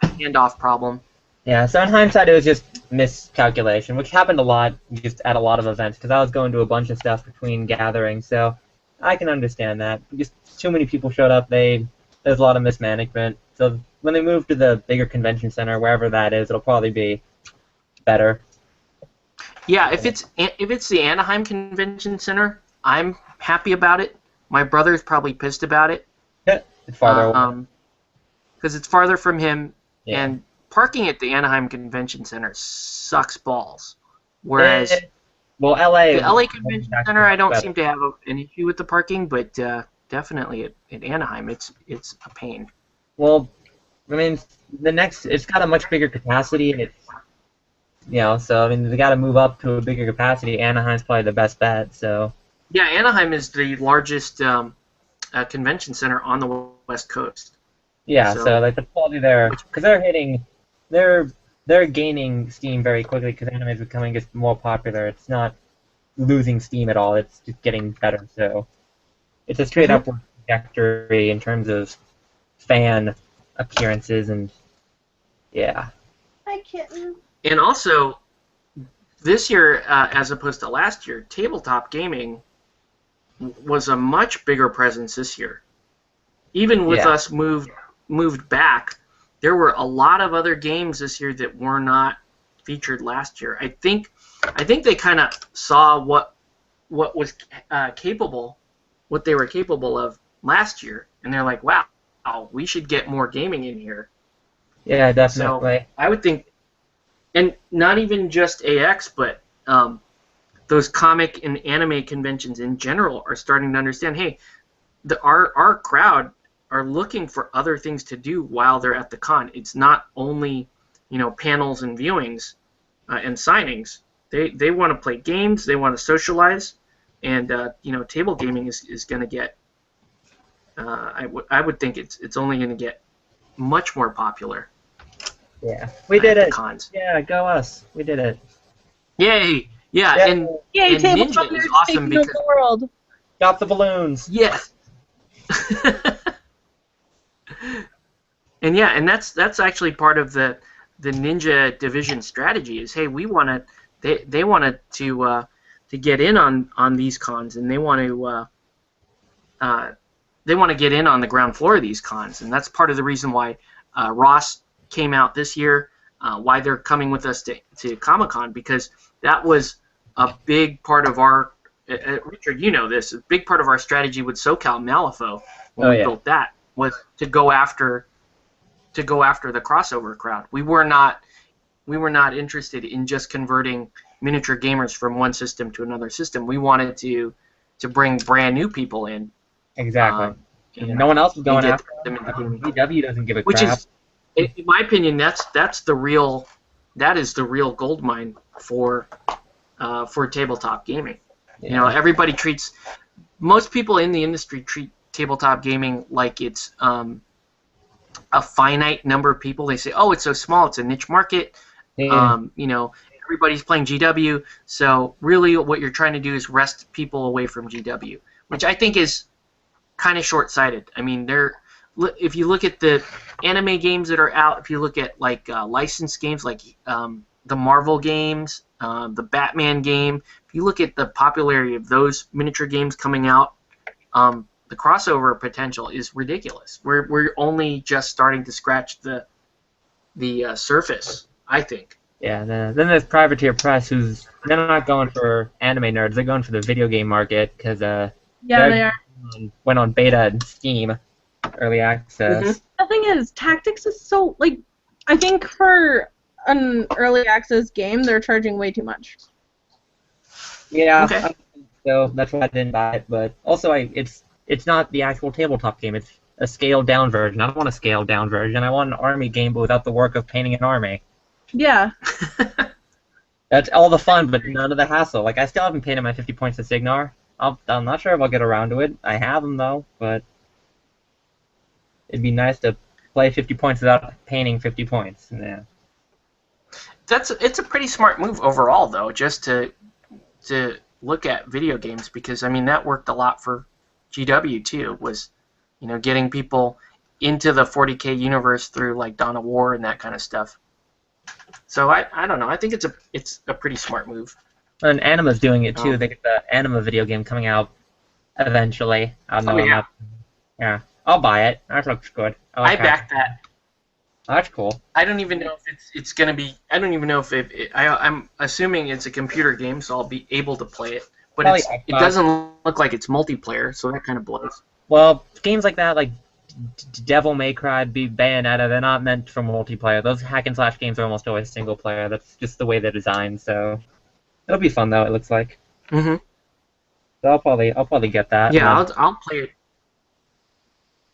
handoff problem. Yeah, so in hindsight, it was just miscalculation, which happened a lot just at a lot of events, because I was going to a bunch of stuff between gatherings, so I can understand that. Just too many people showed up, there's a lot of mismanagement, so when they move to the bigger convention center, wherever that is, it'll probably be better. Yeah, if it's the Anaheim Convention Center, I'm happy about it. My brother's probably pissed about it. It's farther away. Because it's farther from him, Yeah. and parking at the Anaheim Convention Center sucks balls. Whereas Well, LA... the LA Convention Center, I don't seem to have an issue with the parking, but definitely at Anaheim, it's a pain. Well, I mean, it's got a much bigger capacity, and so, I mean, they got to move up to a bigger capacity. Anaheim's probably the best bet, so... Yeah, Anaheim is the largest convention center on the West Coast. Yeah, So- so like the quality there, because they're gaining steam very quickly because anime is becoming just more popular. It's not losing steam at all. It's just getting better. So it's a straight upward trajectory in terms of fan appearances and yeah. Hi, kitten. And also, this year, as opposed to last year, tabletop gaming was a much bigger presence this year. Even with Yeah. us moved back, there were a lot of other games this year that were not featured last year. I think they kind of saw what was what they were capable of last year, and they're like, wow, we should get more gaming in here. Yeah, definitely. I would think, and not even just AX, but those comic and anime conventions in general are starting to understand, hey, our crowd are looking for other things to do while they're at the con. It's not only, panels and viewings and signings. They want to play games, they want to socialize, and table gaming is going to get. I would think it's only going to get much more popular. Yeah, we did at the it. Cons. Yeah, go us. We did it. Yay! Yeah, Yeah. and Yay, And tabletop Ninja is nerds awesome taking over because- the world. Drop the balloons. yes. And that's actually part of the Ninja Division strategy is, hey, we want to they wanted to get in on these cons, and they want to get in on the ground floor of these cons, and that's part of the reason why Ross came out this year, why they're coming with us to Comic-Con, because that was a big part of our Richard, you know this, a big part of our strategy with SoCal Malifaux when we built that was to go after the crossover crowd. We were not interested in just converting miniature gamers from one system to another system. We wanted to bring brand new people in. Exactly. and No one else is going get after them them. into gaming. VW doesn't give a Which crap. is in my opinion, that is the real gold mine for tabletop gaming. Yeah. You know, most people in the industry treat tabletop gaming like it's a finite number of people. They say, oh, it's so small, it's a niche market. Yeah. You know, everybody's playing GW, so really what you're trying to do is wrest people away from GW, which I think is kind of short-sighted. I mean, if you look at the anime games that are out, if you look at like licensed games like the Marvel games, the Batman game, if you look at the popularity of those miniature games coming out, the crossover potential is ridiculous. We're only just starting to scratch the surface, I think. Yeah, then there's Privateer Press, they're not going for anime nerds. They're going for the video game market because Yeah, they are. Went on beta and Steam, early access. Mm-hmm. The thing is, Tactics is so, like, I think for an early access game, they're charging way too much. Yeah, Okay. so that's why I didn't buy it. But also, it's not the actual tabletop game. It's a scaled down version. I don't want a scaled down version. I want an army game, but without the work of painting an army. Yeah. That's all the fun, but none of the hassle. Like, I still haven't painted my 50 points of Signar. I'm not sure if I'll get around to it. I have them, though, but it'd be nice to play 50 points without painting 50 points. Yeah. It's a pretty smart move overall, though, just to look at video games, because I mean that worked a lot for GW too. Was, you know, getting people into the 40K universe through like Dawn of War and that kind of stuff. So I don't know. I think it's a pretty smart move. And Anima's doing it too. Oh. They get the Anima video game coming out eventually. I don't know. Oh, yeah. Yeah. I'll buy it. That looks good. I like back that. Oh, that's cool. I don't even know if it's gonna be. I don't even know if I'm assuming it's a computer game, so I'll be able to play it. But Probably it Xbox. doesn't look like it's multiplayer, so that kind of blows. Well, games like that, like Devil May Cry, Bayonetta, they're not meant for multiplayer. Those hack and slash games are almost always single player. That's just the way they're designed. So it'll be fun though. It looks like. Mm-hmm. So I'll probably get that. Yeah, And, I'll play it.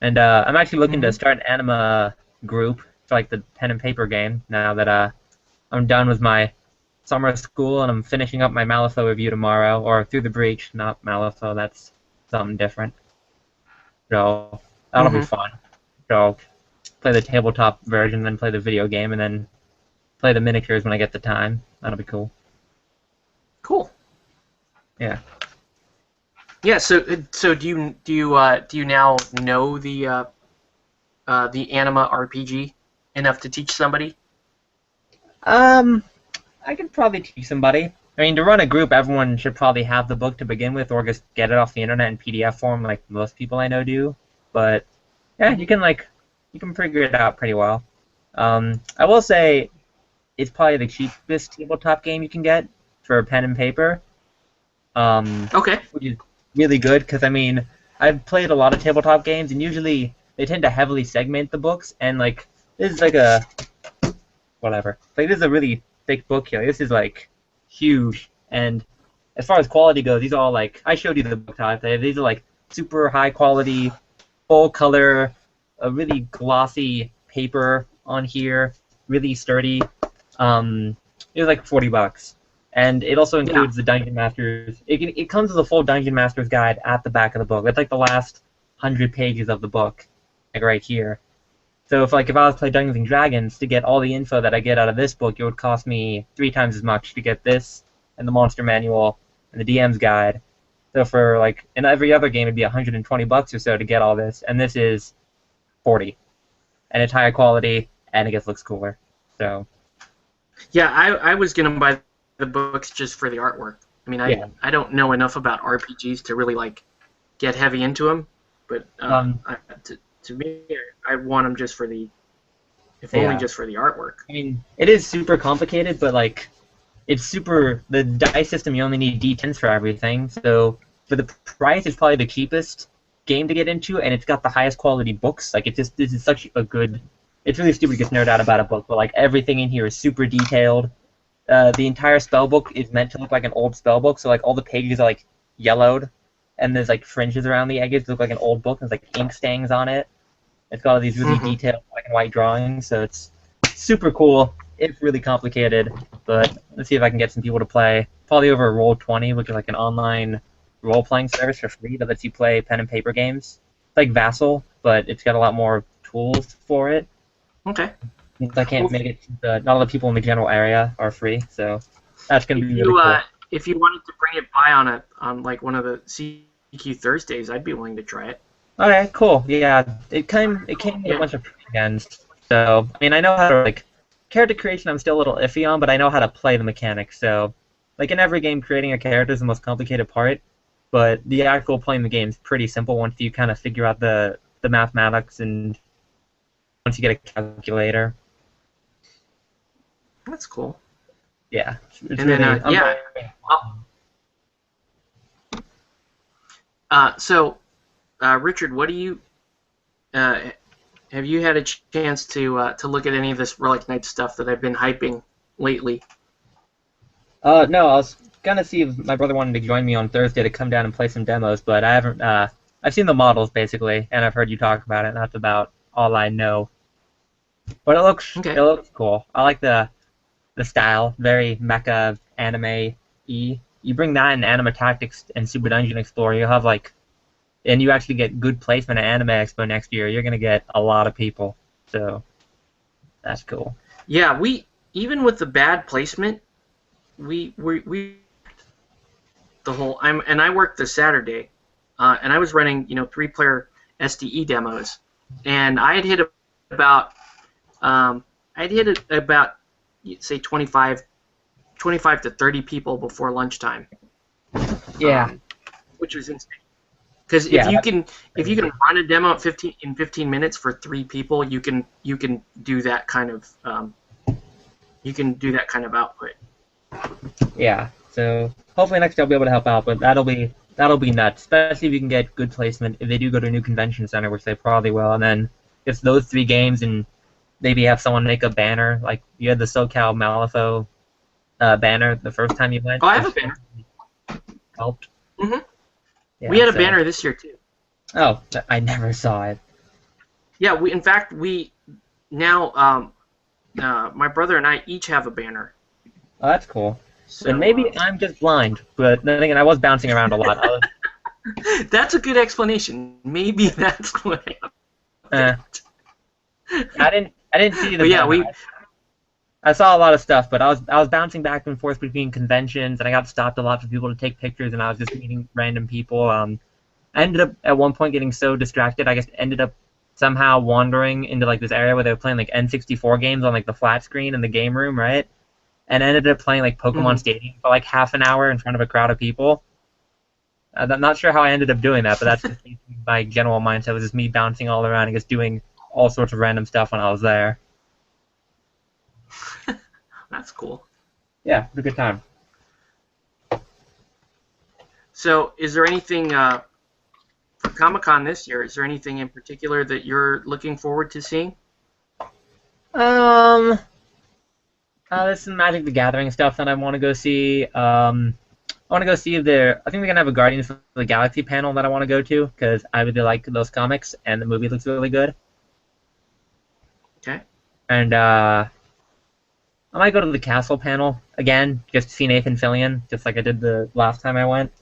and I'm actually looking Mm-hmm. to start an Anima group for like the pen and paper game now that I'm done with my summer school and I'm finishing up my Malifaux review tomorrow, or Through the Breach, not Malifaux. That's something different. So that'll be fun. So play the tabletop version, then play the video game, and then play the miniatures when I get the time. That'll be cool. Cool. Yeah. Yeah. So do you now know the Anima RPG enough to teach somebody? I could probably teach somebody. I mean, to run a group, everyone should probably have the book to begin with, or just get it off the internet in PDF form, like most people I know do. But yeah, you can figure it out pretty well. I will say, it's probably the cheapest tabletop game you can get for pen and paper. Okay. Which is really good, because I mean, I've played a lot of tabletop games, and usually they tend to heavily segment the books, and like this is like a whatever. Like this is a really thick book here. This is like huge, and as far as quality goes, these are all like I showed you the book type. These are like super high quality, full color, a really glossy paper on here, really sturdy. It was like $40. And it also includes the Dungeon Masters. It comes with a full Dungeon Masters guide at the back of the book. That's like the last 100 pages of the book, like right here. So if I was to play Dungeons and Dragons, to get all the info that I get out of this book, it would cost me 3 times as much to get this and the Monster Manual and the DM's guide. So for like in every other game, it'd be $120 or so to get all this, and this is 40, and it's higher quality and it just looks cooler. So Yeah, I was gonna buy the books just for the artwork. I mean, I don't know enough about RPGs to really like get heavy into them, but to me, I want them just for the, if only just for the artwork. I mean, it is super complicated, but like, the dice system, you only need D10s for everything, so for the price, it's probably the cheapest game to get into, and it's got the highest quality books. Like, this is such a good, it's really stupid to get nerd out about a book, but like, everything in here is super detailed. The entire spell book is meant to look like an old spell book, so like, all the pages are like yellowed, and there's like fringes around the edges to look like an old book, and there's like ink stains on it. It's got all these really detailed like and white drawings, so it's super cool. It's really complicated, but let's see if I can get some people to play. Probably over Roll20, which is like an online role-playing service for free that lets you play pen and paper games. It's like Vassal, but it's got a lot more tools for it. Okay. Since I can't make it, not all the people in the general area are free, so that's going to be really cool. If you wanted to bring it by on like one of the CQ Thursdays, I'd be willing to try it. Okay, cool. Yeah, it came with a bunch of weekends. So I mean, I know how to like character creation. I'm still a little iffy on, but I know how to play the mechanics. So like in every game, creating a character is the most complicated part, but the actual playing the game is pretty simple once you kind of figure out the mathematics and once you get a calculator. That's cool. Yeah. It's And then, so, Richard, what do you have you had a chance to look at any of this Relic Knight stuff that I've been hyping lately? No, I was gonna see if my brother wanted to join me on Thursday to come down and play some demos, but I haven't. I've seen the models basically, and I've heard you talk about it. And that's about all I know. But it looks cool. I like the style, very mecha anime-y. You bring that in Anima Tactics and Super Dungeon Explorer, you'll have like, and you actually get good placement at Anime Expo next year. You're gonna get a lot of people, so that's cool. Yeah, even with the bad placement, we the whole. I worked the Saturday, and I was running 3-player SDE demos, and I had hit about say 25 to 30 people before lunchtime. Yeah. Which was insane. Because if you can run a demo at 15 minutes for 3 people, you can do that kind of output. Yeah. So hopefully next year I'll be able to help out, but that'll be nuts, especially if you can get good placement if they do go to a new convention center, which they probably will, and then just those 3 games and maybe have someone make a banner, like you had the SoCal Malifaux banner the first time you went. Oh, I have a banner. Helped. Mm-hmm. Yeah, we had a banner this year too. Oh, I never saw it. Yeah, we now my brother and I each have a banner. Oh, that's cool. So And maybe I'm just blind, but then again, I was bouncing around a lot. That's a good explanation. Maybe that's what happened. I didn't see the. But yeah, I saw a lot of stuff, but I was bouncing back and forth between conventions, and I got stopped a lot for people to take pictures, and I was just meeting random people. I ended up at one point getting so distracted, I guess ended up somehow wandering into like this area where they were playing like N64 games on like the flat screen in the game room, right? And ended up playing like Pokemon Stadium for like half an hour in front of a crowd of people. I'm not sure how I ended up doing that, but that's just my general mindset. Was just me bouncing all around and just doing all sorts of random stuff when I was there. That's cool. Yeah, it was a good time. So, is there anything for Comic-Con this year? Is there anything in particular that you're looking forward to seeing? There's some Magic the Gathering stuff that I want to go see. I want to go see if I think they're going to have a Guardians of the Galaxy panel that I want to go to, because I really like those comics, and the movie looks really good. Okay. And I might go to the Castle panel again, just to see Nathan Fillion, just like I did the last time I went.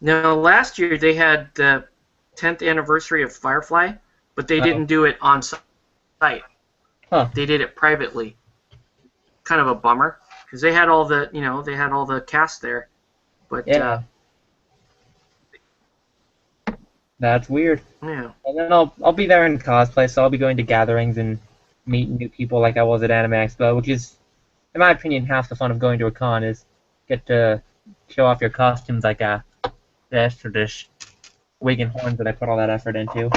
Now, last year they had the 10th anniversary of Firefly, but they didn't do it on site. Huh. They did it privately. Kind of a bummer, because they had all the cast there, but Yeah. That's weird. yeah. And then I'll be there in cosplay, so I'll be going to gatherings and meeting new people like I was at Anime Expo, which is, in my opinion, half the fun of going to a con is get to show off your costumes like this or this wig and horns that I put all that effort into.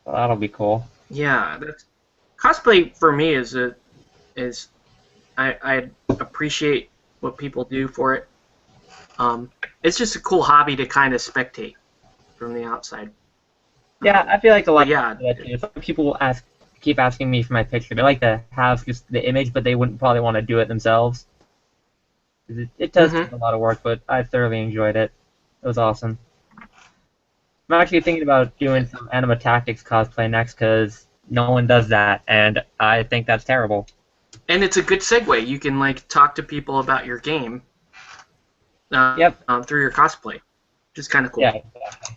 So that'll be cool. Yeah, cosplay for me is I appreciate what people do for it. It's just a cool hobby to kind of spectate from the outside. Yeah, I feel like a lot yeah. of people will keep asking me for my picture. They like to have just the image, but they wouldn't probably want to do it themselves. It does take a lot of work, but I thoroughly enjoyed it. It was awesome. I'm actually thinking about doing some Anima Tactics cosplay next because no one does that, and I think that's terrible. And it's a good segue. You can like talk to people about your game. Yep. Through your cosplay, which is kind of cool. Yeah. Exactly.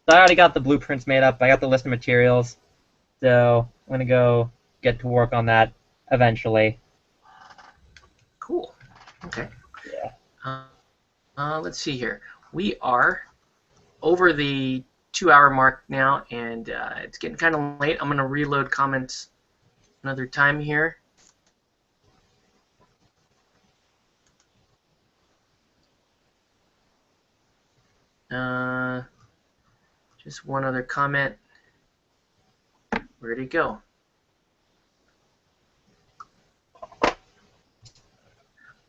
So I already got the blueprints made up. I got the list of materials. So I'm gonna go get to work on that eventually. Cool. Okay. Yeah. Let's see here. We are over the 2-hour mark now, and it's getting kind of late. I'm gonna reload comments another time here. Just one other comment. Where'd it go? I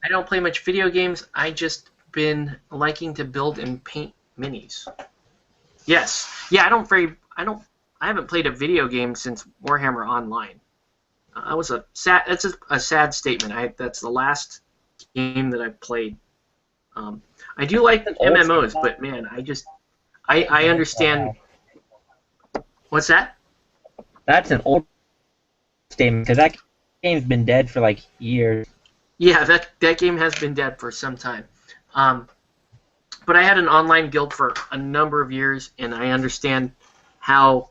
don't play much video games. I just been liking to build and paint minis. Yes. Yeah, I haven't played a video game since Warhammer Online. That's a sad statement. That's the last game that I've played. I do like MMOs, but man, I understand. What's that? That's an old statement because that game's been dead for like years. Yeah, that game has been dead for some time. But I had an online guild for a number of years, and I understand how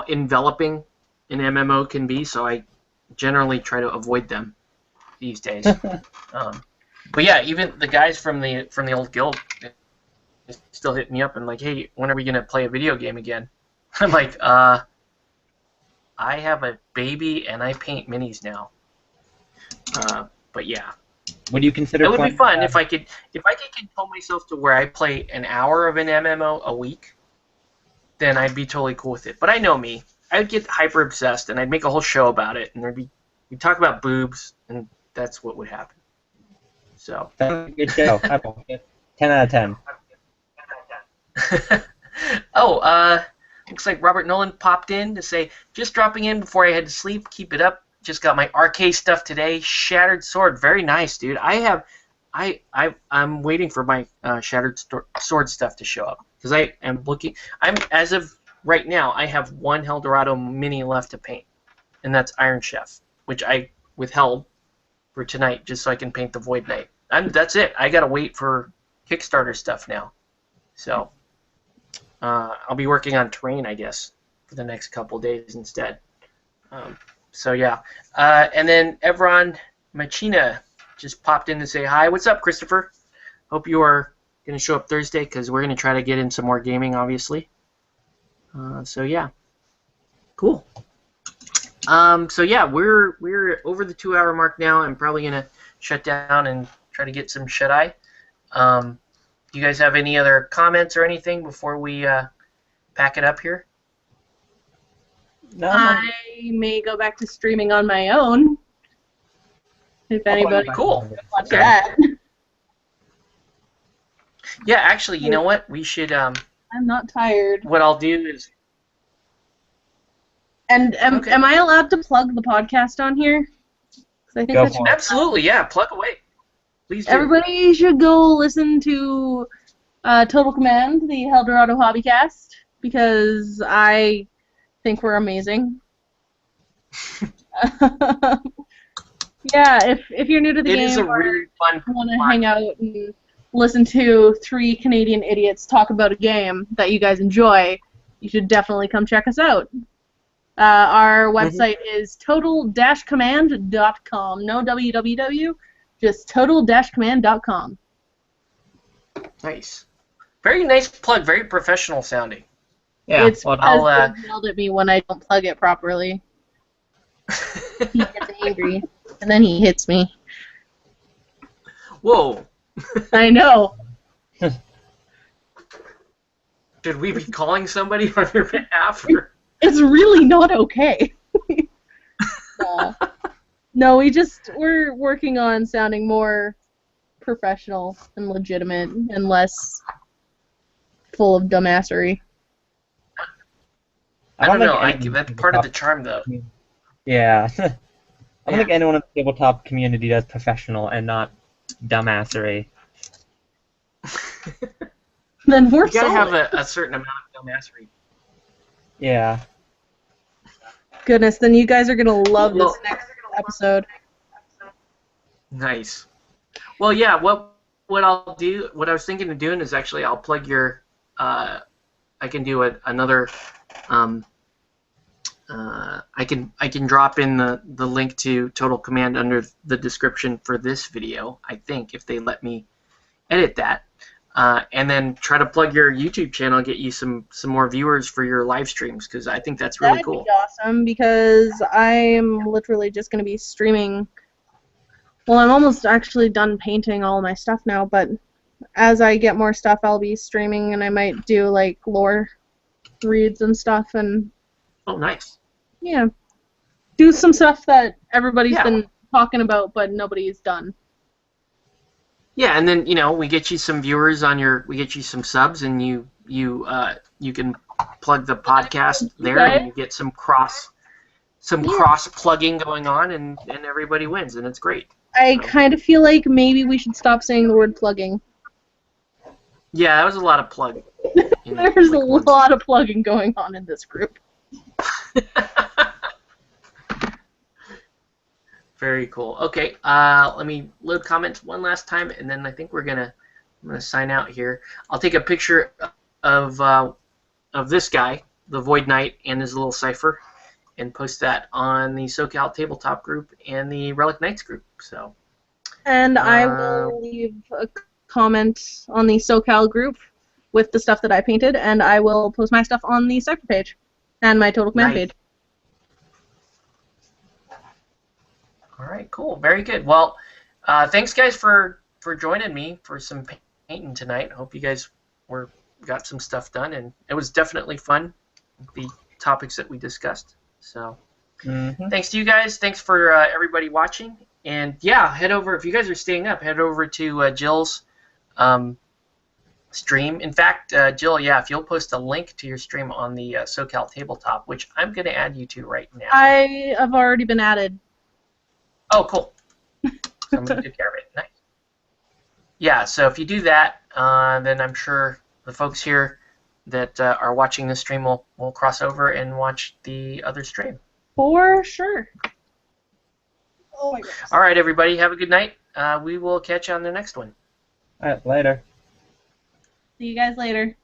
enveloping an MMO can be. So I generally try to avoid them these days. But yeah, even the guys from the old guild still hit me up and like, hey, when are we gonna play a video game again? I'm like, I have a baby and I paint minis now. But yeah, Would you consider? it would be fun if I could control myself to where I play an hour of an MMO a week. Then I'd be totally cool with it. But I know me, I'd get hyper obsessed and I'd make a whole show about it, and we'd talk about boobs, and that's what would happen. So. That's a good show. 10 out of 10. Oh, looks like Robert Nolan popped in to say, just dropping in before I head to sleep. Keep it up. Just got my RK stuff today. Shattered Sword, very nice, dude. I'm waiting for my Shattered Sword stuff to show up because I am looking. As of right now, I have one Eldorado mini left to paint, and that's Iron Chef, which I withheld for tonight just so I can paint the Void Knight. That's it. I gotta wait for Kickstarter stuff now. So I'll be working on terrain, I guess, for the next couple days instead. So yeah. And then Evron Machina just popped in to say hi. What's up, Christopher? Hope you are going to show up Thursday because we're going to try to get in some more gaming, obviously. So yeah. Cool. So yeah, we're over the 2-hour mark now. I'm probably going to shut down and try to get some shut-eye. Do you guys have any other comments or anything before we pack it up here? No. I may go back to streaming on my own. If anybody Cool. wants that. Yeah, actually, you know what? We should. I'm not tired. What I'll do is. And Okay. am I allowed to plug the podcast on here? 'Cause I think Go that's for it. Absolutely, yeah. Plug away. Please do. everybody should go listen to Total Command, the Eldorado Hobbycast, because I think we're amazing. Yeah, if you're new to the It game is a or really fun. want to hang out and listen to 3 Canadian idiots talk about a game that you guys enjoy, you should definitely come check us out. Our website is total-command.com. No www, just total-command.com. Nice. Very nice plug. Very professional sounding. Yeah. It's well, because I'll, they yelled at me when I don't plug it properly. He gets angry, and then he hits me. Whoa. I know. Should we be calling somebody on your behalf? Or? It's really not okay. No, we're working on sounding more professional and legitimate and less full of dumbassery. I don't know. think That's part of the charm, though. Yeah. I don't Yeah. think anyone in the tabletop community does professional and not dumbassery. then we're You gotta solid. have a certain amount of skill mastery. Yeah. Goodness, then you guys are gonna love this Well- next episode. Nice. Well, yeah. What I'll do, what I was thinking of doing is actually I'll plug your. I can do another. I can drop in the link to Total Command under the description for this video. I think if they let me edit that, and then try to plug your YouTube channel, get you some more viewers for your live streams because I think that's really That'd cool. be awesome because I'm literally just gonna be streaming. Well, I'm almost actually done painting all my stuff now, but as I get more stuff, I'll be streaming, and I might do like lore reads and stuff, and Oh, nice. yeah, do some stuff that everybody's Yeah. been talking about, but nobody's done. Yeah, and then we get you some viewers on we get you some subs, and you can plug the podcast there, and you get some cross plugging going on, and everybody wins, and it's great. I kind of feel like maybe we should stop saying the word plugging. Yeah, that was a lot of plug. There's a lot of plugging going on in this group. Very cool. Okay, let me load comments one last time, and then I think I'm gonna sign out here. I'll take a picture of this guy, the Void Knight, and his little cipher, and post that on the SoCal Tabletop group and the Relic Knights group. So. And I will leave a comment on the SoCal group with the stuff that I painted, and I will post my stuff on the Cypher page and my Total Command Nice. page. All right, cool, very good. Well, thanks guys for joining me for some painting tonight. Hope you guys got some stuff done, and it was definitely fun. The topics that we discussed. So, thanks to you guys. Thanks for everybody watching. And yeah, head over if you guys are staying up. Head over to Jill's stream. In fact, Jill, yeah, if you'll post a link to your stream on the SoCal Tabletop, which I'm going to add you to right now. I have already been added. Oh, cool. Somebody took care of it. Nice. Yeah, so if you do that, then I'm sure the folks here that are watching this stream will cross over and watch the other stream. For sure. Oh my goodness. All right, everybody, have a good night. We will catch you on the next one. All right, later. See you guys later.